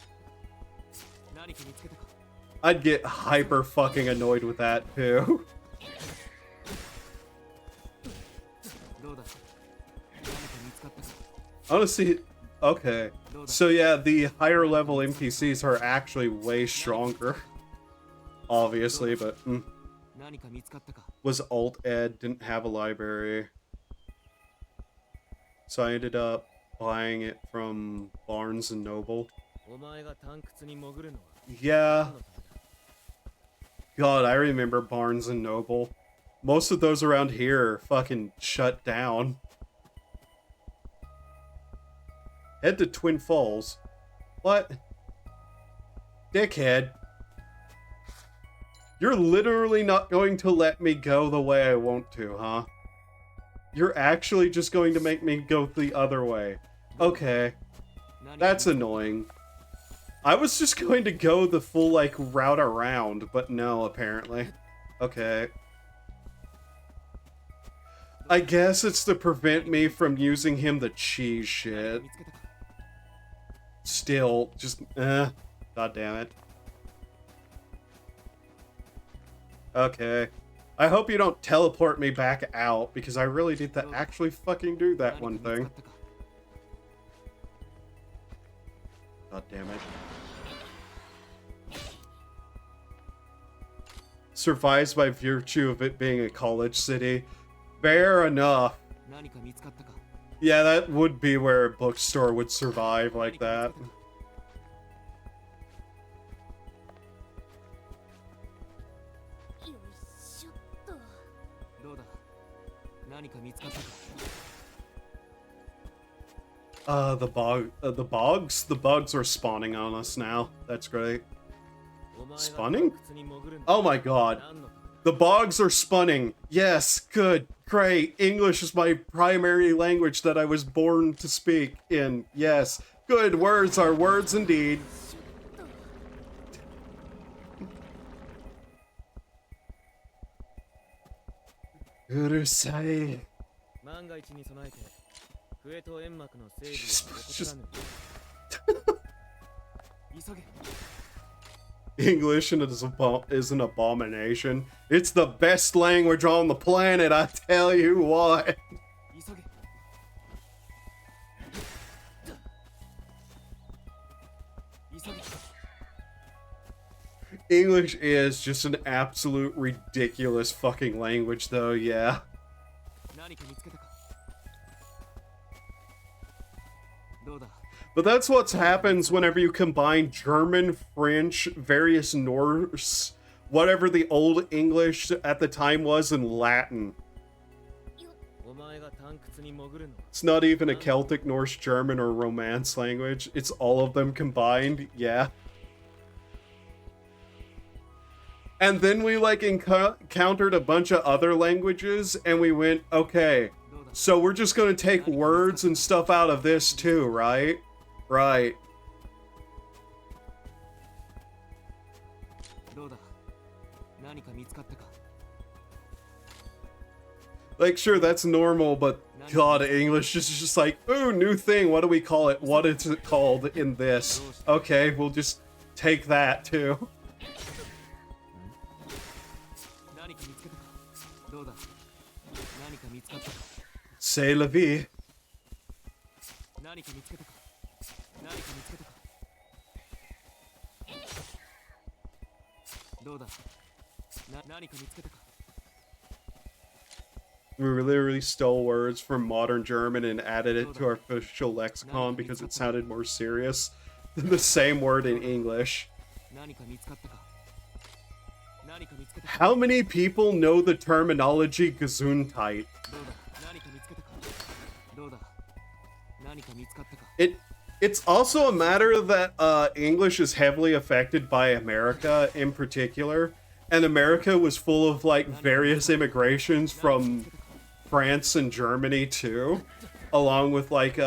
I'd get hyper fucking annoyed with that too. Honestly, okay. So yeah, the higher level NPCs are actually way stronger. Obviously, but was alt ed, didn't have a library. So I ended up buying it from Barnes and Noble. Yeah. God, I remember Barnes and Noble. Most of those around here fucking shut down. Head to Twin Falls. What? Dickhead. You're literally not going to let me go the way I want to, huh? You're actually just going to make me go the other way. Okay. That's annoying. I was just going to go the full, like, route around, but no, apparently. Okay. I guess it's to prevent me from using him the cheese shit. Still, just, God damn it. Okay. I hope you don't teleport me back out, because I really need to actually fucking do that one thing. God damn it. Survives by virtue of it being a college city. Fair enough. Yeah, that would be where a bookstore would survive like that. The bogs? The bugs are spawning on us now. That's great. Spawning? Oh my god. The bogs are spawning. Yes, good, great. English is my primary language that I was born to speak in. Yes, good, words are words indeed. Urusai. Just... English is an abomination. It's the best language on the planet, I tell you what. English is just an absolute ridiculous fucking language though, yeah. But that's what happens whenever you combine German, French, various Norse, whatever the old English at the time was, and Latin. It's not even a Celtic, Norse, German, or Romance language. It's all of them combined, yeah. And then we, like, encountered a bunch of other languages, and we went, okay, so we're just gonna take words and stuff out of this too, right? Right. Like, sure, that's normal, but God, English is just like, ooh, new thing. What do we call it? What is it called in this? Okay, we'll just take that too. 何か見つけたか。どうだ。何か見つかったか。 C'est la vie. 何か見つけたか。何か見つけたか。どうだ。何か見つけたか。 We literally stole words from modern German and added it to our official lexicon because it sounded more serious than the same word in English. 何か見つかったか。何か見つけたか。 How many people know the terminology Gesundheit? どうだ。何か見つけたか。どうだ。何か見つかったか。 It's also a matter that English is heavily affected by America in particular, and America was full of like various immigrations from France and Germany too, along with like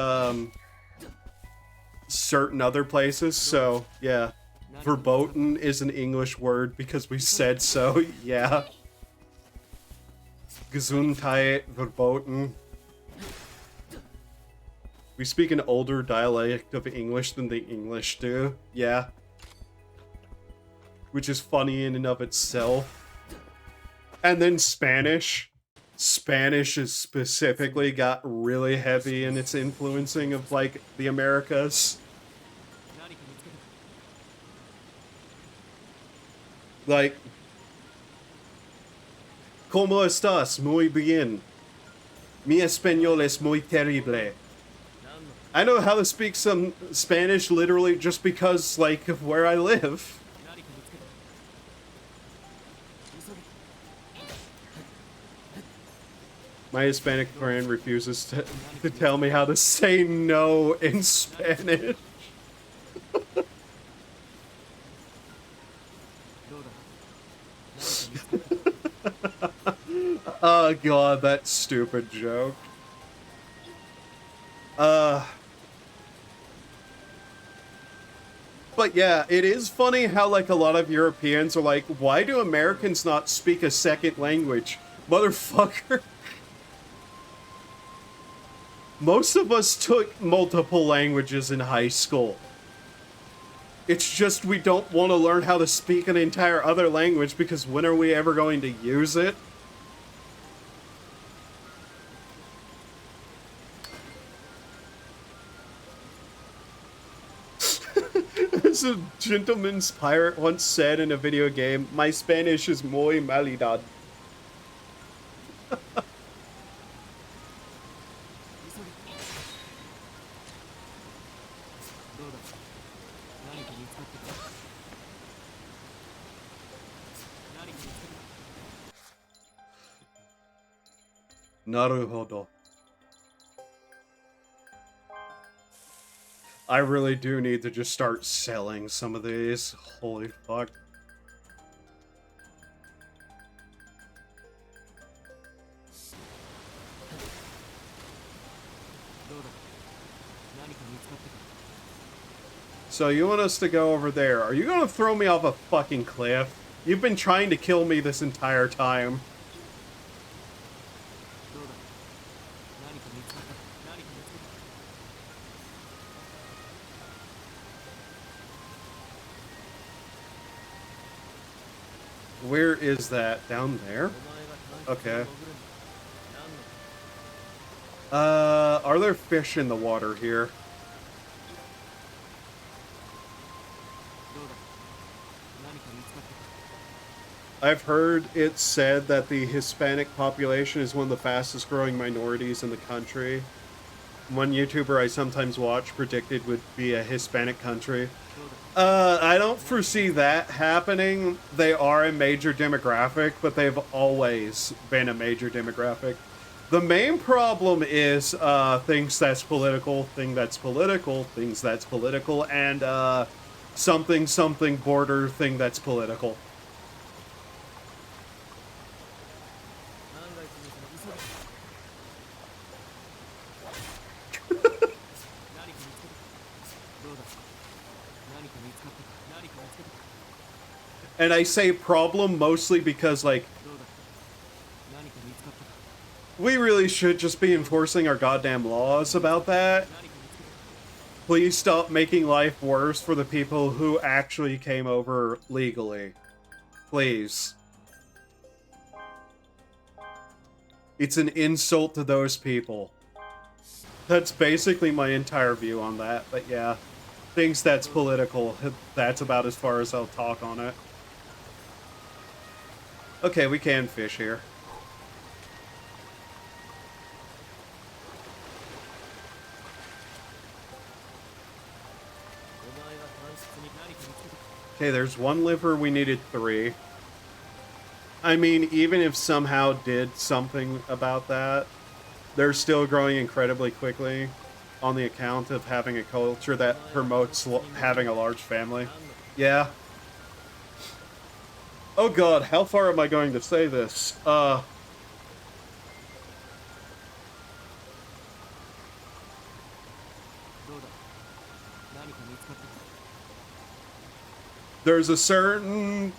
certain other places. So yeah, verboten is an English word because we said so. Yeah, Gesundheit, verboten. We speak an older dialect of English than the English do. Yeah. Which is funny in and of itself. And then Spanish. Spanish is specifically got really heavy in its influencing of, like, the Americas. Like, ¿Cómo estás? Muy bien. Mi español es muy terrible. I know how to speak some Spanish literally just because, like, of where I live. My Hispanic friend refuses to tell me how to say no in Spanish. Oh god, that stupid joke. But yeah, it is funny how, like, a lot of Europeans are like, why do Americans not speak a second language? Motherfucker. Most of us took multiple languages in high school. It's just we don't want to learn how to speak an entire other language because when are we ever going to use it? As a gentleman's pirate once said in a video game, my Spanish is muy malidad. Naruhodo. I really do need to just start selling some of these. Holy fuck. So you want us to go over there. Are you gonna throw me off a fucking cliff? You've been trying to kill me this entire time. Where is that? Down there? Okay. Are there fish in the water here? I've heard it said that the Hispanic population is one of the fastest growing minorities in the country. One YouTuber I sometimes watch predicted would be a Hispanic country. I don't foresee that happening. They are a major demographic, but they've always been a major demographic. The main problem is things that's political, things that's political, and something border thing that's political. And I say problem mostly because, like, We really should just be enforcing our goddamn laws about that. Please stop making life worse for the people who actually came over legally. Please. It's an insult to those people. That's basically my entire view on that, but yeah. Things that's political, that's about as far as I'll talk on it. Okay, we can fish here. Okay, there's one liver, we needed 3. I mean, even if somehow did something about that, they're still growing incredibly quickly on the account of having a culture that promotes having a large family. Yeah. Oh god, how far am I going to say this? There's a certain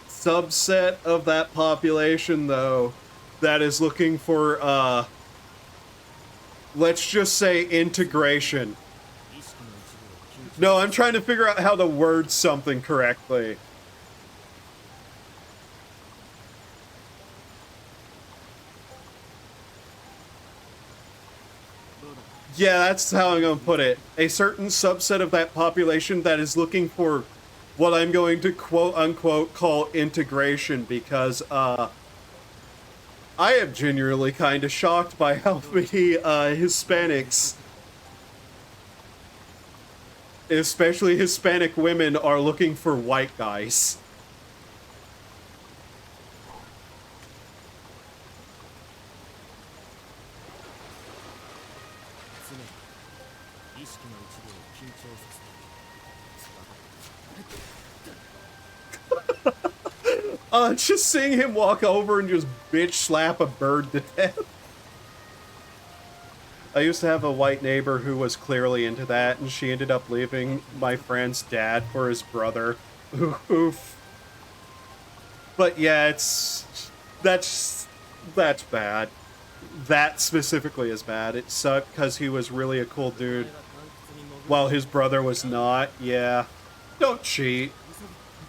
subset of that population, though, that is looking for, let's just say integration. No, I'm trying to figure out how to word something correctly. Yeah, that's how I'm gonna put it. A certain subset of that population that is looking for what I'm going to quote-unquote call integration, because, I am genuinely kind of shocked by how many, Hispanics, especially Hispanic women, are looking for white guys. Just seeing him walk over and just bitch slap a bird to death. I used to have a white neighbor who was clearly into that, and she ended up leaving my friend's dad for his brother. Oof. But yeah, that's bad. That specifically is bad. It sucked because he was really a cool dude, while his brother was not. Yeah. Don't cheat.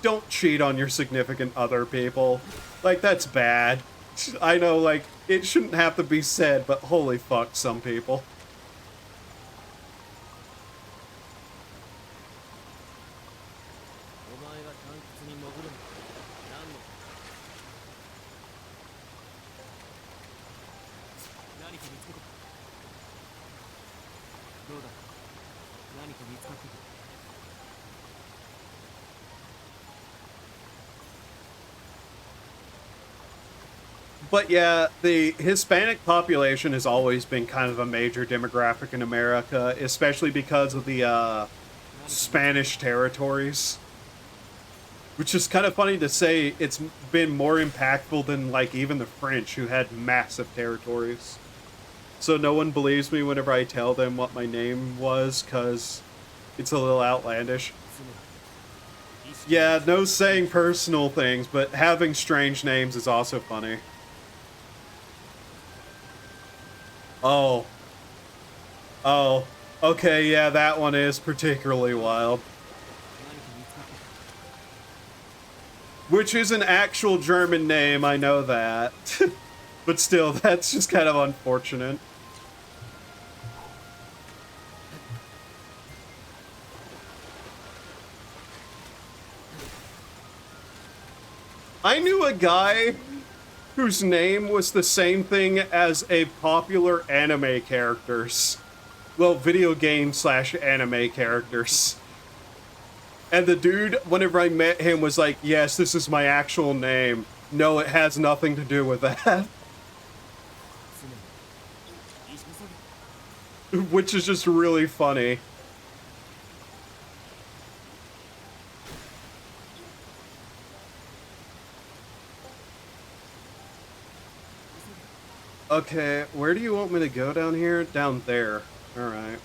Don't cheat on your significant other, people. Like, that's bad. I know, like, it shouldn't have to be said, but holy fuck, some people. But yeah, the Hispanic population has always been kind of a major demographic in America, especially because of the Spanish territories. Which is kind of funny to say, it's been more impactful than, like, even the French, who had massive territories. So no one believes me whenever I tell them what my name was, because it's a little outlandish. Yeah, no saying personal things, but having strange names is also funny. Oh. Oh. Okay, yeah, that one is particularly wild. Which is an actual German name, I know that. But still, that's just kind of unfortunate. I knew a guy whose name was the same thing as a popular anime characters. Well, video game / anime characters. And the dude, whenever I met him, was like, yes, this is my actual name. No, it has nothing to do with that. Which is just really funny. Okay, where do you want me to go down here? Down there. Alright.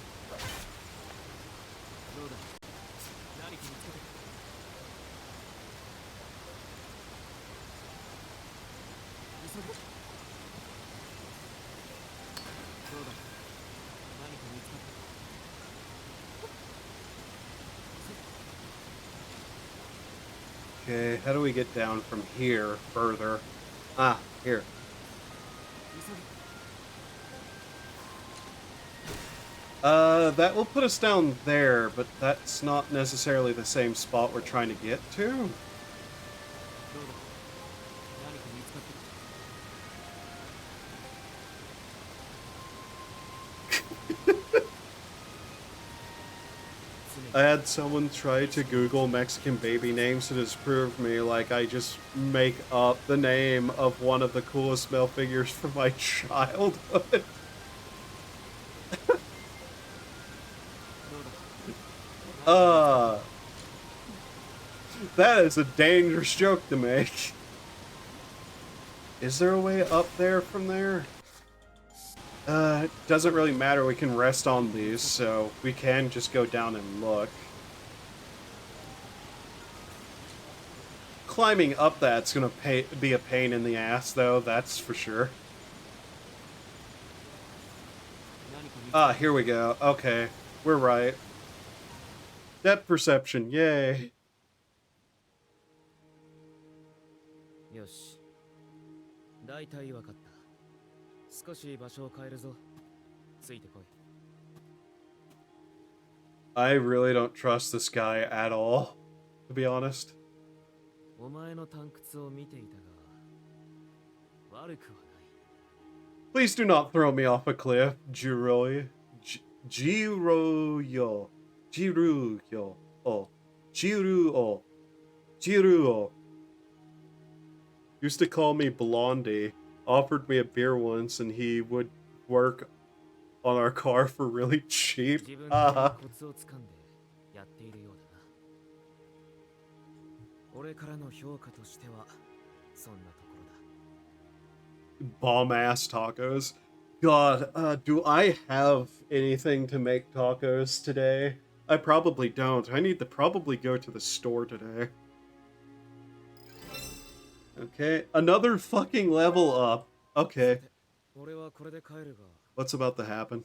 Okay, how do we get down from here further? Ah, here. That will put us down there, but that's not necessarily the same spot we're trying to get to. I had someone try to Google Mexican baby names to disprove me, like I just make up the name of one of the coolest male figures from my childhood. That is a dangerous joke to make. Is there a way up there from there? It doesn't really matter, we can rest on these, so we can just go down and look. Climbing up that's gonna be a pain in the ass, though, that's for sure. Ah, here we go. Okay, we're right. Depth perception, yay. よし。大体わかった。少し場所を変えるぞ。ついてこい。I really don't trust this guy at all, to be honest. お前の探掘を見ていたが、悪くはない。Please do not throw me off a cliff, Jiroyo. Jiruyo. Oh. Jiruo. Used to call me Blondie. Offered me a beer once and he would work on our car for really cheap. Bomb ass tacos. God, do I have anything to make tacos today? I probably don't. I need to probably go to the store today. Okay, another fucking level up. Okay. What's about to happen?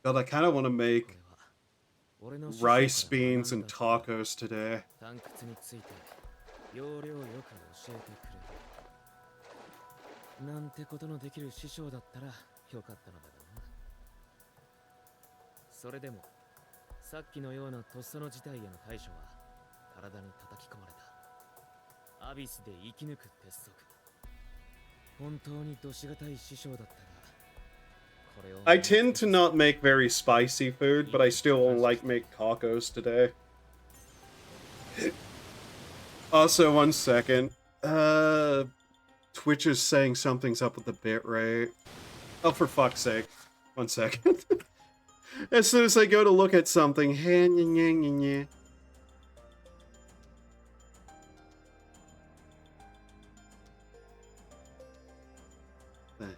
God, I kind of want to make rice, beans, and tacos today. なんてことのできる師匠だったらよかったのだがな。それでもさっきのようなとっさの事態への対処は体に叩き込まれた。アビスで生き抜く鉄則。本当にどしがたい師匠だったが。I tend to not make very spicy food, but I still like make tacos today. Also, one second. Twitch is saying something's up with the bitrate. Oh, for fuck's sake. 1 second. As soon as I go to look at something. The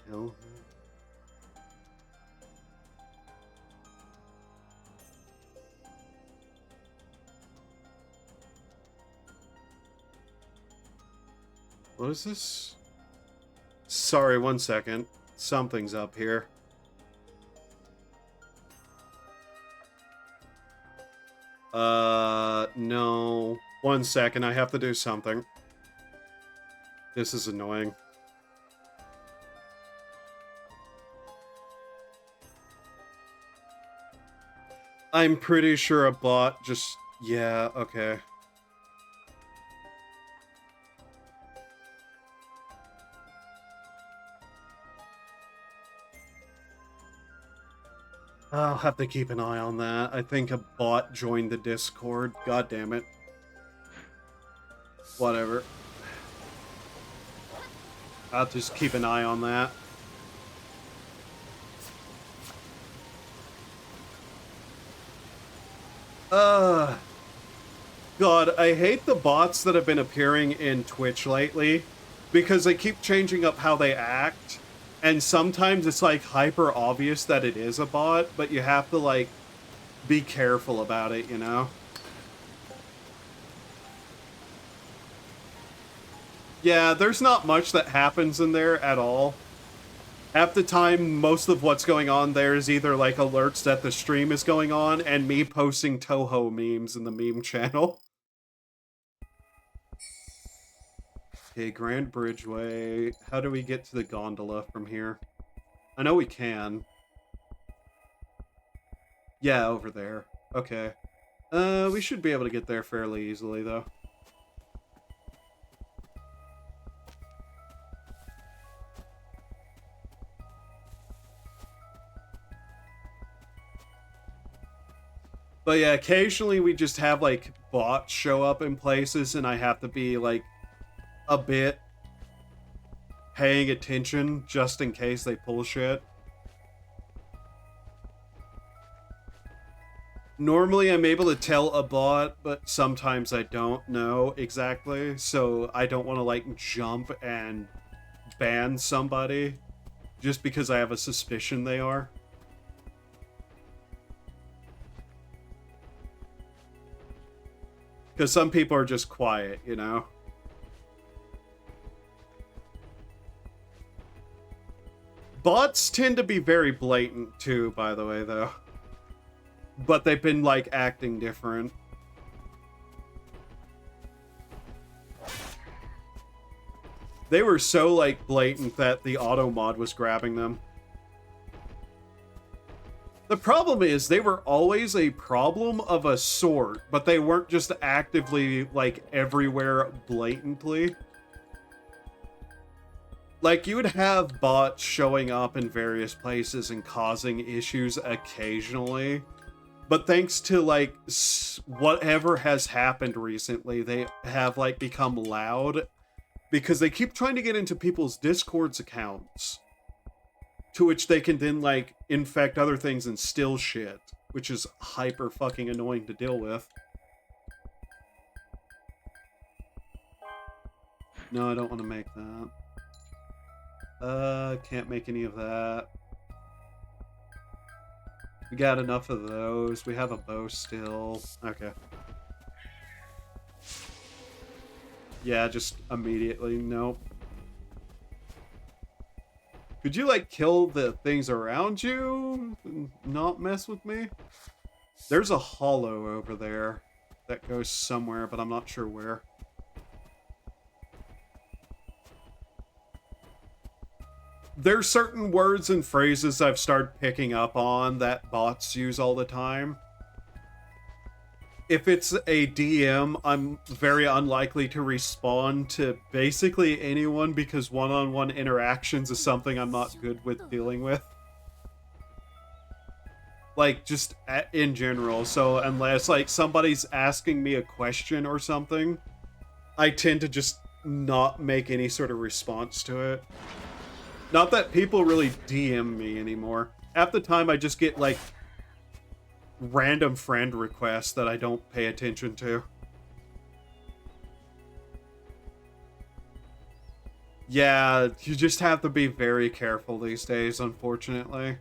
hell? What is this? Sorry, 1 second. Something's up here. No. 1 second, I have to do something. This is annoying. I'm pretty sure a bot just... Yeah, okay. I'll have to keep an eye on that. I think a bot joined the Discord. God damn it. Whatever. I'll just keep an eye on that. God, I hate the bots that have been appearing in Twitch lately because they keep changing up how they act. And sometimes it's like hyper obvious that it is a bot, but you have to like be careful about it, you know? Yeah, there's not much that happens in there at all. Half the time, most of what's going on there is either like alerts that the stream is going on and me posting Toho memes in the meme channel. Okay, Grand Bridgeway. How do we get to the gondola from here? I know we can. Yeah, over there. Okay. We should be able to get there fairly easily, though. But yeah, occasionally we just have, like, bots show up in places, and I have to be, like, a bit paying attention just in case they pull shit. Normally I'm able to tell a bot, but sometimes I don't know exactly, so I don't want to, like, jump and ban somebody just because I have a suspicion they are. Because some people are just quiet, you know? Bots tend to be very blatant too, by the way, though. But they've been, like, acting different. They were so, like, blatant that the auto mod was grabbing them. The problem is, they were always a problem of a sort, but they weren't just actively, like, everywhere blatantly. Like, you would have bots showing up in various places and causing issues occasionally, but thanks to, like, whatever has happened recently, they have, like, become loud because they keep trying to get into people's Discord's accounts, to which they can then, like, infect other things and steal shit, which is hyper fucking annoying to deal with. No, I don't want to make that. Can't make any of that. We got enough of those. We have a bow still. Okay. Yeah, just immediately, nope. Could you, like, kill the things around you and not mess with me? There's a hollow over there that goes somewhere, but I'm not sure where. There's certain words and phrases I've started picking up on that bots use all the time. If it's a DM, I'm very unlikely to respond to basically anyone because one-on-one interactions is something I'm not good with dealing with. Like, just in general. So unless, like, somebody's asking me a question or something, I tend to just not make any sort of response to it. Not that people really DM me anymore. Half the time I just get, like, random friend requests that I don't pay attention to. Yeah, you just have to be very careful these days, unfortunately.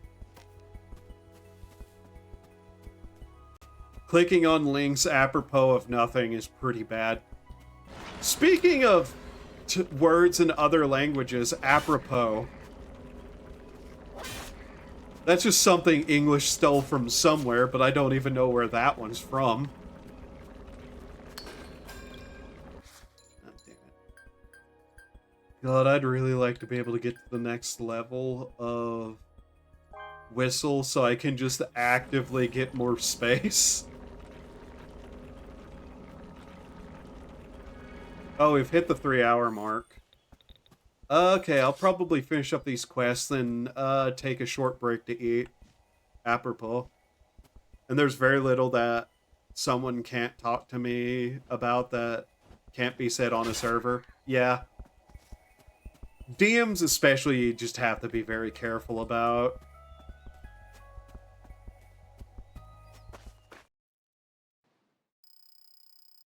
Clicking on links apropos of nothing is pretty bad. Speaking of words in other languages, apropos. That's just something English stole from somewhere, but I don't even know where that one's from. God damn it. God, I'd really like to be able to get to the next level of Whistle so I can just actively get more space. Oh, we've hit the 3-hour mark. Okay, I'll probably finish up these quests and take a short break to eat. Apropos. And there's very little that someone can't talk to me about that can't be said on a server. Yeah. DMs especially you just have to be very careful about.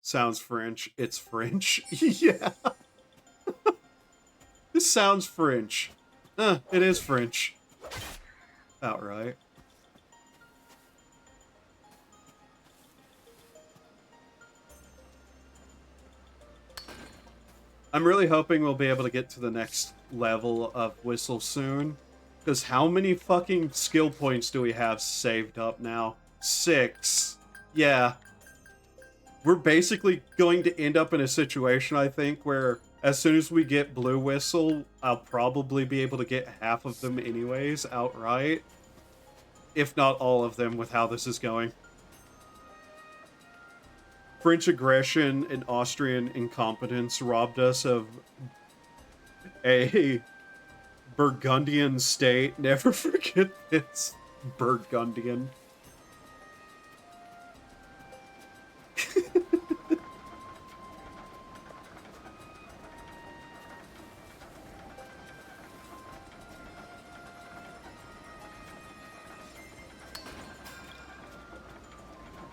Sounds French. It's French. Yeah. This sounds French. It is French. Outright. I'm really hoping we'll be able to get to the next level of Whistle soon. Because how many fucking skill points do we have saved up now? 6. Yeah. We're basically going to end up in a situation, I think, where as soon as we get Blue Whistle, I'll probably be able to get half of them anyways, outright. If not all of them, with how this is going. French aggression and Austrian incompetence robbed us of a Burgundian state. Never forget this. Burgundian.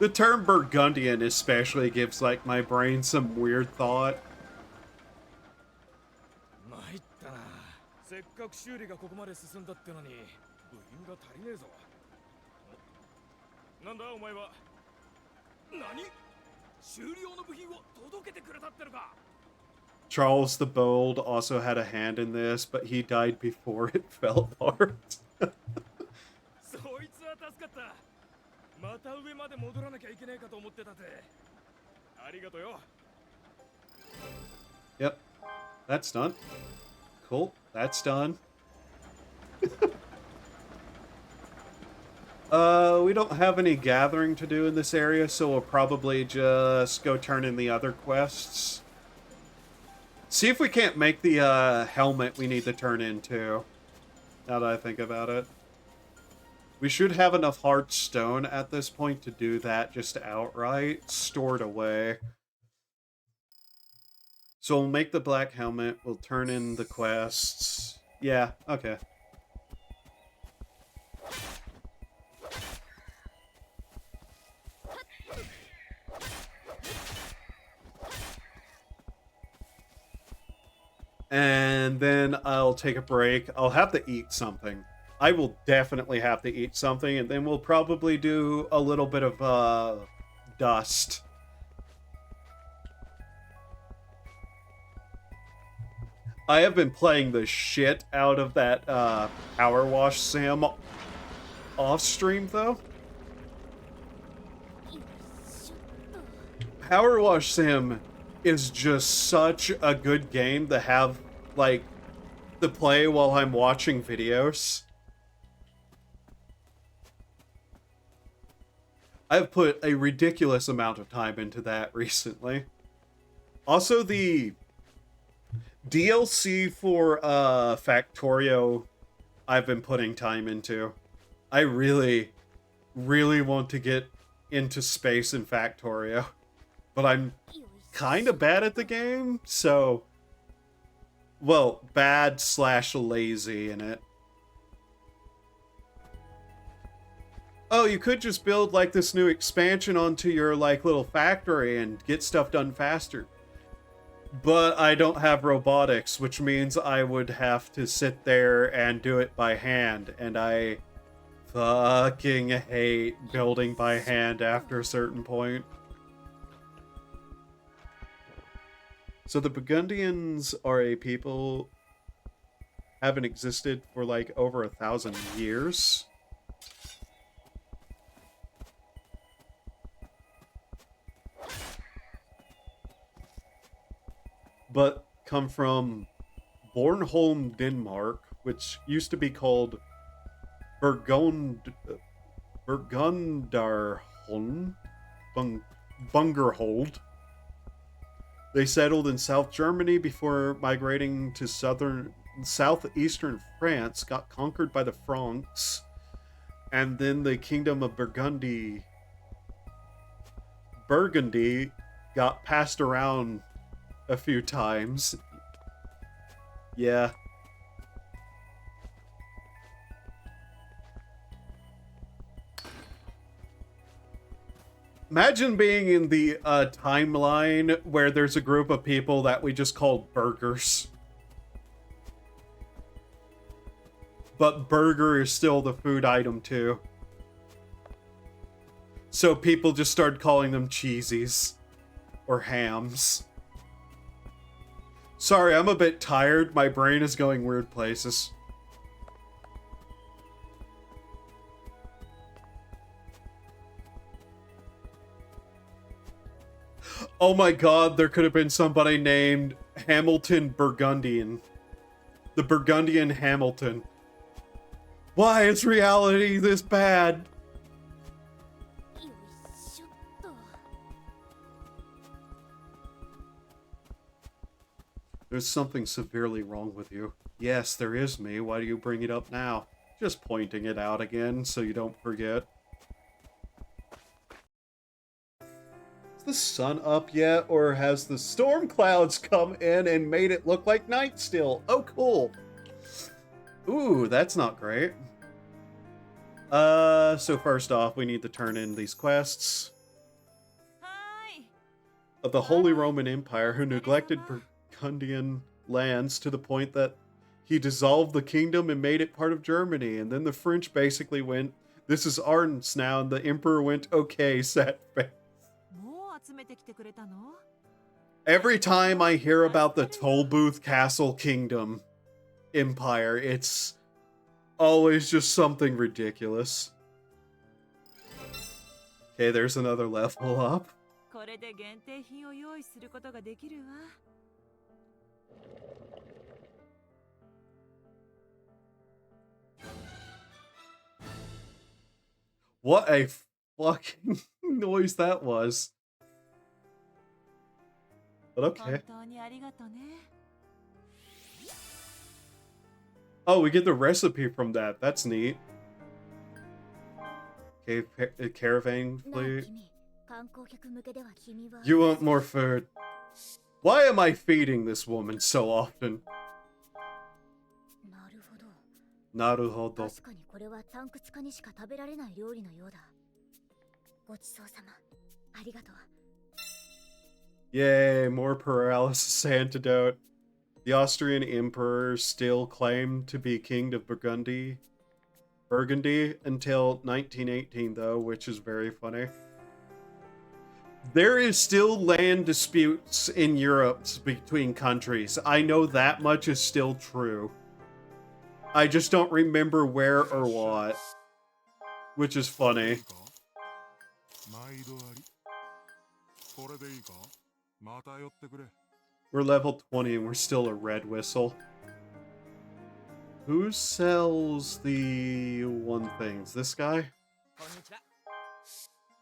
The term Burgundian especially gives, like, my brain some weird thought. 参ったな。せっかく修理がここまで進んだってのに部品が足りねえぞ。なんだお前は。何？修理用の部品を届けてくれたってのか。Charles the Bold also had a hand in this, but he died before it fell apart. そいつは助かった。また上まで戻らなきゃいけないかと思ってたぜ。ありがとうよ。Yep, that's done. Cool, that's done. We don't have any gathering to do in this area, so we'll probably just go turn in the other quests. See if we can't make the helmet we need to turn into, now that I think about it. We should have enough hard stone at this point to do that just outright, stored away. So we'll make the black helmet, we'll turn in the quests. Yeah, okay. And then I'll take a break. I'll have to eat something. I will definitely have to eat something, and then we'll probably do a little bit of dust. I have been playing the shit out of that Power Wash Sim off stream, though. Power Wash Sim is just such a good game to have, like, to play while I'm watching videos. I've put a ridiculous amount of time into that recently. Also, the DLC for Factorio I've been putting time into. I really, really want to get into space in Factorio. But I'm kind of bad at the game, so... Well, bad/lazy in it. Oh, you could just build, like, this new expansion onto your, like, little factory and get stuff done faster. But I don't have robotics, which means I would have to sit there and do it by hand, and I fucking hate building by hand after a certain point. So the Burgundians are a people haven't existed for like over 1,000 years. But come from Bornholm, Denmark, which used to be called Burgundarholm, Bungerhold. They settled in South Germany before migrating to southeastern France, got conquered by the Franks, and then the Kingdom of Burgundy got passed around a few times. Yeah. Imagine being in the timeline where there's a group of people that we just called burgers. but burger is still the food item too. So people just started calling them cheesies or hams. Sorry, I'm a bit tired. My brain is going weird places. Oh my god, there could have been somebody named Hamilton Burgundian. The Burgundian Hamilton. Why is reality this bad? よいしょっと。 There's something severely wrong with you. Yes, there is me. Why do you bring it up now? Just pointing it out again so you don't forget. Is the sun up yet, or has the storm clouds come in and made it look like night still? Oh, cool. Ooh, that's not great. So first off, we need to turn in these quests. Of the Holy Roman Empire, who neglected Burgundian lands to the point that he dissolved the kingdom and made it part of Germany. And then the French basically went, this is ours now, and the emperor went, okay, sad face. Every time I hear about the Tollbooth Castle Kingdom Empire, it's always just something ridiculous. Okay, there's another level up. これで限定品を用意することができるわ。 What a fucking noise that was. But okay. 本当にありがとね。 Oh, we get the recipe from that. That's neat. Okay, caravan なあ fleet. 君、観光客向けでは君は。 You want more food? Why am I feeding this woman so often? なるほど。なるほど。確かにこれはタンクツカにしか食べられない料理のようだ。ごちそうさま。ありがとう。 Yay, more paralysis antidote. The Austrian emperor still claimed to be king of Burgundy until 1918 though, which is very funny. There is still land disputes in Europe between countries. I know that much is still true. I just don't remember where or what, which is funny. We're level 20 and we're still a red whistle. Who sells the one things? This guy?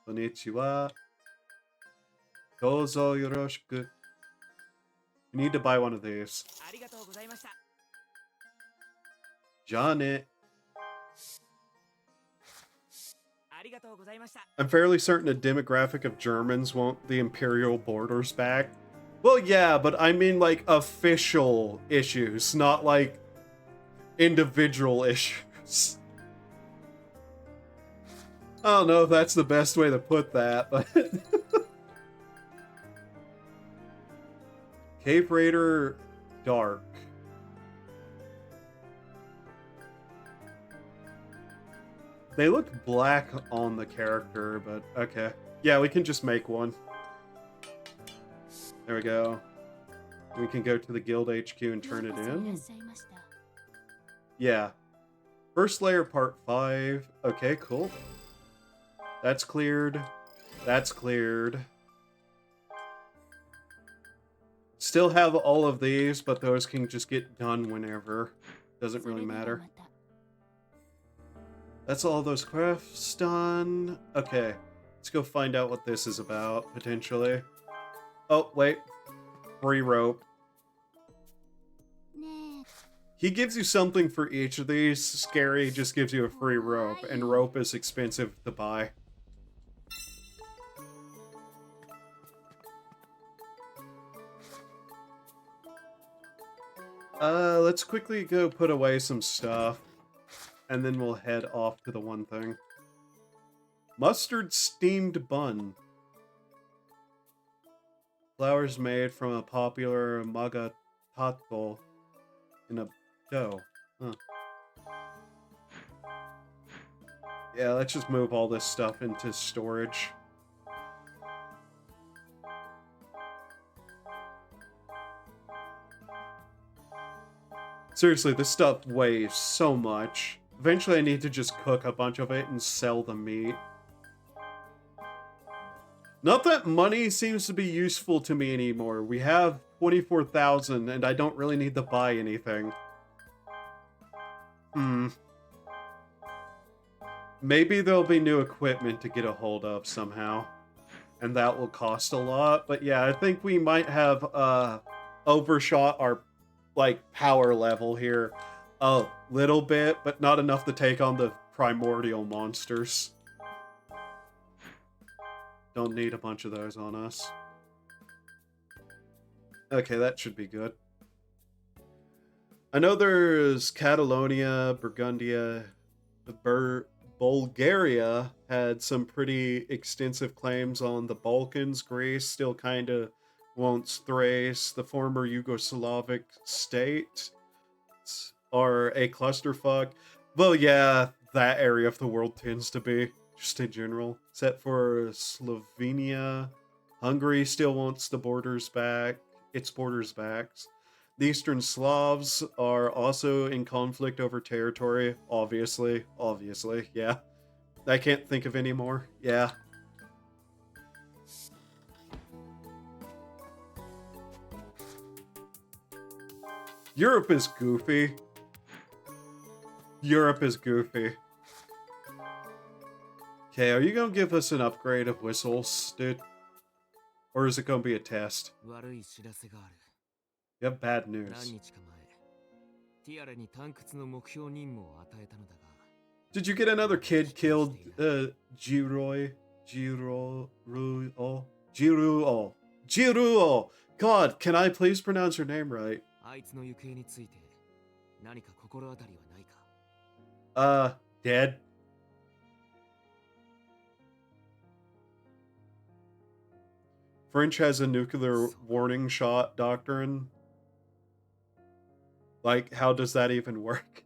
Konnichiwa. Dozo yoroshiku. We need to buy one of these. Janet. I'm fairly certain a demographic of Germans want the imperial borders back. Well, yeah, but I mean like official issues, not like individual issues. I don't know if that's the best way to put that, but... Cave Raider Dark. They look black on the character, but okay. Yeah, we can just make one. There we go. We can go to the guild HQ and turn it in. Yeah. First layer part 5. Okay, cool. That's cleared. That's cleared. Still have all of these, but those can just get done whenever. Doesn't really matter. That's all those crafts done. Okay. Let's go find out what this is about, potentially. Oh, wait. Free rope. He gives you something for each of these. Scary just gives you a free rope, and rope is expensive to buy. Let's quickly go put away some stuff, and then we'll head off to the one thing. Mustard steamed bun. Flowers made from a popular magatato in a dough. Huh. Yeah, let's just move all this stuff into storage. Seriously, this stuff weighs so much. Eventually, I need to just cook a bunch of it and sell the meat. Not that money seems to be useful to me anymore. We have 24,000 and I don't really need to buy anything. Maybe there'll be new equipment to get a hold of somehow. And that will cost a lot. But yeah, I think we might have overshot our power level here a little bit, but not enough to take on the primordial monsters. Don't need a bunch of those on us. Okay, that should be good. I know there's Catalonia, Burgundia, Bulgaria had some pretty extensive claims on the Balkans. Greece still kind of wants Thrace, the former Yugoslavic state, are a clusterfuck. Well, yeah, that area of the world tends to be, just in general. Except for Slovenia. Hungary still wants the borders back, its borders back. The Eastern Slavs are also in conflict over territory, obviously, yeah. I can't think of any more, yeah. Europe is goofy. Europe is goofy. Okay, are you gonna give us an upgrade of whistles, dude? Or is it gonna be a test? You have bad news. Did you get another kid killed, Jiruo? God, can I please pronounce your name right? Dead. French has a nuclear warning shot doctrine. Like, how does that even work?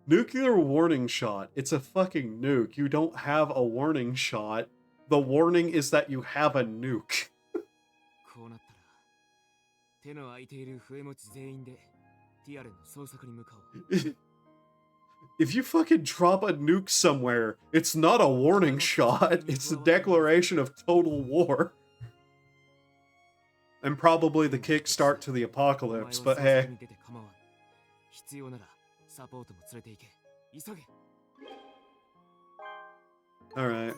Nuclear warning shot. It's a fucking nuke. You don't have a warning shot. The warning is that you have a nuke. If you fucking drop a nuke somewhere, it's not a warning shot. It's a declaration of total war. And probably the kickstart to the apocalypse, but hey. Alright.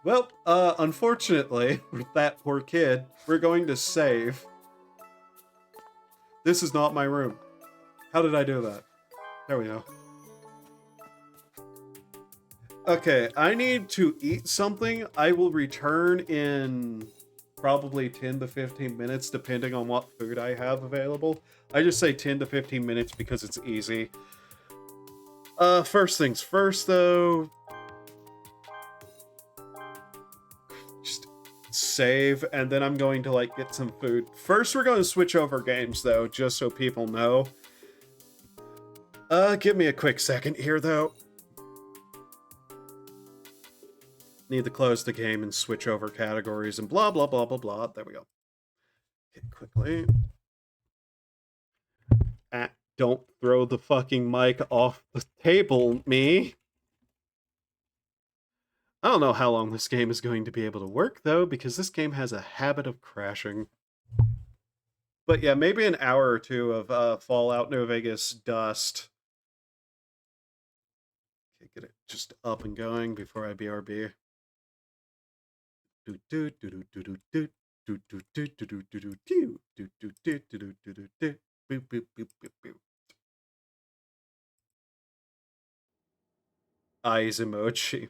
Well, unfortunately, with that poor kid, we're going to save. This is not my room. How did I do that? There we go. Okay, I need to eat something. I will return in probably 10 to 15 minutes, depending on what food I have available. I just say 10 to 15 minutes because it's easy. First things first, though. Just save, and then I'm going to, get some food. First, we're going to switch over games, though, just so people know. Give me a quick second here, though. Need to close the game and switch over categories and blah, blah, blah, blah, blah. There we go. Okay, quickly. Don't throw the fucking mic off the table, me. I don't know how long this game is going to be able to work, though, because this game has a habit of crashing. But yeah, maybe an hour or two of Fallout New Vegas dust. Okay, get it just up and going before I BRB. Eyes emoji.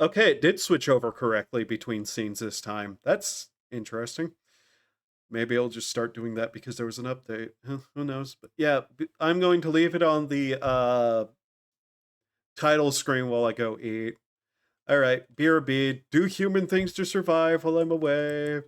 Okay, it did switch over correctly between scenes this time. That's interesting. Maybe I'll just start doing that because there was an update. Who knows? But yeah, I'm going to leave it on the title screen while I go eat. Alright, BRB, do human things to survive while I'm away.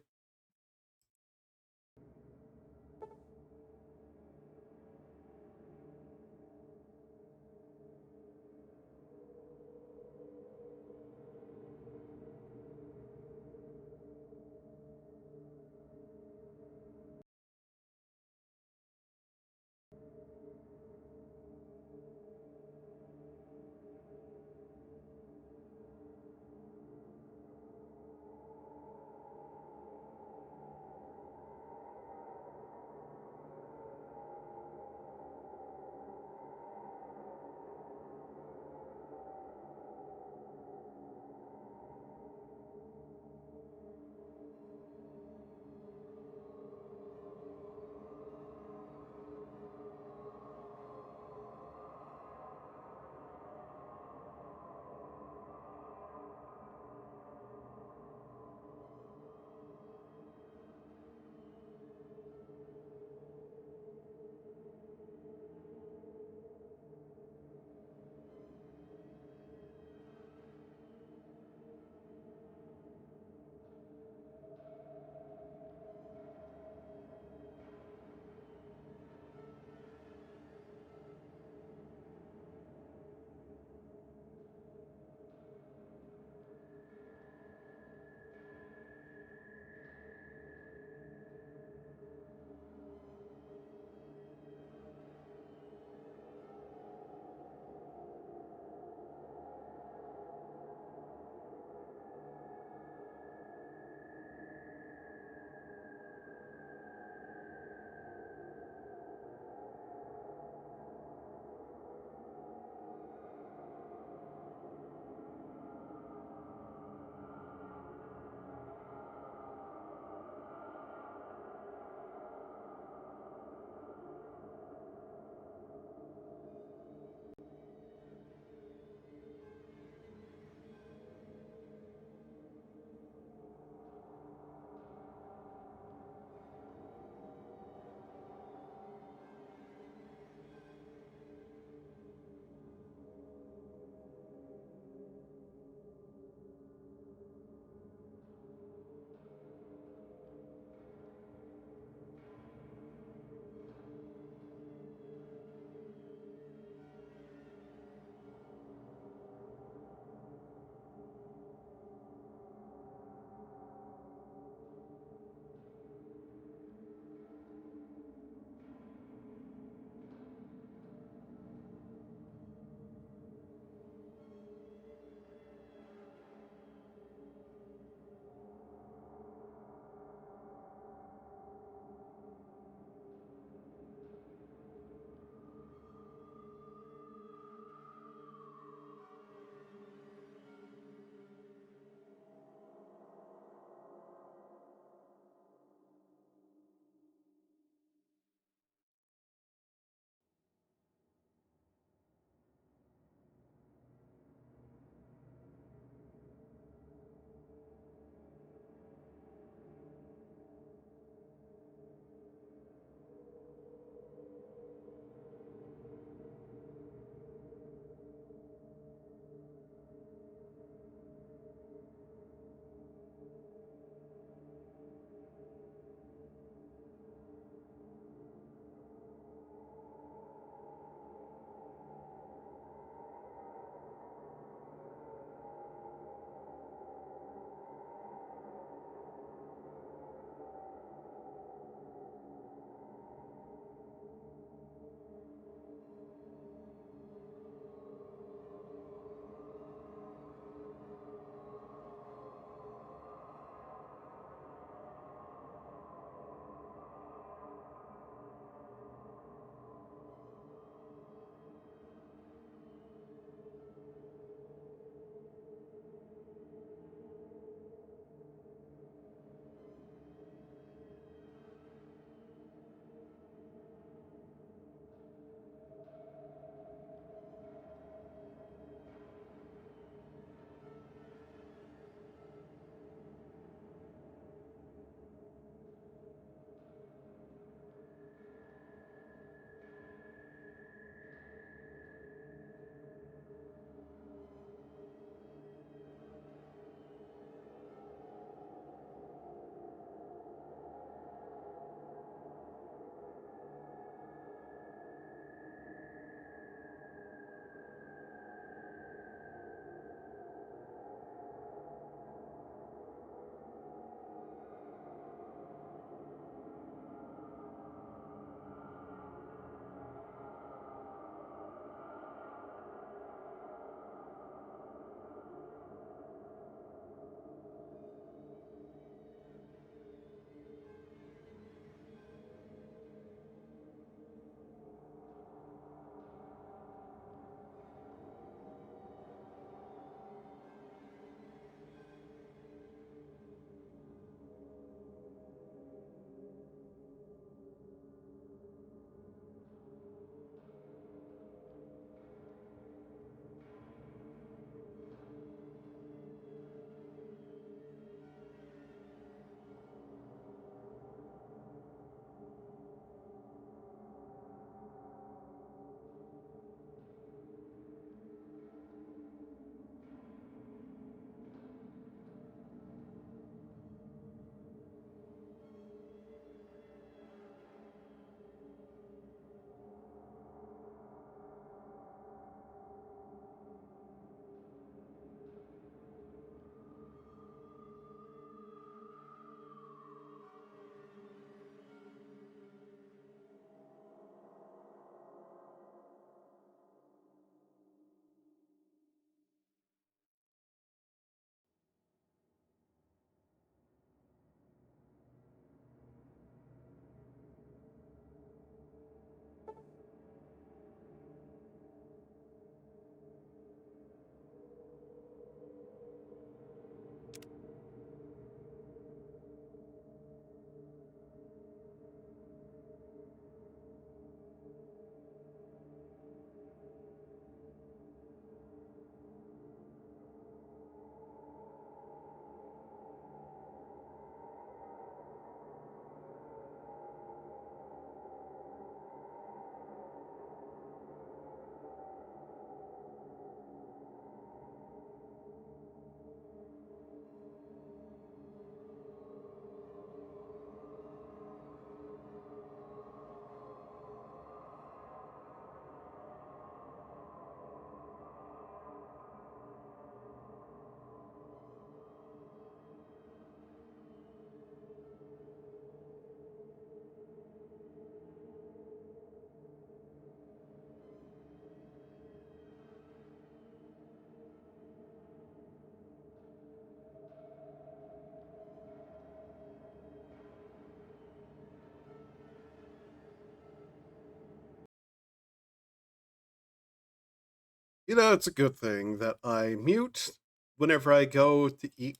You know, it's a good thing that I mute whenever I go to eat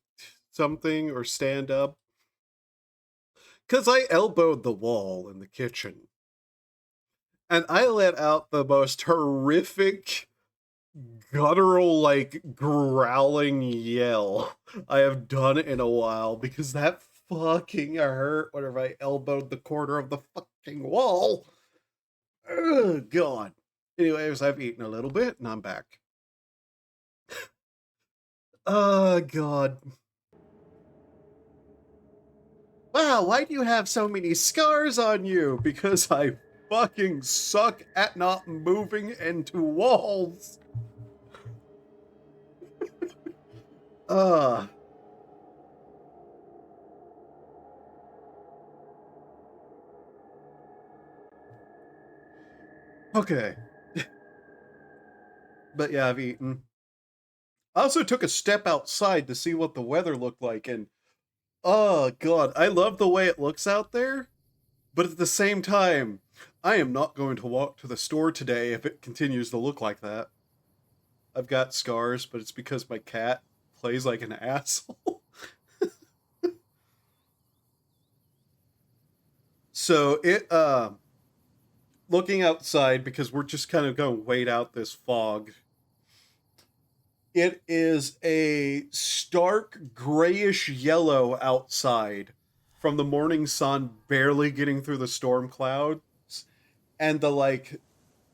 something or stand up. Because I elbowed the wall in the kitchen. And I let out the most horrific, guttural, like, growling yell I have done in a while. Because that fucking hurt whenever I elbowed the corner of the fucking wall. Ugh, God. Anyways, I've eaten a little bit and I'm back. Oh, God. Wow, why do you have so many scars on you? Because I fucking suck at not moving into walls. Uh. Okay. But yeah, I've eaten. I also took a step outside to see what the weather looked like, and oh god, I love the way it looks out there, but at the same time, I am not going to walk to the store today if it continues to look like that. I've got scars, but it's because my cat plays like an asshole. So looking outside, because we're just kind of going to wait out this fog. It is a stark grayish yellow outside from the morning sun barely getting through the storm clouds and the like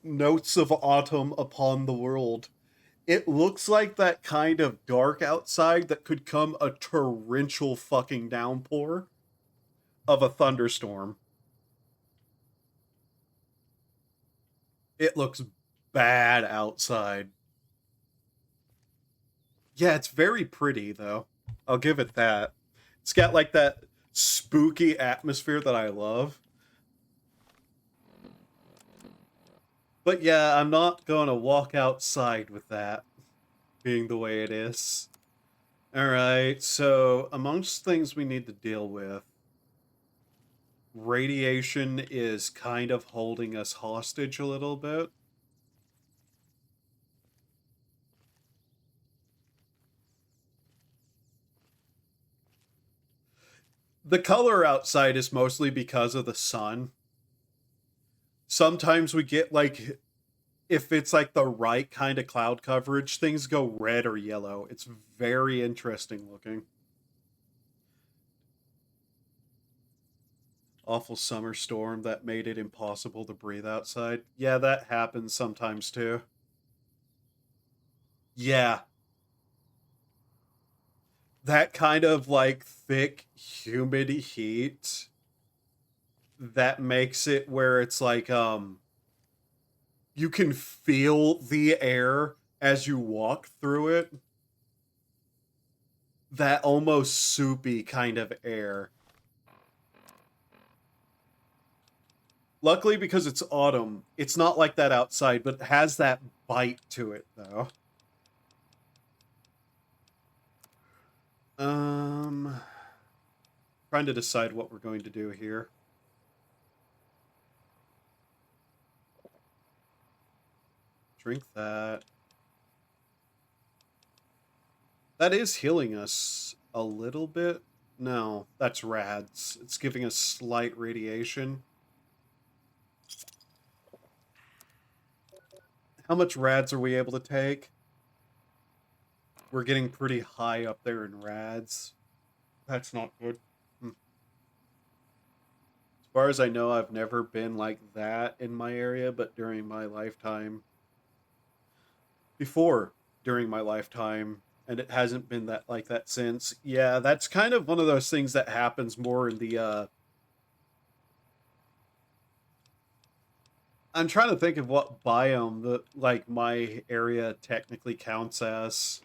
notes of autumn upon the world. It looks like that kind of dark outside that could come a torrential fucking downpour of a thunderstorm. It looks bad outside. Yeah, it's very pretty though. I'll give it that. It's got like that spooky atmosphere that I love. But yeah, I'm not going to walk outside with that being the way it is. Alright, so amongst things we need to deal with, radiation is kind of holding us hostage a little bit. The color outside is mostly because of the sun. Sometimes we get like, if it's like the right kind of cloud coverage, things go red or yellow. It's very interesting looking. Awful summer storm that made it impossible to breathe outside. Yeah, that happens sometimes too. Yeah. That kind of like thick, humid heat that makes it where it's like you can feel the air as you walk through it. That almost soupy kind of air. Luckily, because it's autumn, it's not like that outside, but it has that bite to it, though. Trying to decide what we're going to do here. Drink that. That is healing us a little bit. No, that's rads. It's giving us slight radiation. How much rads are we able to take? We're getting pretty high up there in rads. That's not good. As far as I know, I've never been like that in my area, but during my lifetime, during my lifetime, and it hasn't been that like that since. Yeah, that's kind of one of those things that happens more in the I'm trying to think of what biome that like my area technically counts as.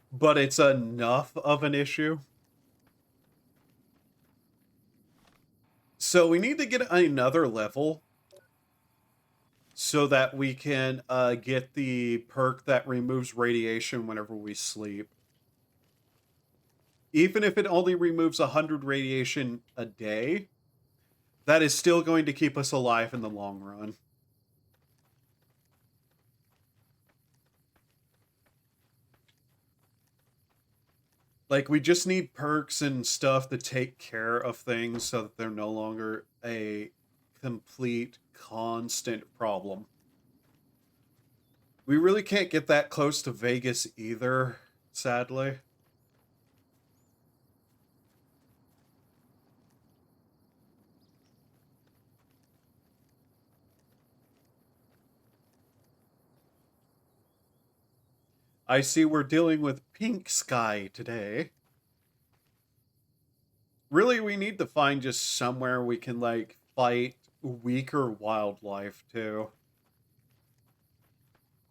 But it's enough of an issue. So we need to get another level so that we can get the perk that removes radiation whenever we sleep. Even if it only removes 100 radiation a day, that is still going to keep us alive in the long run. Like, we just need perks and stuff to take care of things so that they're no longer a complete, constant problem. We really can't get that close to Vegas either, sadly. I see we're dealing with pink sky today. Really, we need to find just somewhere we can, like, fight weaker wildlife, too.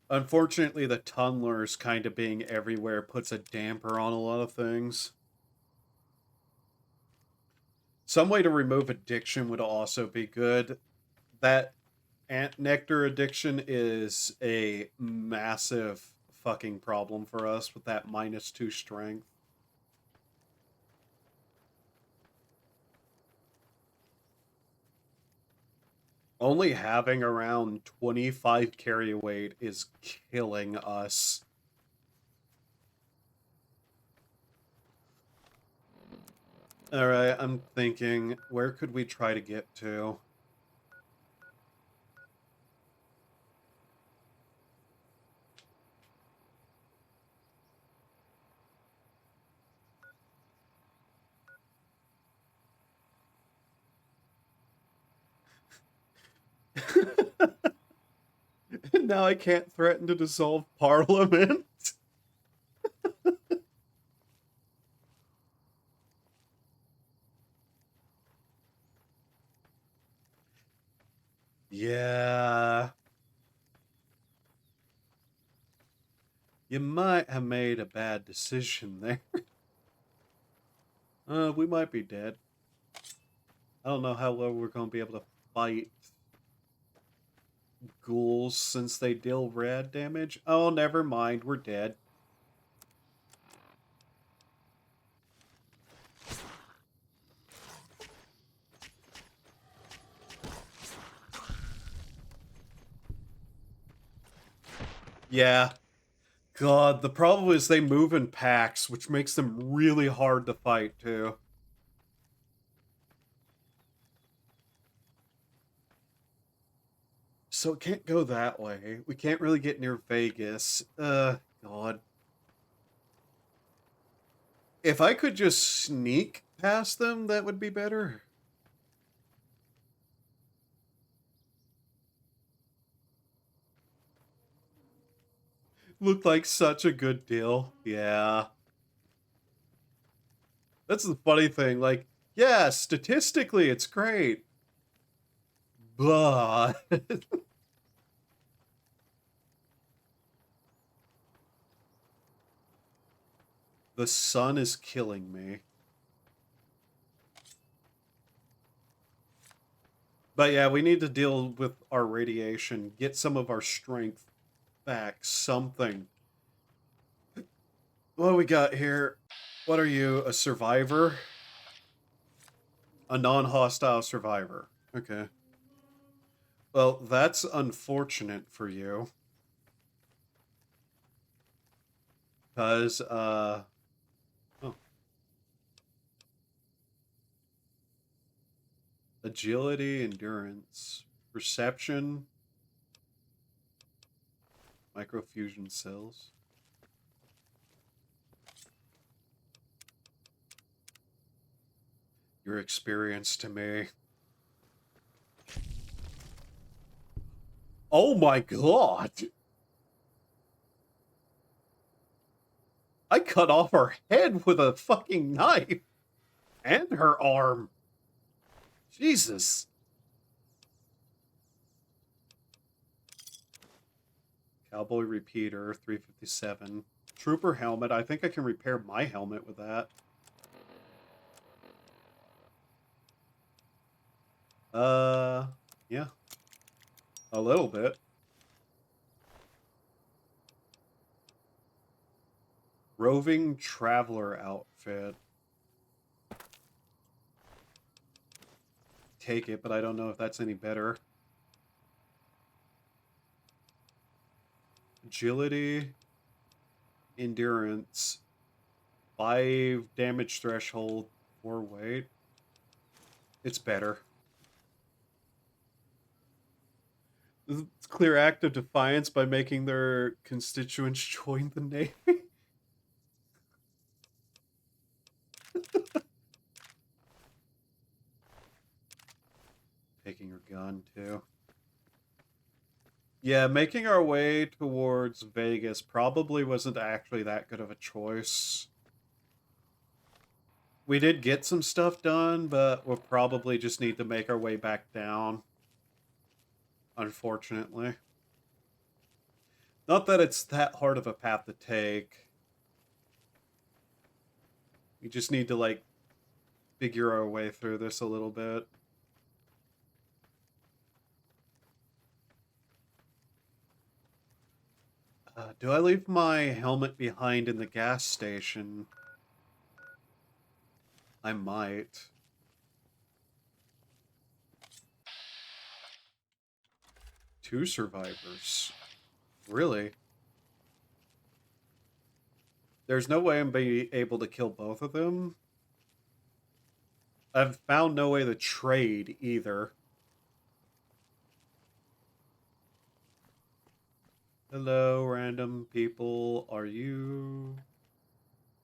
Unfortunately, the tunnelers kind of being everywhere puts a damper on a lot of things. Some way to remove addiction would also be good. That ant nectar addiction is a massive fucking problem for us with that -2 strength. Only having around 25 carry weight is killing us. Alright, I'm thinking, where could we try to get to? Now I can't threaten to dissolve Parliament. Yeah. You might have made a bad decision there. We might be dead. I don't know how well we're going to be able to fight ghouls since they deal rad damage. Oh, never mind. We're dead. Yeah. God, the problem is they move in packs, which makes them really hard to fight, too. So it can't go that way. We can't really get near Vegas. God. If I could just sneak past them, that would be better. Looked like such a good deal. Yeah. That's the funny thing. Like, yeah, statistically, it's great. But the sun is killing me. But yeah, we need to deal with our radiation, get some of our strength back, something. What do we got here? What are you, a survivor? A non-hostile survivor. Okay. Well, that's unfortunate for you. Because, oh. Agility, endurance, perception, microfusion cells. Your experience to me. Oh my god! I cut off her head with a fucking knife! And her arm! Jesus! Cowboy repeater, 357. Trooper helmet, I think I can repair my helmet with that. Yeah. A little bit. Roving traveler outfit. Take it, but I don't know if that's any better. Agility, endurance, 5 damage threshold, 4 weight. It's better. It's clear act of defiance by making their constituents join the Navy. Taking your gun, too. Yeah, making our way towards Vegas probably wasn't actually that good of a choice. We did get some stuff done, but we'll probably just need to make our way back down. Unfortunately. Not that it's that hard of a path to take. We just need to, like, figure our way through this a little bit. Do I leave my helmet behind in the gas station? I might. Two survivors. Really? There's no way I'm be able to kill both of them? I've found no way to trade either. Hello, random people. Are you...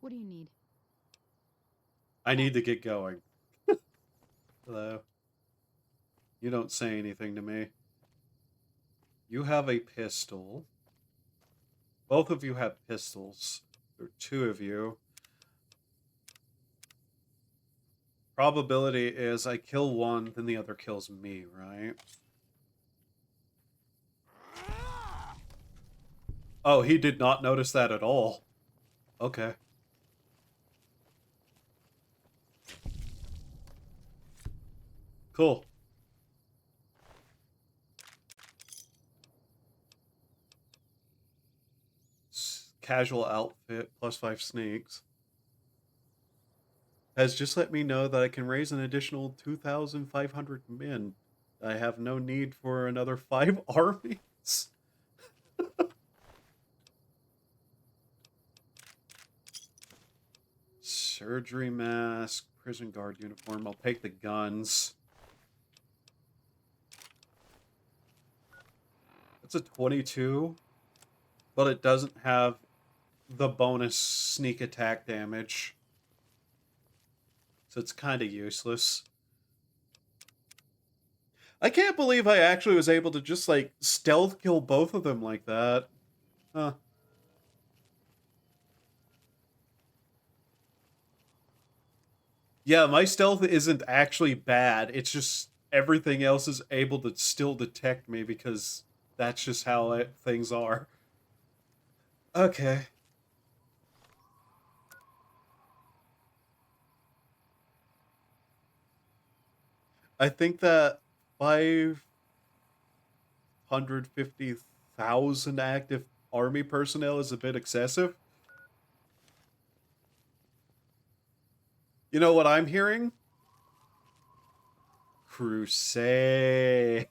What do you need? I need to get going. Hello. You don't say anything to me. You have a pistol. Both of you have pistols. There are 2 of you. Probability is I kill one, then the other kills me, right? Oh, he did not notice that at all. Okay. Cool. Casual outfit, +5 sneaks. Has just let me know that I can raise an additional 2,500 men. I have no need for another 5 armies. Surgery mask, prison guard uniform. I'll take the guns. That's a 22, but it doesn't have the bonus sneak attack damage. So it's kind of useless. I can't believe I actually was able to just, like, stealth kill both of them like that. Huh. Yeah, my stealth isn't actually bad. It's just everything else is able to still detect me because that's just how things are. Okay. I think that 550,000 active army personnel is a bit excessive. You know what I'm hearing? Crusade.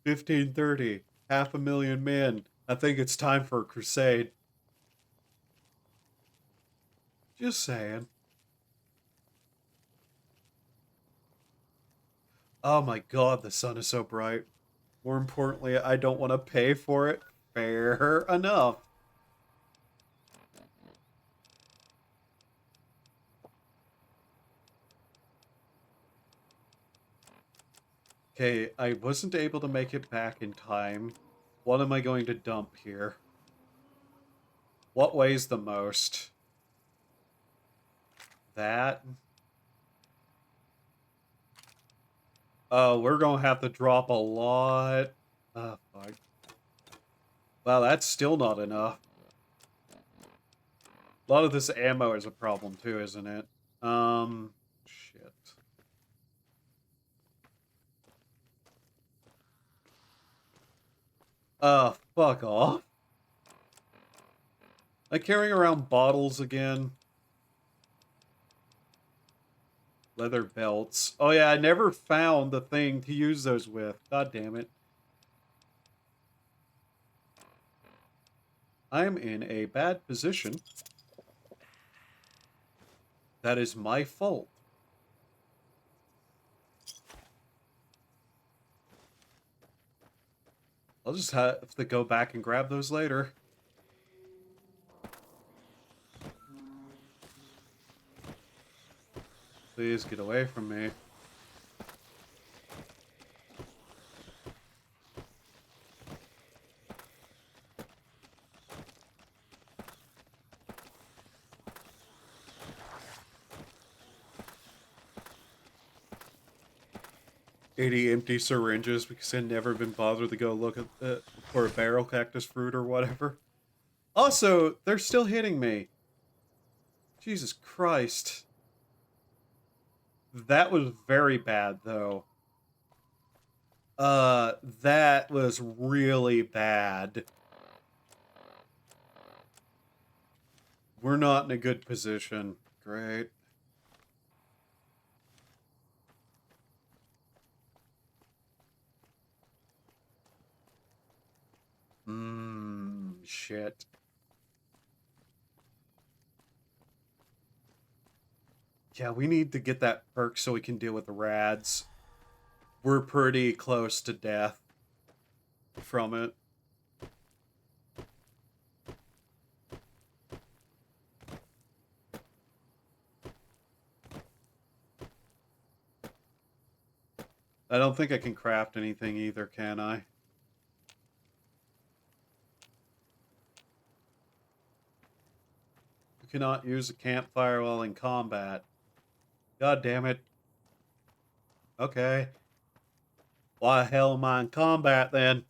1530. 500,000 men. I think it's time for a crusade. Just saying. Oh my god, the sun is so bright. More importantly, I don't want to pay for it. Fair enough. Okay, I wasn't able to make it back in time. What am I going to dump here? What weighs the most? That? Oh, we're gonna have to drop a lot. Oh, fuck. Wow, that's still not enough. A lot of this ammo is a problem too, isn't it? Shit. Fuck off. Am I carrying around bottles again? Leather belts. Oh yeah, I never found the thing to use those with. God damn it. I'm in a bad position. That is my fault. I'll just have to go back and grab those later. Please get away from me. Empty syringes because I'd never been bothered to go look at for a barrel cactus fruit or whatever. Also, they're still hitting me. Jesus Christ. That was very bad, though. That was really bad. We're not in a good position. Great. Shit. Yeah, we need to get that perk so we can deal with the rads. We're pretty close to death from it. I don't think I can craft anything either, can I? You cannot use a campfire while in combat. God damn it. Okay. Why the hell am I in combat then?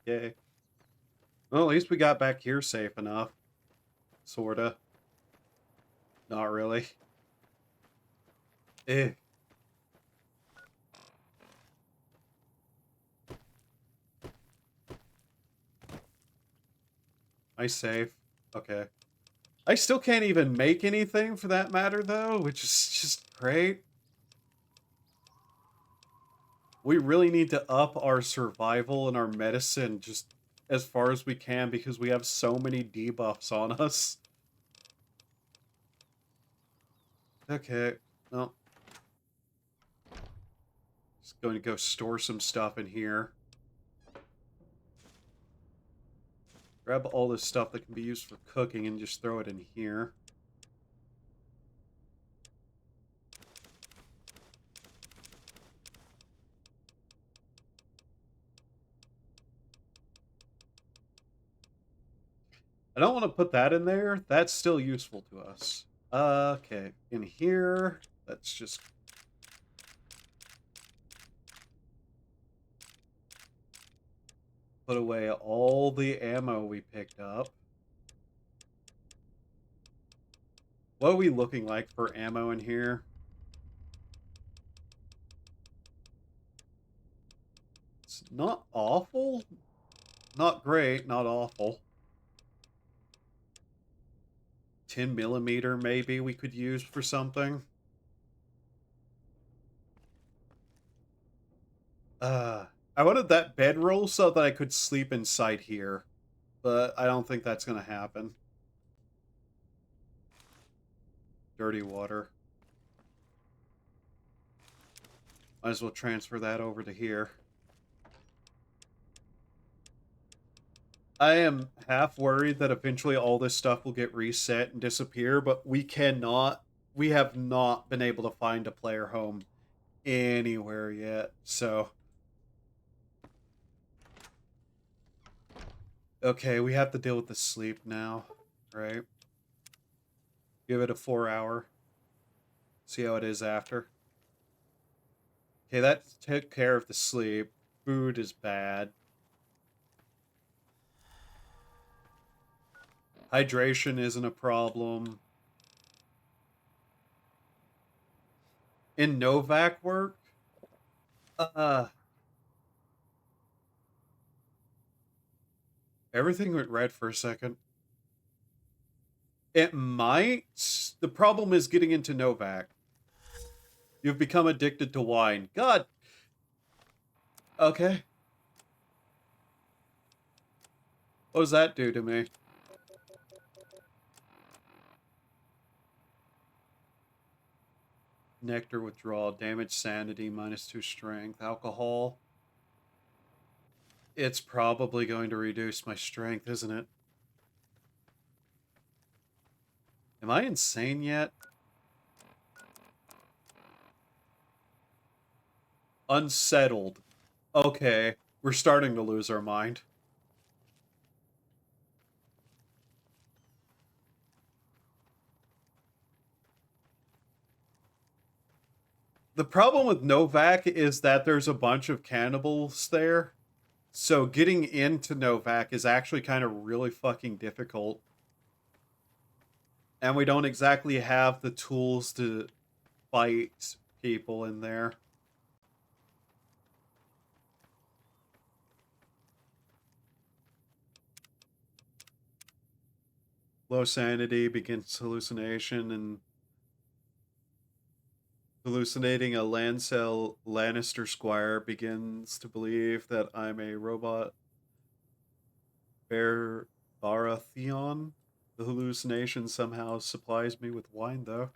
Okay. Well, at least we got back here safe enough. Sorta. Not really. Eh. I save. Okay. I still can't even make anything for that matter, though, which is just great. We really need to up our survival and our medicine just as far as we can because we have so many debuffs on us. Okay. Well. Just going to go store some stuff in here. Grab all this stuff that can be used for cooking and just throw it in here. I don't want to put that in there. That's still useful to us. Okay, in here, let's just... put away all the ammo we picked up. What are we looking like for ammo in here? It's not awful. Not great, not awful. 10mm maybe we could use for something. I wanted that bedroll so that I could sleep inside here, but I don't think that's gonna happen. Dirty water. Might as well transfer that over to here. I am half worried that eventually all this stuff will get reset and disappear, but we cannot. We have not been able to find a player home anywhere yet, so... Okay, we have to deal with the sleep now, right? Give it a 4-hour. See how it is after. Okay, that took care of the sleep. Food is bad. Hydration isn't a problem. In Novak work? Uh, everything went red for a second. It might. The problem is getting into Novak. You've become addicted to wine. God. Okay. What does that do to me? Nectar withdrawal, damage sanity, -2 strength, alcohol. It's probably going to reduce my strength, isn't it? Am I insane yet? Unsettled. Okay, we're starting to lose our mind. The problem with Novak is that there's a bunch of cannibals there. So getting into Novak is actually kind of really fucking difficult. And we don't exactly have the tools to fight people in there. Low sanity begins hallucination, and hallucinating a Lancel Lannister squire begins to believe that I'm a robot Baratheon. The hallucination somehow supplies me with wine, though.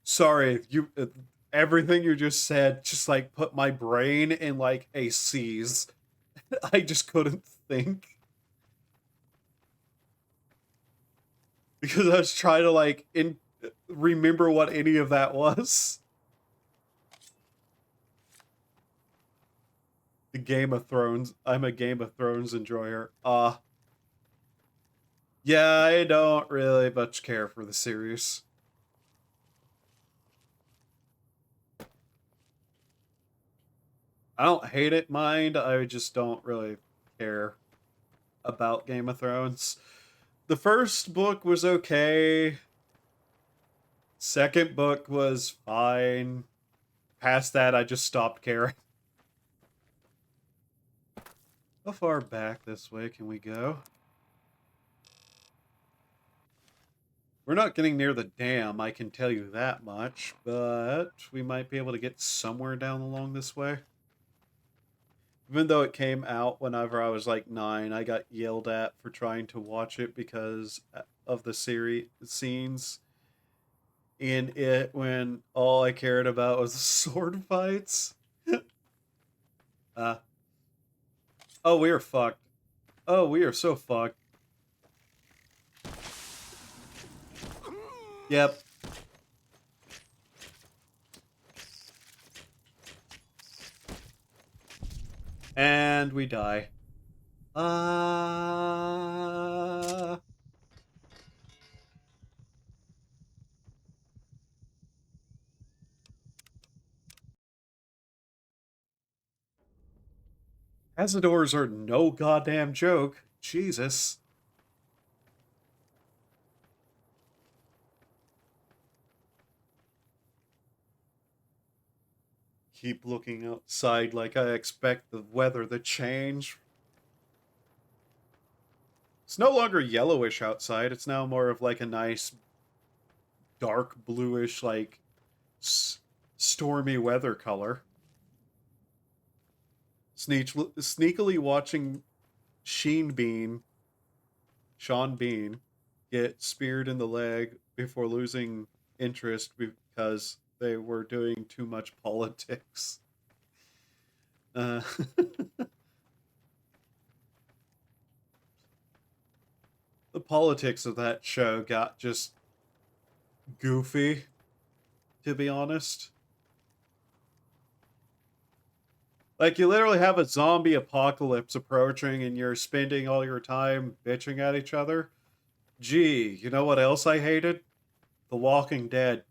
Sorry, you. Everything you just said just like put my brain in like a seize. I just couldn't think because I was trying to like remember what any of that was. The Game of Thrones. I'm a Game of Thrones enjoyer. Yeah, I don't really much care for the series. I don't hate it, mind. I just don't really care about Game of Thrones. The first book was okay. Second book was fine. Past that, I just stopped caring. How far back this way can we go? We're not getting near the dam, I can tell you that much, but we might be able to get somewhere down along this way. Even though it came out whenever I was like 9, I got yelled at for trying to watch it because of the series scenes in it when all I cared about was the sword fights. Oh, we are fucked. Oh, we are so fucked. Yep. And we die. Cazadors are no goddamn joke. Jesus. Keep looking outside like I expect the weather to change. It's no longer yellowish outside. It's now more of like a nice dark bluish, like stormy weather color. Sneakily watching Sean Bean get speared in the leg before losing interest because they were doing too much politics. The politics of that show got just goofy, to be honest. Like, you literally have a zombie apocalypse approaching and you're spending all your time bitching at each other. Gee, you know what else I hated? The Walking Dead.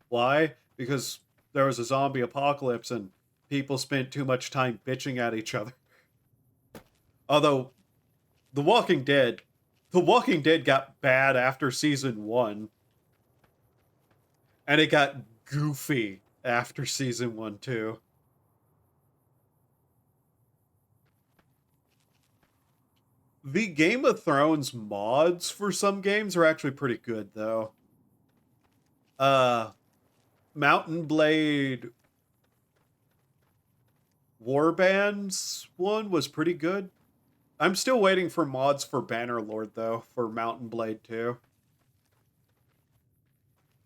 Why? Because there was a zombie apocalypse and people spent too much time bitching at each other. Although, The Walking Dead got bad after season 1. And it got goofy after season 1, too. The Game of Thrones mods for some games are actually pretty good, though. Mountain Blade Warbands one was pretty good. I'm still waiting for mods for Bannerlord, though, for Mountain Blade 2.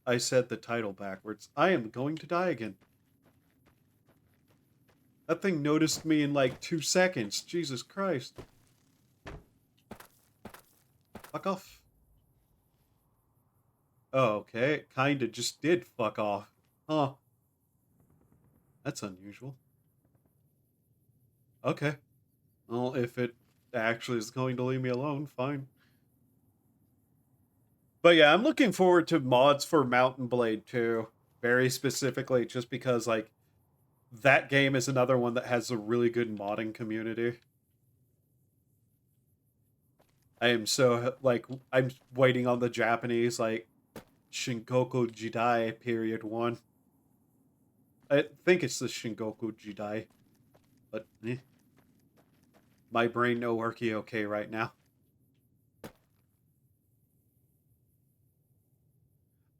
I said the title backwards. I am going to die again. That thing noticed me in like 2 seconds. Jesus Christ. Fuck off. Oh, okay. It kinda just did fuck off. Huh. That's unusual. Okay. Well, if it actually is going to leave me alone, fine. But yeah, I'm looking forward to mods for Mountain Blade 2. Very specifically, just because, like, that game is another one that has a really good modding community. I am so, like, I'm waiting on the Japanese, like, Shingoku Jidai period 1. I think it's the Shingoku Jidai. But, my brain no worky okay right now.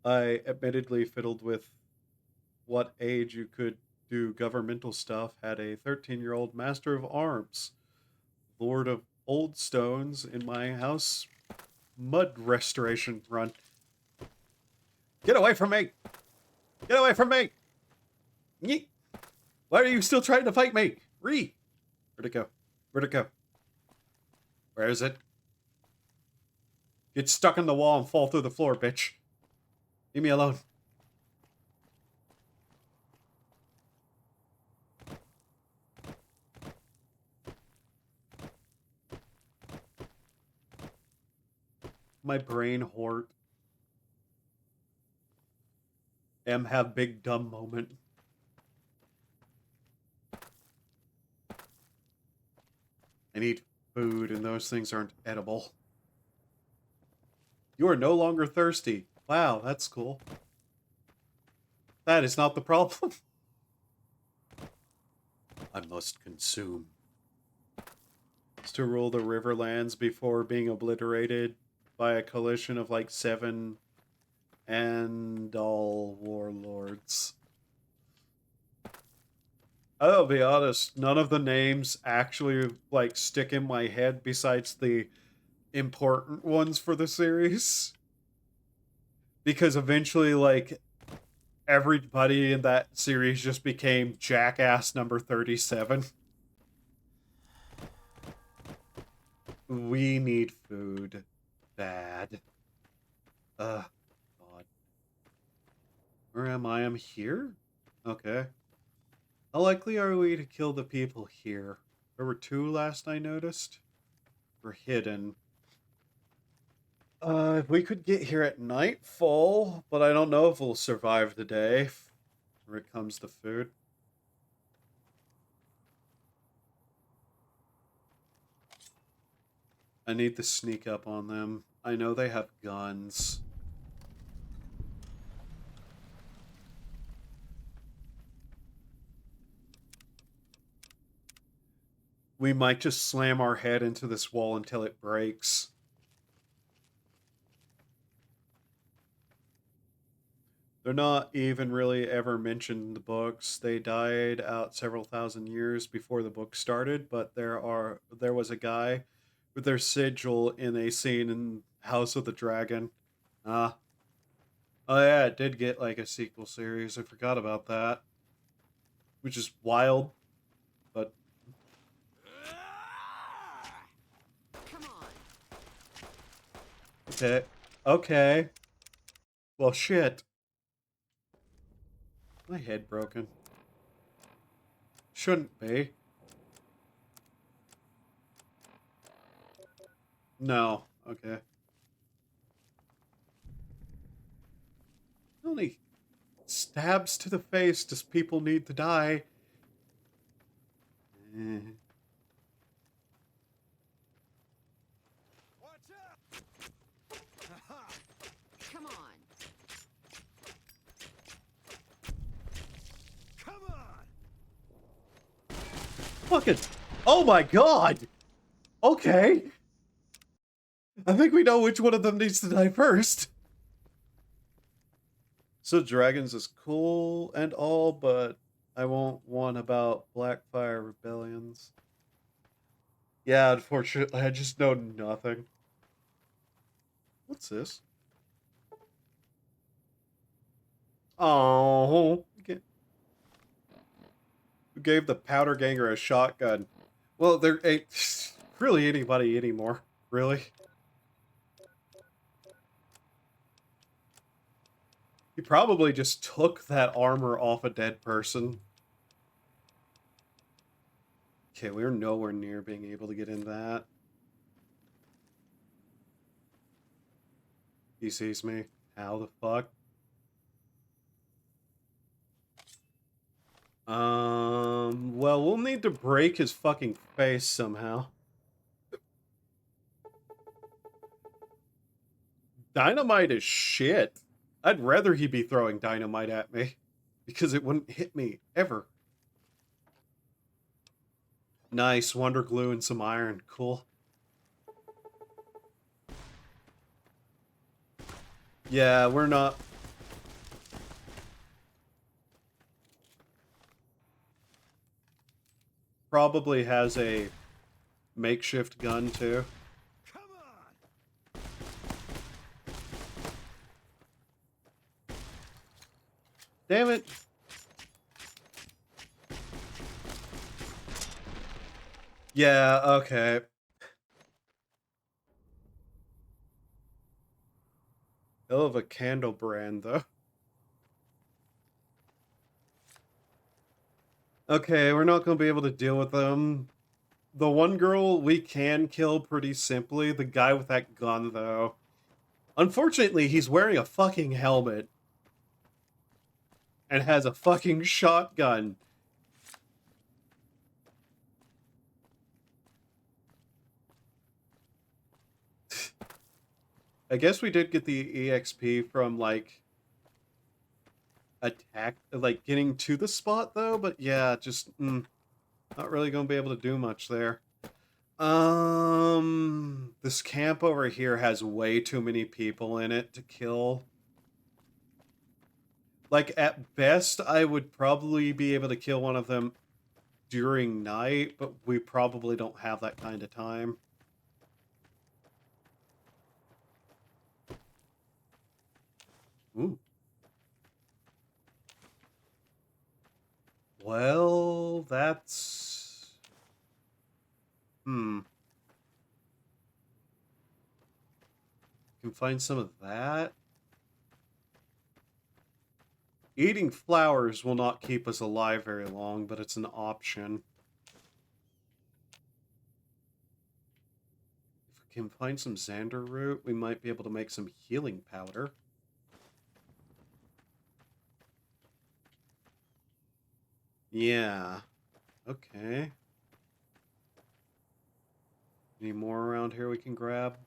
I admittedly fiddled with what age you could do governmental stuff, had a 13-year-old Master of Arms, Lord of Old Stones in my house mud restoration run. Get away from me! Get away from me! Yeet! Why are you still trying to fight me? Where'd it go? Where'd it go? Where is it? Get stuck in the wall and fall through the floor, bitch. Leave me alone. My brain hort. Have big dumb moment. I need food, and those things aren't edible. You are no longer thirsty. Wow, that's cool. That is not the problem. I must consume. It's to rule the Riverlands before being obliterated by a coalition of like 7 Andal warlords. I'll be honest, none of the names actually like stick in my head besides the important ones for the series. Because eventually, like, everybody in that series just became Jackass number 37. We need food. Bad. God. Where am I? I'm here? Okay. How likely are we to kill the people here? There were 2 last I noticed. We're hidden. If we could get here at nightfall, but I don't know if we'll survive the day when it comes to food. I need to sneak up on them. I know they have guns. We might just slam our head into this wall until it breaks. They're not even really ever mentioned in the books. They died out several thousand years before the book started, but there was a guy with their sigil in a scene in House of the Dragon. Oh yeah, it did get like a sequel series. I forgot about that. Which is wild, but okay. Okay. Well, shit. My head broken. Shouldn't be. No. Okay. How many stabs to the face does people need to die Come on. Fucking. Oh my god! Okay. I think we know which one of them needs to die first. So dragons is cool and all, but I won't one about Blackfire rebellions. Yeah, unfortunately, I just know nothing. What's this? Oh, who gave the powder ganger a shotgun? Well, there ain't really anybody anymore, really. He probably just took that armor off a dead person. Okay, we're nowhere near being able to get in that. He sees me. How the fuck? Well, we'll need to break his fucking face somehow. Dynamite is shit. I'd rather he be throwing dynamite at me, because it wouldn't hit me, ever. Nice, wonder glue and some iron. Cool. Yeah, we're not... Probably has a makeshift gun, too. Damn it! Yeah, okay. Hell of a candle brand, though. Okay, we're not gonna be able to deal with them. The one girl we can kill pretty simply. The guy with that gun, though. Unfortunately, he's wearing a fucking helmet. And has a fucking shotgun. I guess we did get the EXP from, like, like, getting to the spot, though, but yeah, just, not really gonna be able to do much there. This camp over here has way too many people in it to kill. Like, at best, I would probably be able to kill one of them during night, but we probably don't have that kind of time. Ooh. Well, that's... Can find some of that. Eating flowers will not keep us alive very long, but it's an option. If we can find some Xander root, we might be able to make some healing powder. Yeah. Okay. Any more around here we can grab?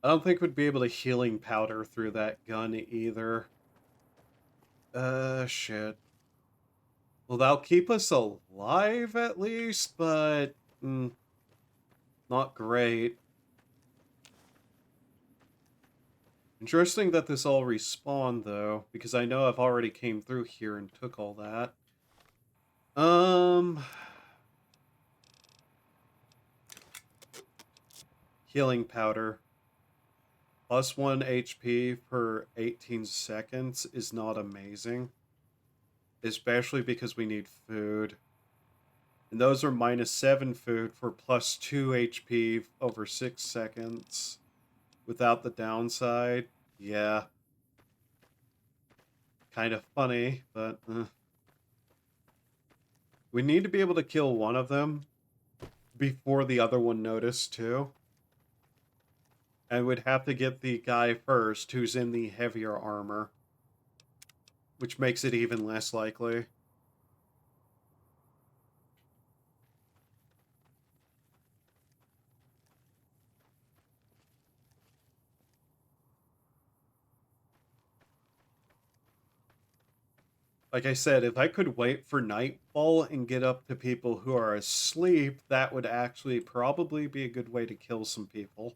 I don't think we'd be able to healing powder through that gun either. Shit. Well, that'll keep us alive at least, but... not great. Interesting that this all respawned, though, because I know I've already came through here and took all that. Healing powder. Plus 1 HP per 18 seconds is not amazing. Especially because we need food. And those are -7 food for plus 2 HP over 6 seconds. Without the downside. Yeah. Kind of funny, but... We need to be able to kill one of them before the other one noticed, too. And we'd have to get the guy first who's in the heavier armor. Which makes it even less likely. Like I said, if I could wait for nightfall and get up to people who are asleep, that would actually probably be a good way to kill some people.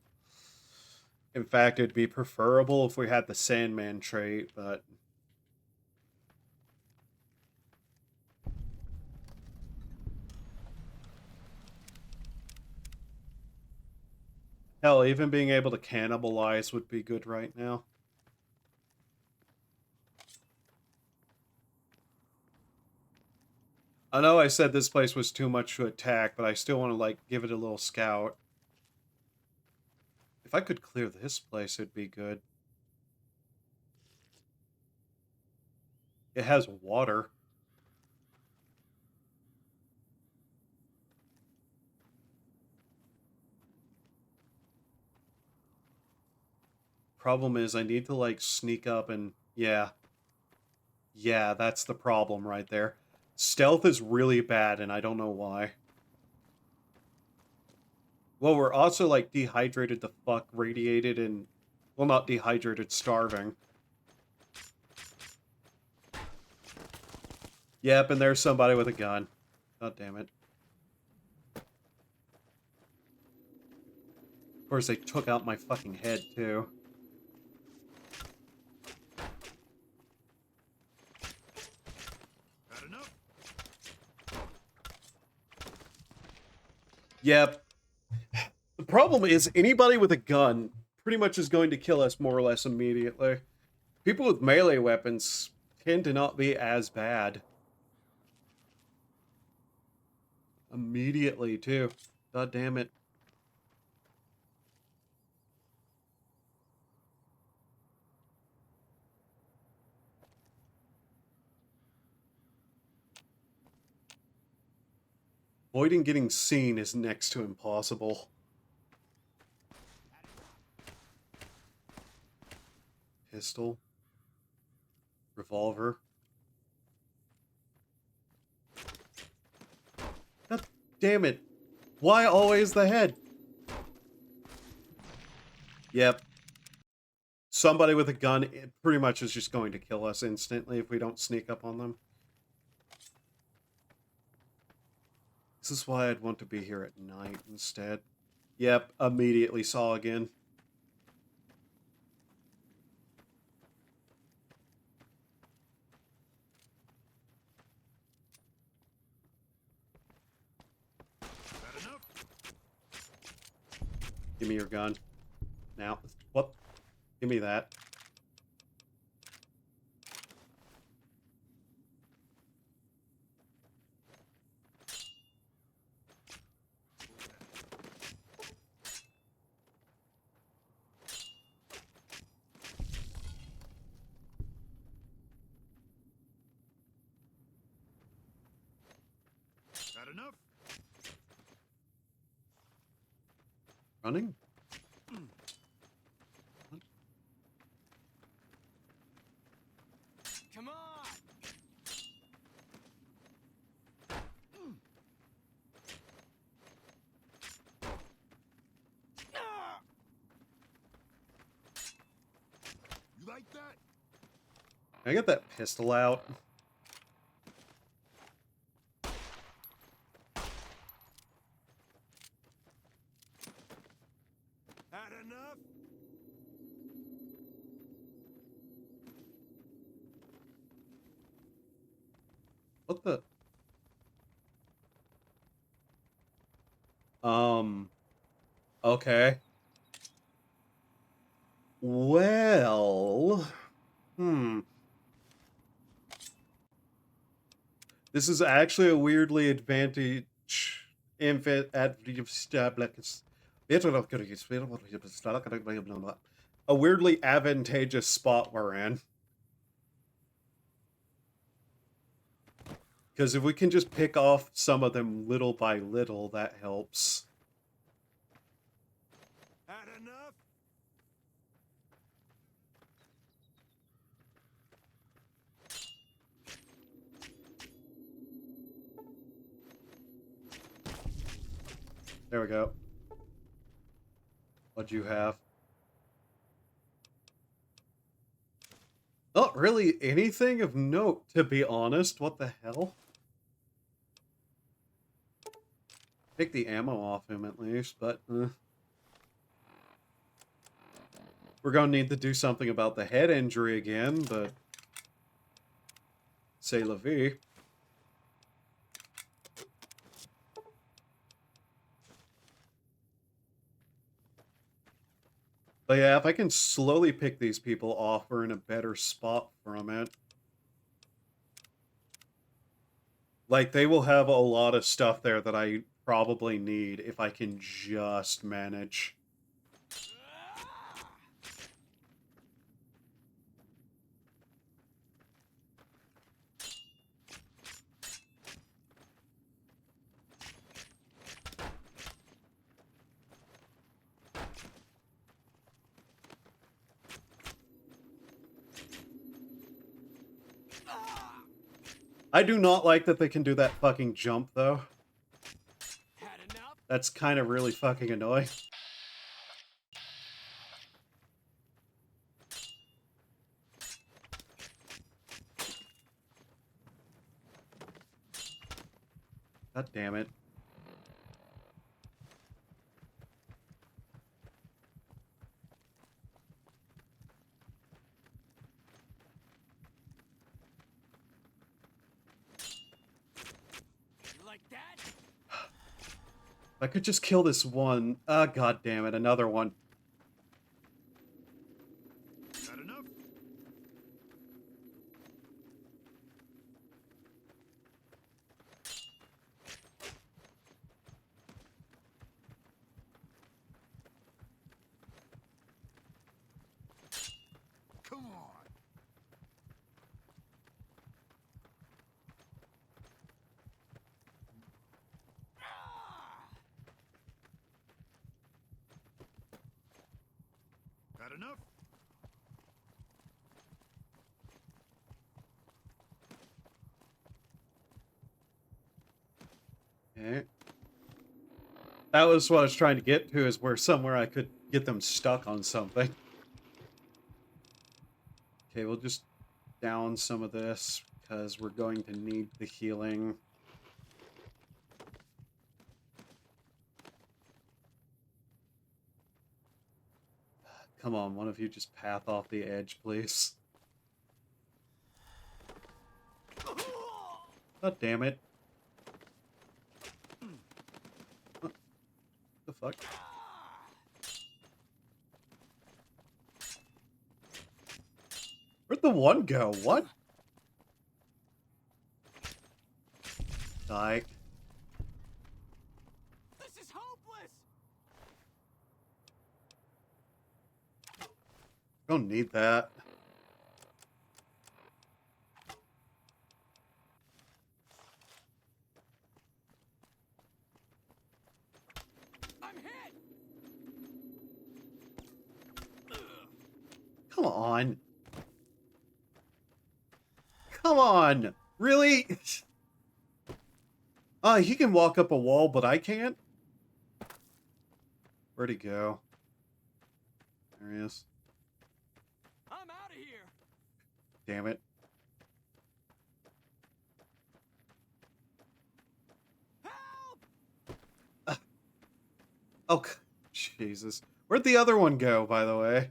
In fact, it'd be preferable if we had the Sandman trait, but... Hell, even being able to cannibalize would be good right now. I know I said this place was too much to attack, but I still want to, like, give it a little scout. If I could clear this place, it'd be good. It has water. Problem is, I need to, like, sneak up and... Yeah. Yeah, that's the problem right there. Stealth is really bad, and I don't know why. Well, we're also, like, dehydrated the fuck, radiated, and... Well, not dehydrated, starving. Yep, and there's somebody with a gun. God damn it. Of course, they took out my fucking head, too. Had enough? Yep. The problem is, anybody with a gun pretty much is going to kill us more or less immediately. People with melee weapons tend to not be as bad. Immediately, too. God damn it. Avoiding getting seen is next to impossible. Pistol. Revolver. God damn it. Why always the head? Yep. Somebody with a gun pretty much is just going to kill us instantly if we don't sneak up on them. This is why I'd want to be here at night instead. Yep, immediately saw again. Had enough? Give me your gun. Now. What? Give me that. Had enough? Running? Come on! You like that? Can I get that pistol out? Had enough? What the? Okay. Well... This is actually a weirdly a weirdly advantageous spot we're in. Because if we can just pick off some of them little by little, that helps. Had enough? There we go. What'd you have? Not really anything of note, to be honest. What the hell? Take the ammo off him at least, but we're gonna need to do something about the head injury again, but c'est la vie. But yeah, if I can slowly pick these people off, we're in a better spot from it. Like, they will have a lot of stuff there that I probably need if I can just manage. I do not like that they can do that fucking jump, though. That's kind of really fucking annoying. God damn it. If I could just kill this one. God damn it, another one. Got enough? Come on. Got enough? Okay. That was what I was trying to get to, is where somewhere I could get them stuck on something. Okay, we'll just down some of this, because we're going to need the healing. Come on, one of you just path off the edge, please. God damn it. What the fuck? Where'd the one go? What? Die. This is hopeless. Don't need that. I'm hit. Come on. Come on. Really? He can walk up a wall, but I can't? Where'd he go? There he is. I'm out of here. Damn it. Help! Oh, Jesus. Where'd the other one go, by the way?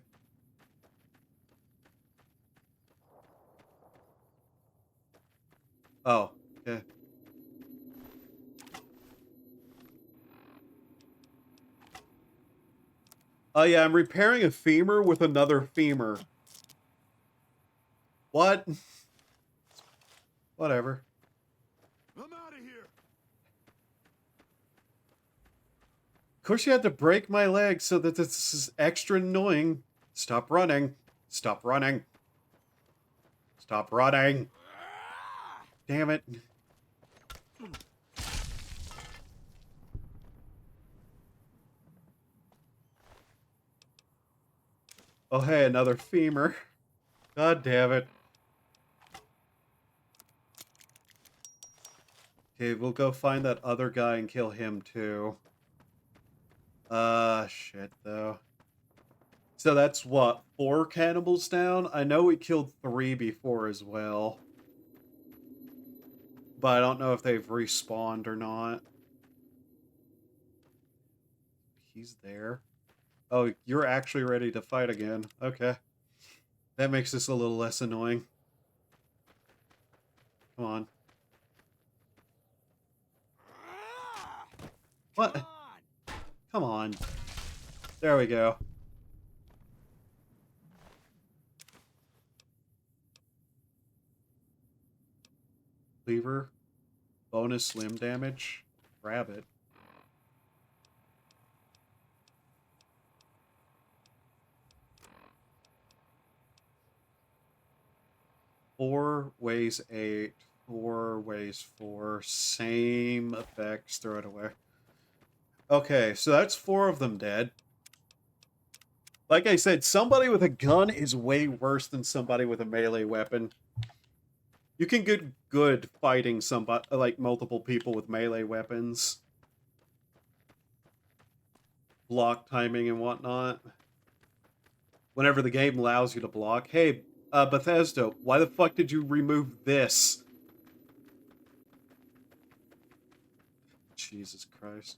Oh, okay. Oh, yeah, I'm repairing a femur with another femur. What? Whatever. I'm out of here. Of course you had to break my leg so that this is extra annoying. Stop running. Stop running. Stop running. Damn it. Oh, hey, another femur. God damn it. Okay, we'll go find that other guy and kill him too. Shit, though. So that's what, 4 cannibals down? I know we killed 3 before as well. But I don't know if they've respawned or not. He's there. Oh, you're actually ready to fight again. Okay. That makes this a little less annoying. Come on. What? Come on. There we go. Cleaver. Bonus limb damage. Grab it. Four weighs 8. 4 weighs 4. Same effects. Throw it away. Okay, so that's 4 of them dead. Like I said, somebody with a gun is way worse than somebody with a melee weapon. You can get good fighting somebody, like multiple people with melee weapons. Block timing and whatnot. Whenever the game allows you to block. Hey, Bethesda, why the fuck did you remove this? Jesus Christ.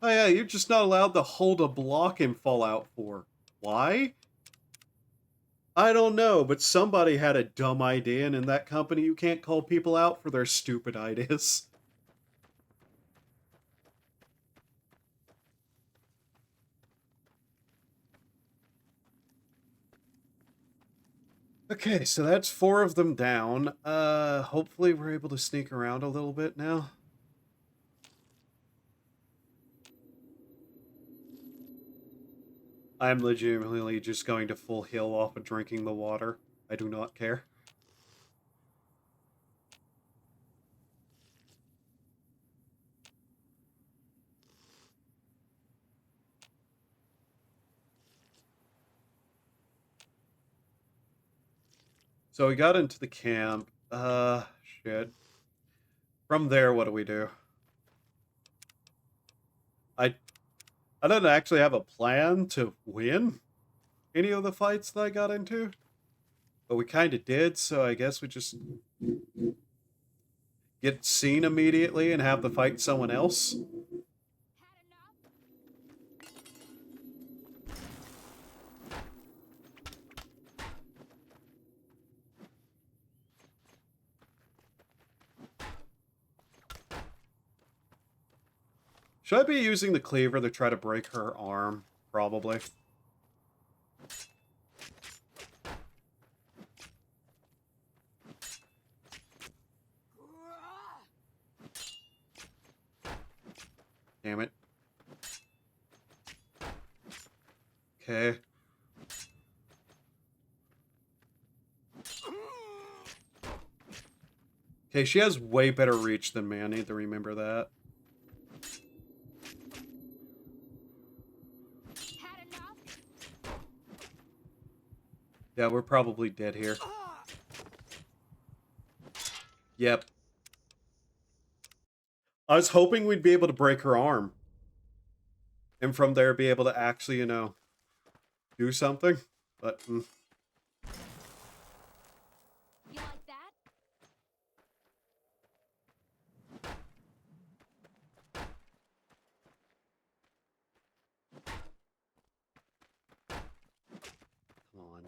Oh yeah, you're just not allowed to hold a block in Fallout 4. Why? I don't know, but somebody had a dumb idea, and in that company you can't call people out for their stupid ideas. Okay, so that's 4 of them down. Hopefully we're able to sneak around a little bit now. I'm legitimately just going to full heal off of drinking the water. I do not care. So we got into the camp. Shit. From there, what do we do? I don't actually have a plan to win any of the fights that I got into. But we kind of did, so I guess we just get seen immediately and have to fight someone else. Should I be using the cleaver to try to break her arm? Probably. Damn it. Okay. Okay, she has way better reach than me. I need to remember that. Yeah, we're probably dead here. Yep. I was hoping we'd be able to break her arm. And from there be able to actually, you know, do something. But, You like that? come on.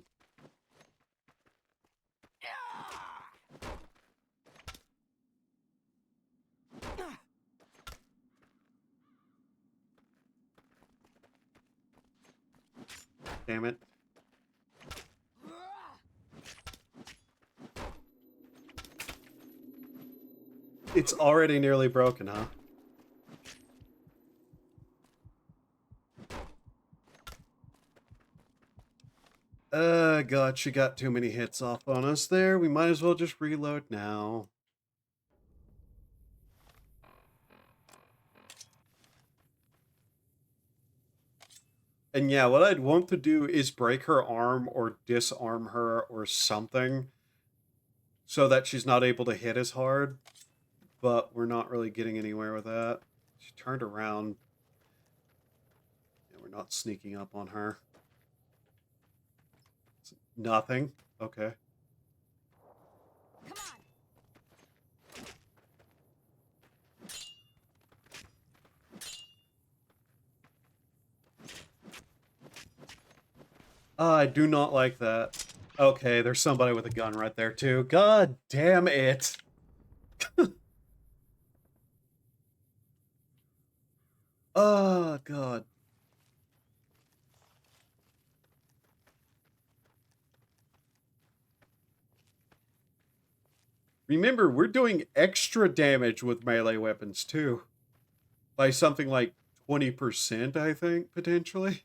Damn it. It's already nearly broken, huh? God, she got too many hits off on us there. We might as well just reload now. And yeah, what I'd want to do is break her arm or disarm her or something so that she's not able to hit as hard. but we're not really getting anywhere with that. She turned around. Yeah, we're not sneaking up on her. Nothing. Okay. Come on. I do not like that. Okay, there's somebody with a gun right there too. God damn it. Oh, God. Remember, we're doing extra damage with melee weapons too. By something like 20%, I think, potentially.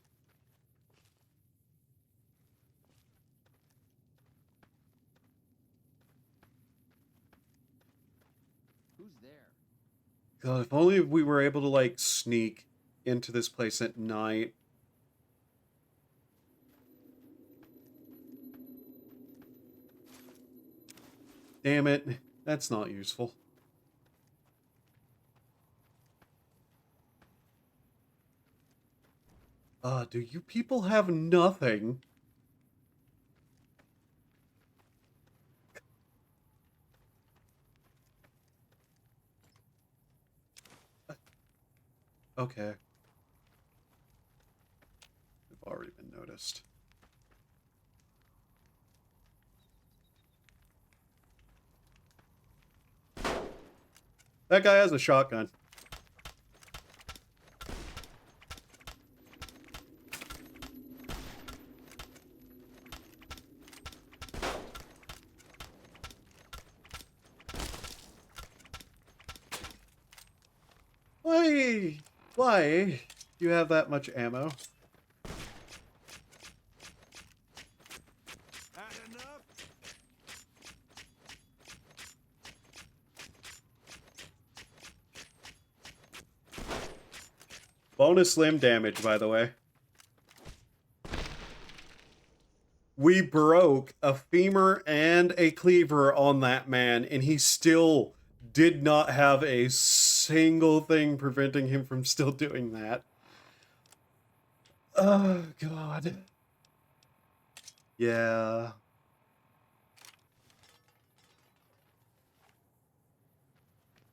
Who's there? God, if only we were able to, like, sneak into this place at night. Damn it. That's not useful. Do you people have nothing? Okay. I've already been noticed. That guy has a shotgun. Why? Why do you have that much ammo? Had enough? Bonus limb damage, by the way. We broke a femur and a cleaver on that man, and he still did not have a single thing preventing him from still doing that. Oh, God. Yeah.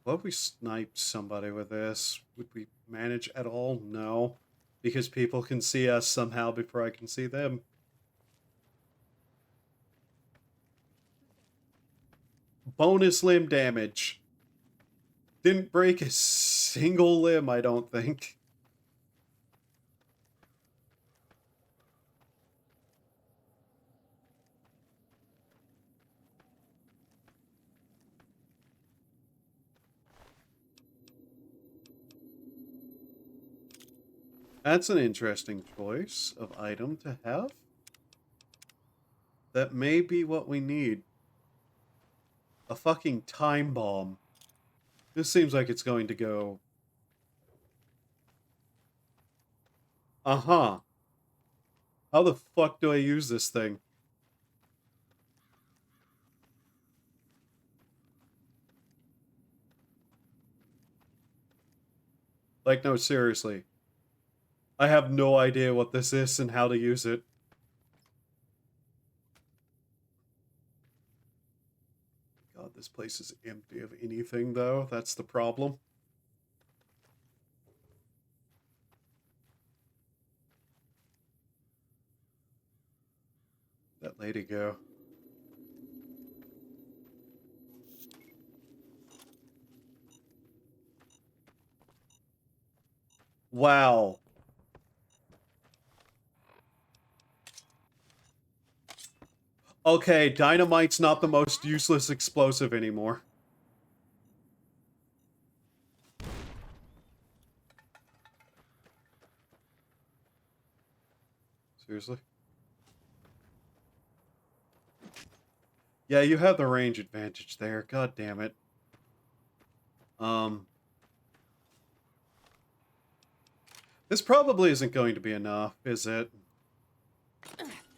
What if we sniped somebody with this? Would we manage at all? No. Because people can see us somehow before I can see them. Bonus limb damage. Didn't break a single limb, I don't think. That's an interesting choice of item to have. That may be what we need. A fucking time bomb. This seems like it's going to go... Uh-huh. How the fuck do I use this thing? Like, no, seriously. I have no idea what this is and how to use it. God, this place is empty of anything, though. That's the problem. That lady go. Wow. Okay, dynamite's not the most useless explosive anymore. Seriously? Yeah, you have the range advantage there. God damn it. This probably isn't going to be enough, is it?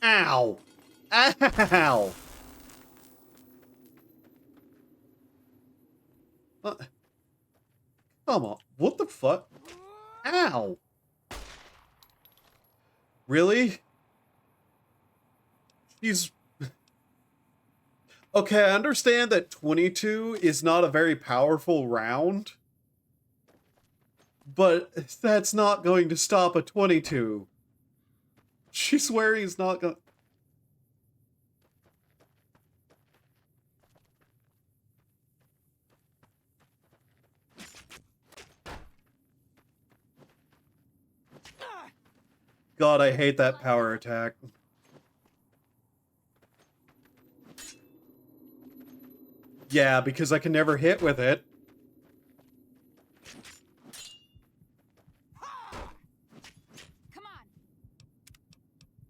Ow! Ow! Come on. What the fuck? Ow! Really? She's... Okay, I understand that 22 is not a very powerful round, but that's not going to stop a 22. She's swearing it's not going... God, I hate that power attack. Yeah, because I can never hit with it.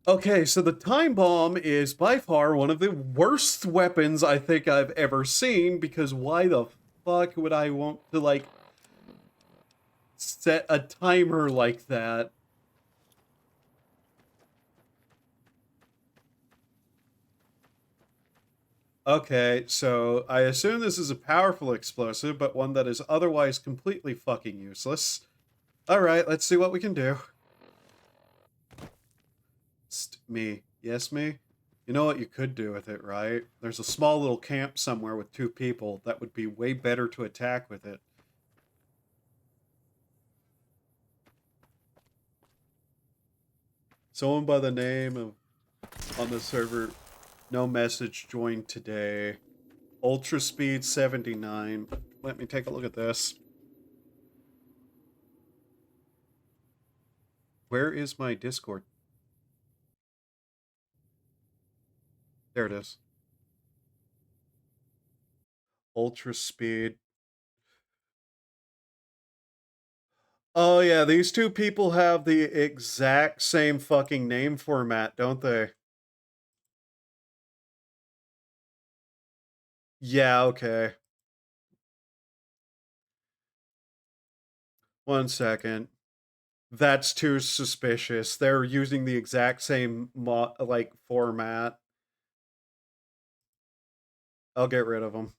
Okay, so the time bomb is by far one of the worst weapons I think I've ever seen, because why the fuck would I want to, like, set a timer like that? Okay, so I assume this is a powerful explosive, but one that is otherwise completely fucking useless. Alright, let's see what we can do. Me. Yes, me? You know what you could do with it, right? There's a small little camp somewhere with 2 people that would be way better to attack with it. Someone by the name of... on the server, no message, joined today. Ultra speed 79. Let me take a look at this. Where is my Discord? There it is. Ultra speed. Oh yeah, these 2 people have the exact same fucking name format, don't they? Yeah, okay. 1 second. That's too suspicious. They're using the exact same like format. I'll get rid of them.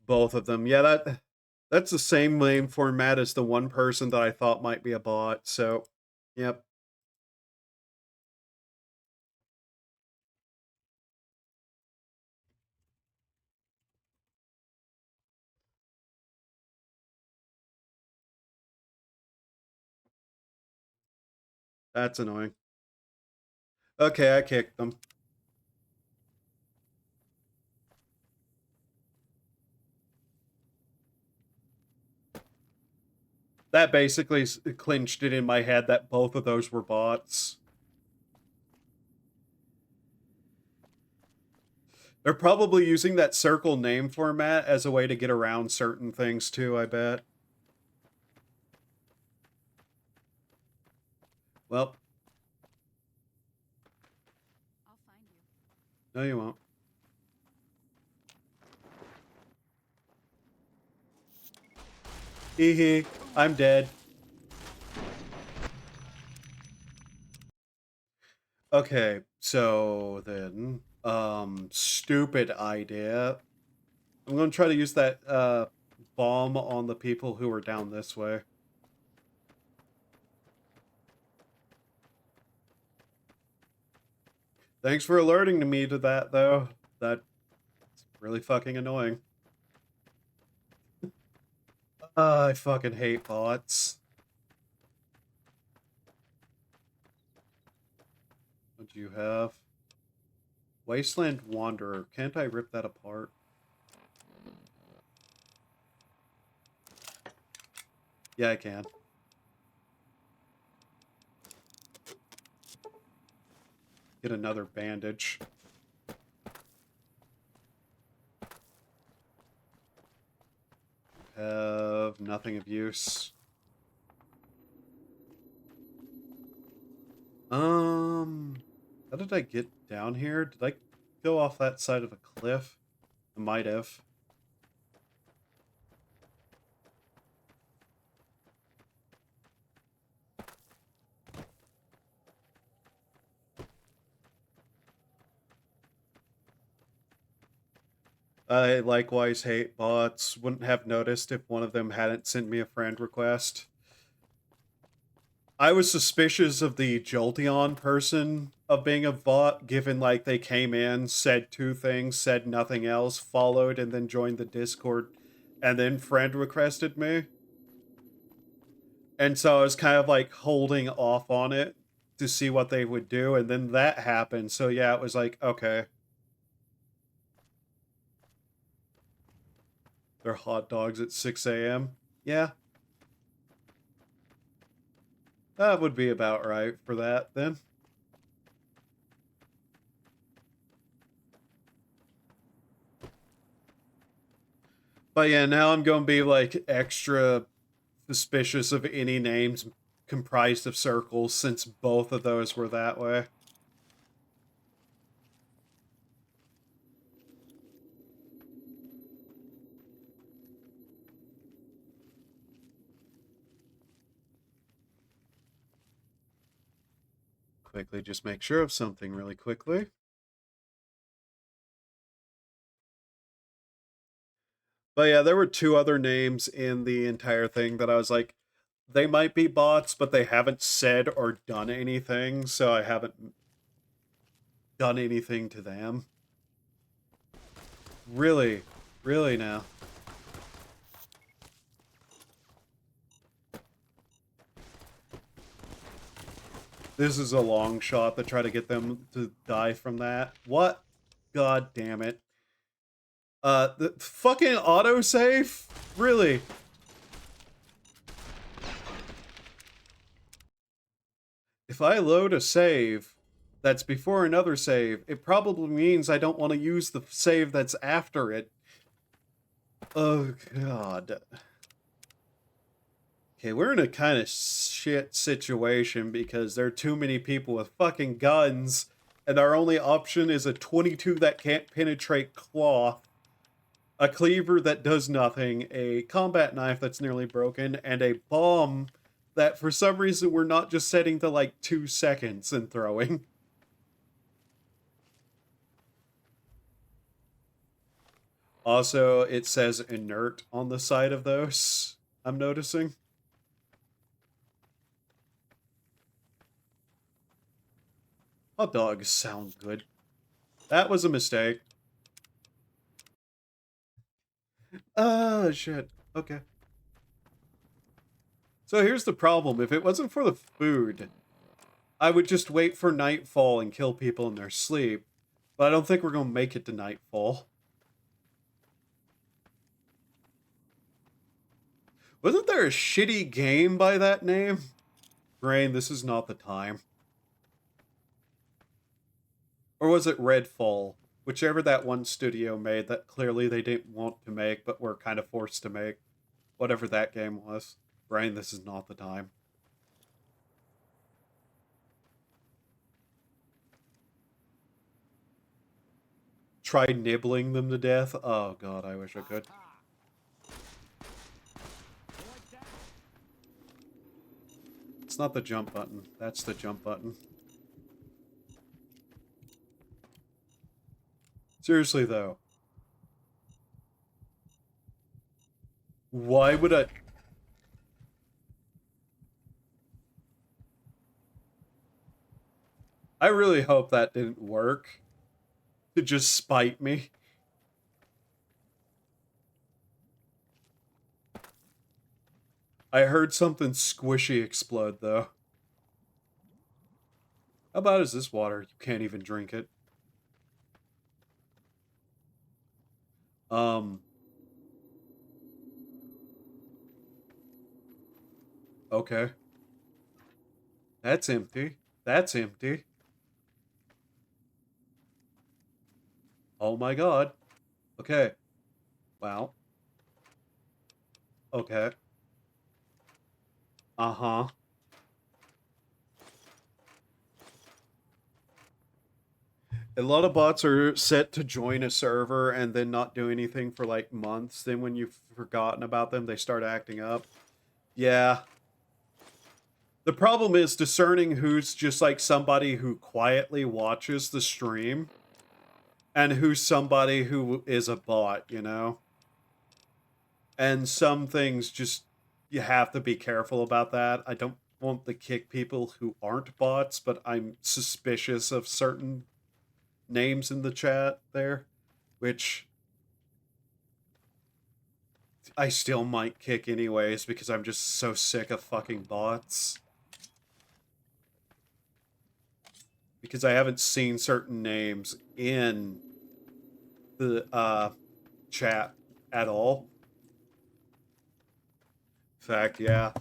Both of them. Yeah, that's the same name format as the one person that I thought might be a bot. So, yep. That's annoying. Okay, I kicked them. That basically clinched it in my head that both of those were bots. They're probably using that circle name format as a way to get around certain things too, I bet. Well. I'll find you. No, you won't. Hee hee. I'm dead. Okay, so then, stupid idea. I'm gonna try to use that, bomb on the people who are down this way. Thanks for alerting me to that, though. That's really fucking annoying. I fucking hate bots. What do you have? Wasteland Wanderer. Can't I rip that apart? Yeah, I can. Get another bandage. Have nothing of use. How did I get down here? Did I go off that side of a cliff? I might have. I likewise hate bots. Wouldn't have noticed if one of them hadn't sent me a friend request. I was suspicious of the Jolteon person of being a bot, given like they came in, said two things, said nothing else, followed, and then joined the Discord, and then friend requested me. And so I was kind of like holding off on it to see what they would do, and then that happened. So yeah, it was like, okay. They're hot dogs at 6 a.m. Yeah. That would be about right for that, then. But yeah, now I'm going to be, like, extra suspicious of any names comprised of circles, since both of those were that way. Quickly just make sure of something really quickly. But yeah, there were two other names in the entire thing that I was like, they might be bots, but they haven't said or done anything, so I haven't done anything to them. Really? Really now? This is a long shot to try to get them to die from that. What? God damn it. The fucking autosave? Really? If I load a save that's before another save, it probably means I don't want to use the save that's after it. Oh, God. Okay, we're in a kind of shit situation because there are too many people with fucking guns, and our only option is a 22 that can't penetrate cloth, a cleaver that does nothing, a combat knife that's nearly broken, and a bomb that for some reason we're not just setting to like 2 seconds and throwing. Also, it says inert on the side of those, I'm noticing. Hot dogs sound good. That was a mistake. Oh, shit. Okay. So here's the problem. If it wasn't for the food, I would just wait for nightfall and kill people in their sleep. But I don't think we're going to make it to nightfall. Wasn't there a shitty game by that name? Brain, this is not the time. Or was it Redfall? Whichever that one studio made that clearly they didn't want to make, but were kind of forced to make. Whatever that game was. Brain, this is not the time. Try nibbling them to death? Oh god, I wish I could. It's not the jump button. That's the jump button. Seriously, though. Why would I... I really hope that didn't work. To just spite me. I heard something squishy explode, though. How bad is this water? You can't even drink it. Okay. That's empty. That's empty. Oh my god. Okay. Wow. Okay. Uh-huh. A lot of bots are set to join a server and then not do anything for like months. Then when you've forgotten about them, they start acting up. Yeah. The problem is discerning who's just like somebody who quietly watches the stream and who's somebody who is a bot, you know? And some things just, you have to be careful about that. I don't want to kick people who aren't bots, but I'm suspicious of certain names in the chat there, which I still might kick anyways because I'm just so sick of fucking bots. Because I haven't seen certain names in the chat at all. In fact, yeah.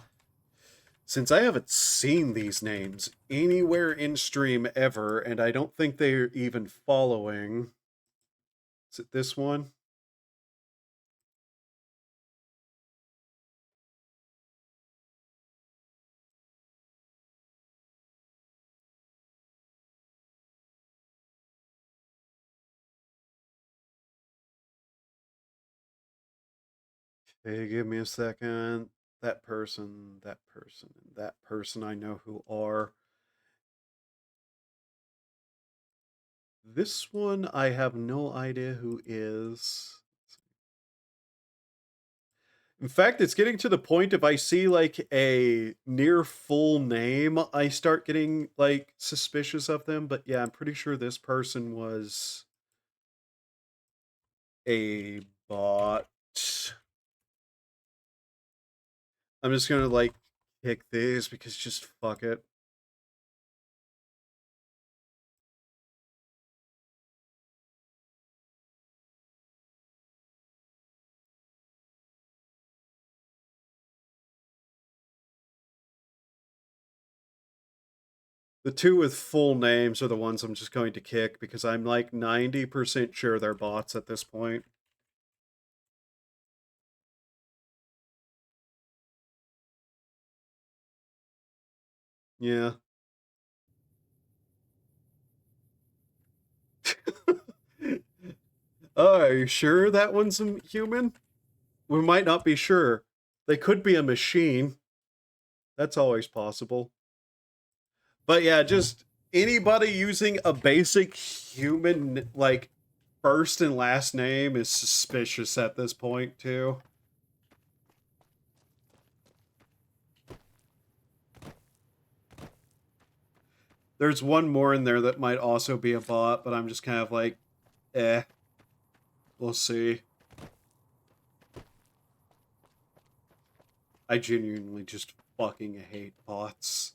Since I haven't seen these names anywhere in stream ever, and I don't think they're even following. Is it this one? Hey, give me a second. That person, that person, that person I know who are. This one I have no idea who is. In fact, it's getting to the point if I see like a near full name, I start getting like suspicious of them. But yeah, I'm pretty sure this person was a bot. I'm just gonna like pick these because just fuck it. The two with full names are the ones I'm just going to kick because I'm like 90% sure they're bots at this point. Yeah. Oh, are you sure that one's a human? We might not be sure. They could be a machine. That's always possible. But yeah, just anybody using a basic human, like, first and last name is suspicious at this point, too. There's one more in there that might also be a bot, but I'm just kind of like, eh. We'll see. I genuinely just fucking hate bots.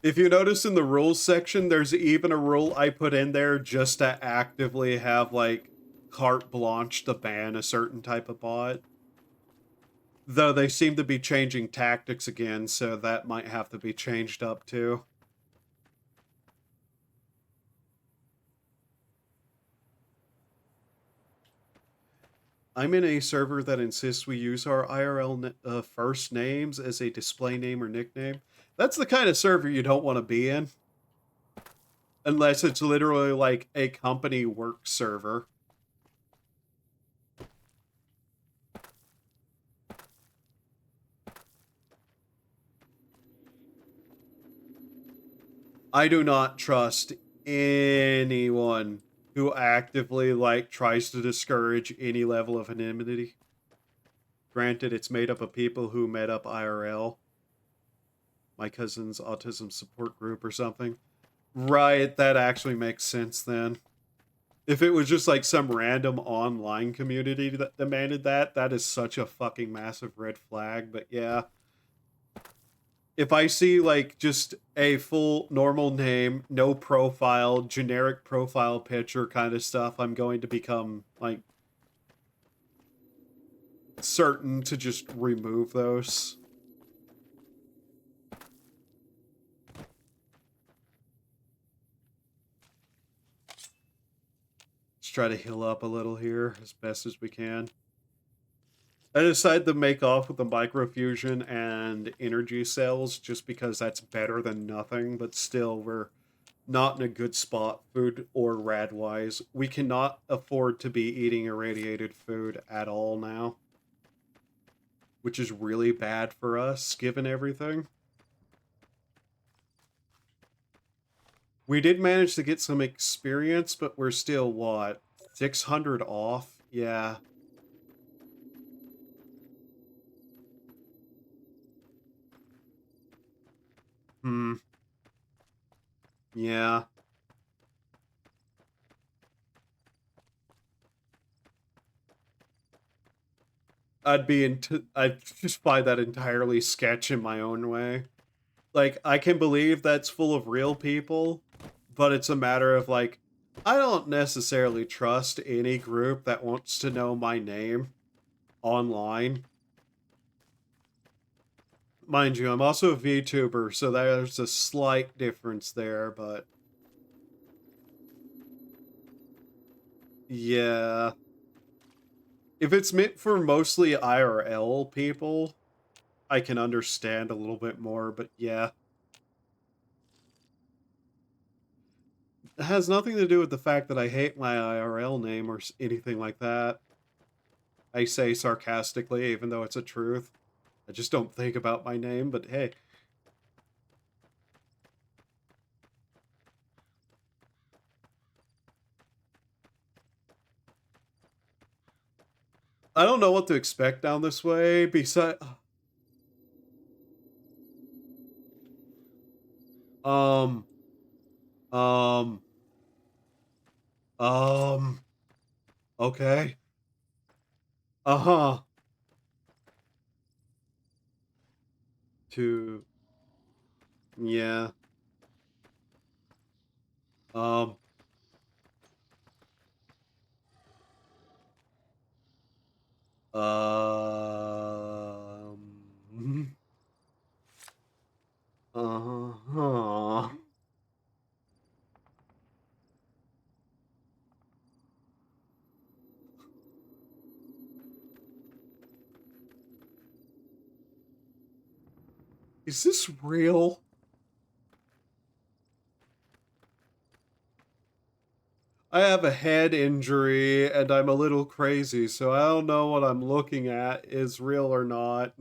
If you notice in the rules section, there's even a rule I put in there just to actively have, like, carte blanche to ban a certain type of bot. Though they seem to be changing tactics again, so that might have to be changed up too. I'm in a server that insists we use our IRL first names as a display name or nickname. That's the kind of server you don't want to be in. Unless it's literally like a company work server. I do not trust anyone who actively like tries to discourage any level of anonymity. Granted, it's made up of people who met up IRL. My cousin's autism support group or something. Right, that actually makes sense then. If it was just like some random online community that demanded that, that is such a fucking massive red flag. But yeah, if I see like just a full normal name, no profile, generic profile picture kind of stuff, I'm going to become like certain to just remove those. Let's try to heal up a little here as best as we can. I decided to make off with the microfusion and energy cells just because that's better than nothing, but still, we're not in a good spot, food or rad-wise. We cannot afford to be eating irradiated food at all now, which is really bad for us, given everything. We did manage to get some experience, but we're still, what, 600 off? Yeah. Hmm. Yeah. I'd just find that entirely sketch in my own way. Like, I can believe that's full of real people, but it's a matter of, like, I don't necessarily trust any group that wants to know my name online. Mind you, I'm also a VTuber, so there's a slight difference there, but yeah. If it's meant for mostly IRL people, I can understand a little bit more, but yeah. It has nothing to do with the fact that I hate my IRL name or anything like that. I say sarcastically, even though it's a truth. I just don't think about my name, but hey. I don't know what to expect down this way, besides... Um... Um... Okay. Uh-huh. To... Yeah. Um... Um... Uh-huh. Is this real? I have a head injury and I'm a little crazy, so I don't know what I'm looking at is real or not.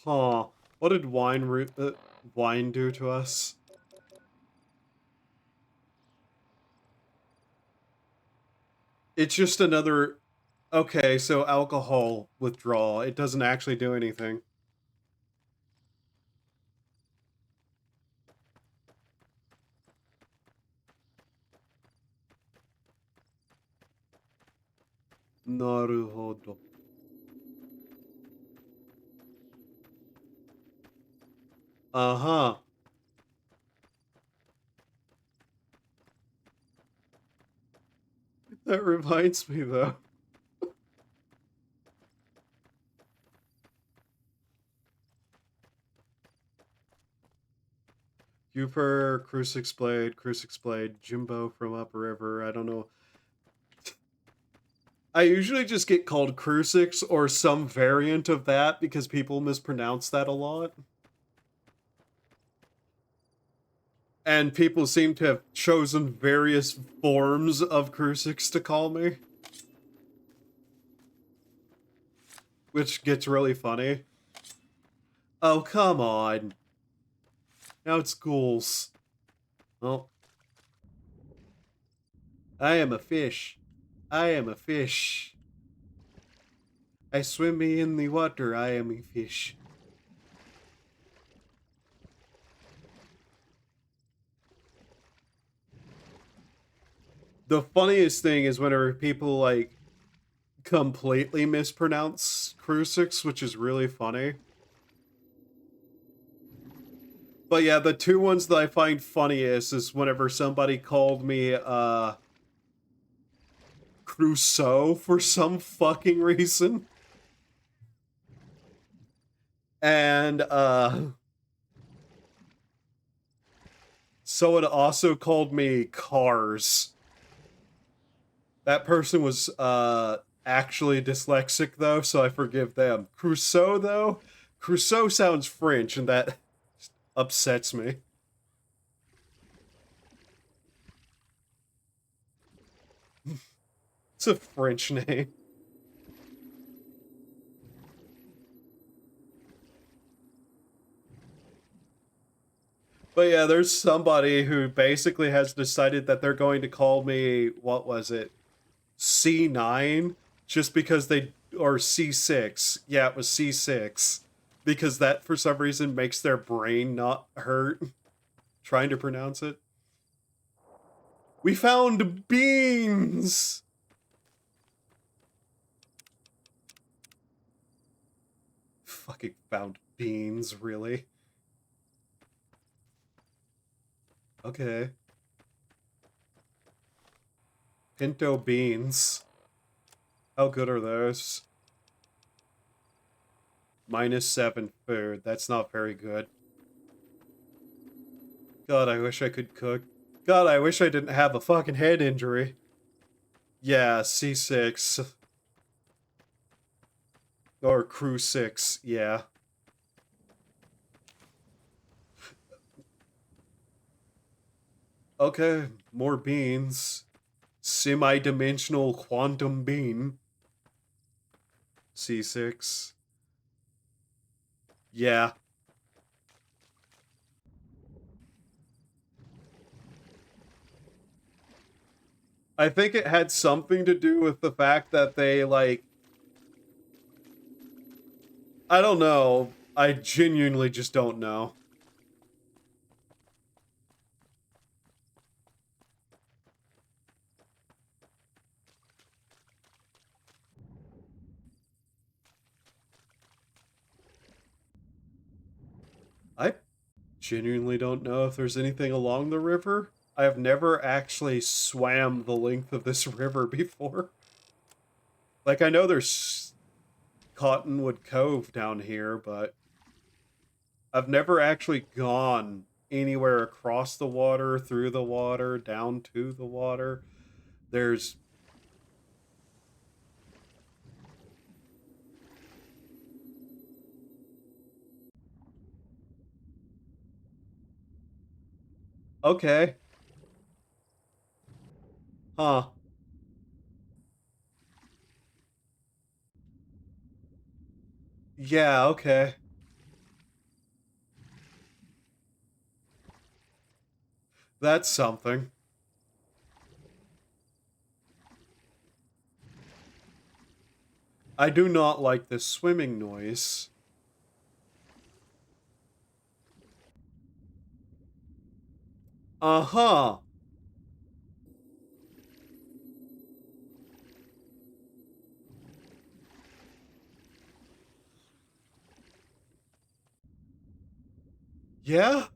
Huh. What did wine do to us? It's just another... Okay, so alcohol withdrawal. It doesn't actually do anything. Naruhodo. Uh-huh. That reminds me, though. Cooper, Crucix Blade, Jimbo from Upriver, I don't know. I usually just get called Crucix or some variant of that because people mispronounce that a lot. And people seem to have chosen various forms of Crucix to call me. Which gets really funny. Oh, come on. Now it's ghouls. Oh. I am a fish. I am a fish. I swim me in the water. I am a fish. The funniest thing is whenever people, like, completely mispronounce Crucix, which is really funny. But yeah, the two ones that I find funniest is whenever somebody called me, Crusoe for some fucking reason. And, someone also called me Cars. That person was, actually dyslexic, though, so I forgive them. Crusoe, though? Crusoe sounds French, and that upsets me. It's a French name. But yeah, there's somebody who basically has decided that they're going to call me, what was it, C9, just because they, or C6. Yeah, it was C6. Because that, for some reason, makes their brain not hurt trying to pronounce it. We found beans! Fucking found beans, really? Okay. Pinto beans. How good are those? -7 food. That's not very good. God, I wish I could cook. God, I wish I didn't have a fucking head injury. Yeah, C6. Or Crew 6, yeah. Okay, more beans. Semi-dimensional quantum bean. C6. Yeah. I think it had something to do with the fact that they, like... I don't know. I genuinely just don't know. I genuinely don't know if there's anything along the river. I have never actually swam the length of this river before. Like, I know there's Cottonwood Cove down here, but I've never actually gone anywhere across the water, through the water, down to the water. There's... Okay. Huh. Yeah, okay. That's something. I do not like this swimming noise. Uh-huh. Yeah?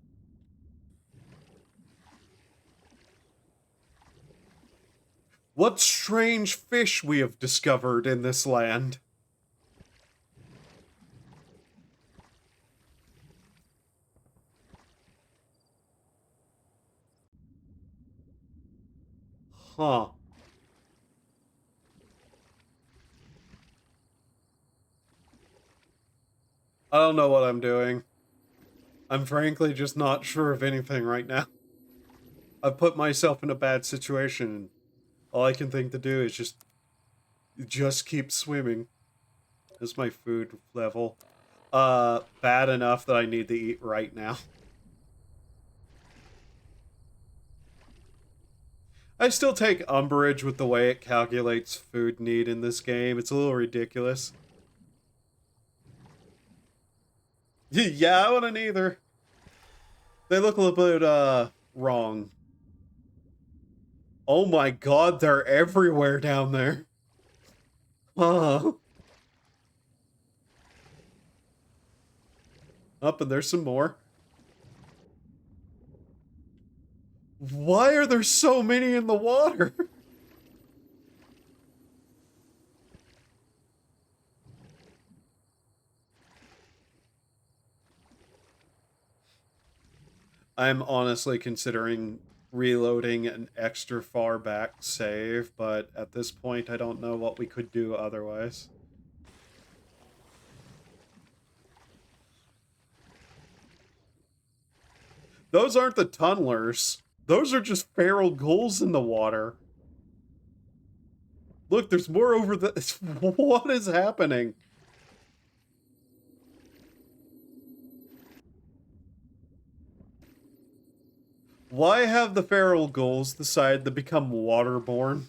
What strange fish we have discovered in this land. Huh. I don't know what I'm doing. I'm frankly just not sure of anything right now. I've put myself in a bad situation. All I can think to do is just keep swimming. This is my food level. Bad enough that I need to eat right now. I still take umbrage with the way it calculates food need in this game. It's a little ridiculous. Yeah, I wouldn't either. They look a little bit, wrong. Oh my god, they're everywhere down there. Huh. Up, and there's some more. Why are there so many in the water? I'm honestly considering reloading an extra far back save, but at this point I don't know what we could do otherwise. Those aren't the tunnelers. Those are just feral ghouls in the water. Look, there's more over the... What is happening? Why have the feral ghouls decide to become waterborne?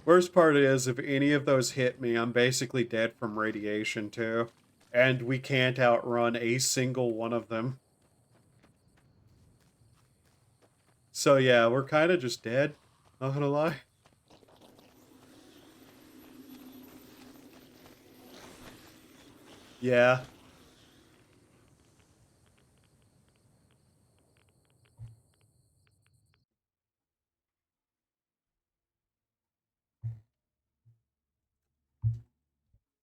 Worst part is, if any of those hit me, I'm basically dead from radiation too. And we can't outrun a single one of them. So yeah, we're kind of just dead. Not gonna lie. Yeah.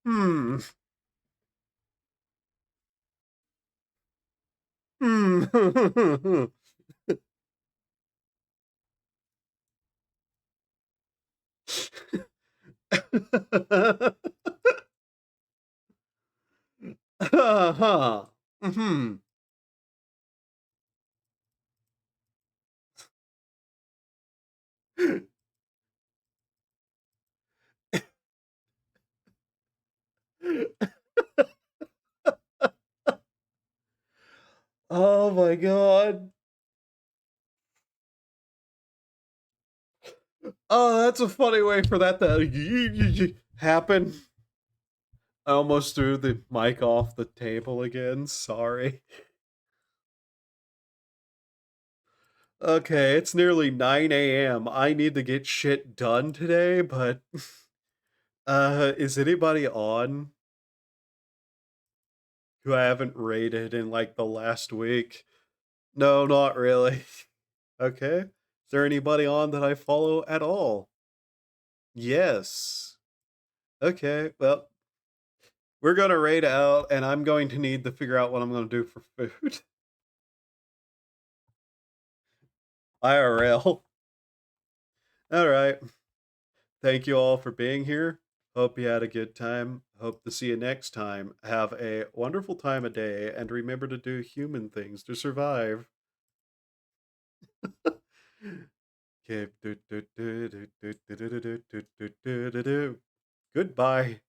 Hmm. Hmm. Huh. Hmm. Oh my god. Oh, that's a funny way for that to happen. I almost threw the mic off the table again. Sorry. Okay, it's nearly 9 a.m. I need to get shit done today, but is anybody on who I haven't rated in like the last week? No, not really. Okay. Is there anybody on that I follow at all? Yes. Okay, well, we're gonna raid out, and I'm going to need to figure out what I'm gonna do for food. IRL. Alright. Thank you all for being here. Hope you had a good time. Hope to see you next time. Have a wonderful time of day, and remember to do human things to survive. Okay. Goodbye.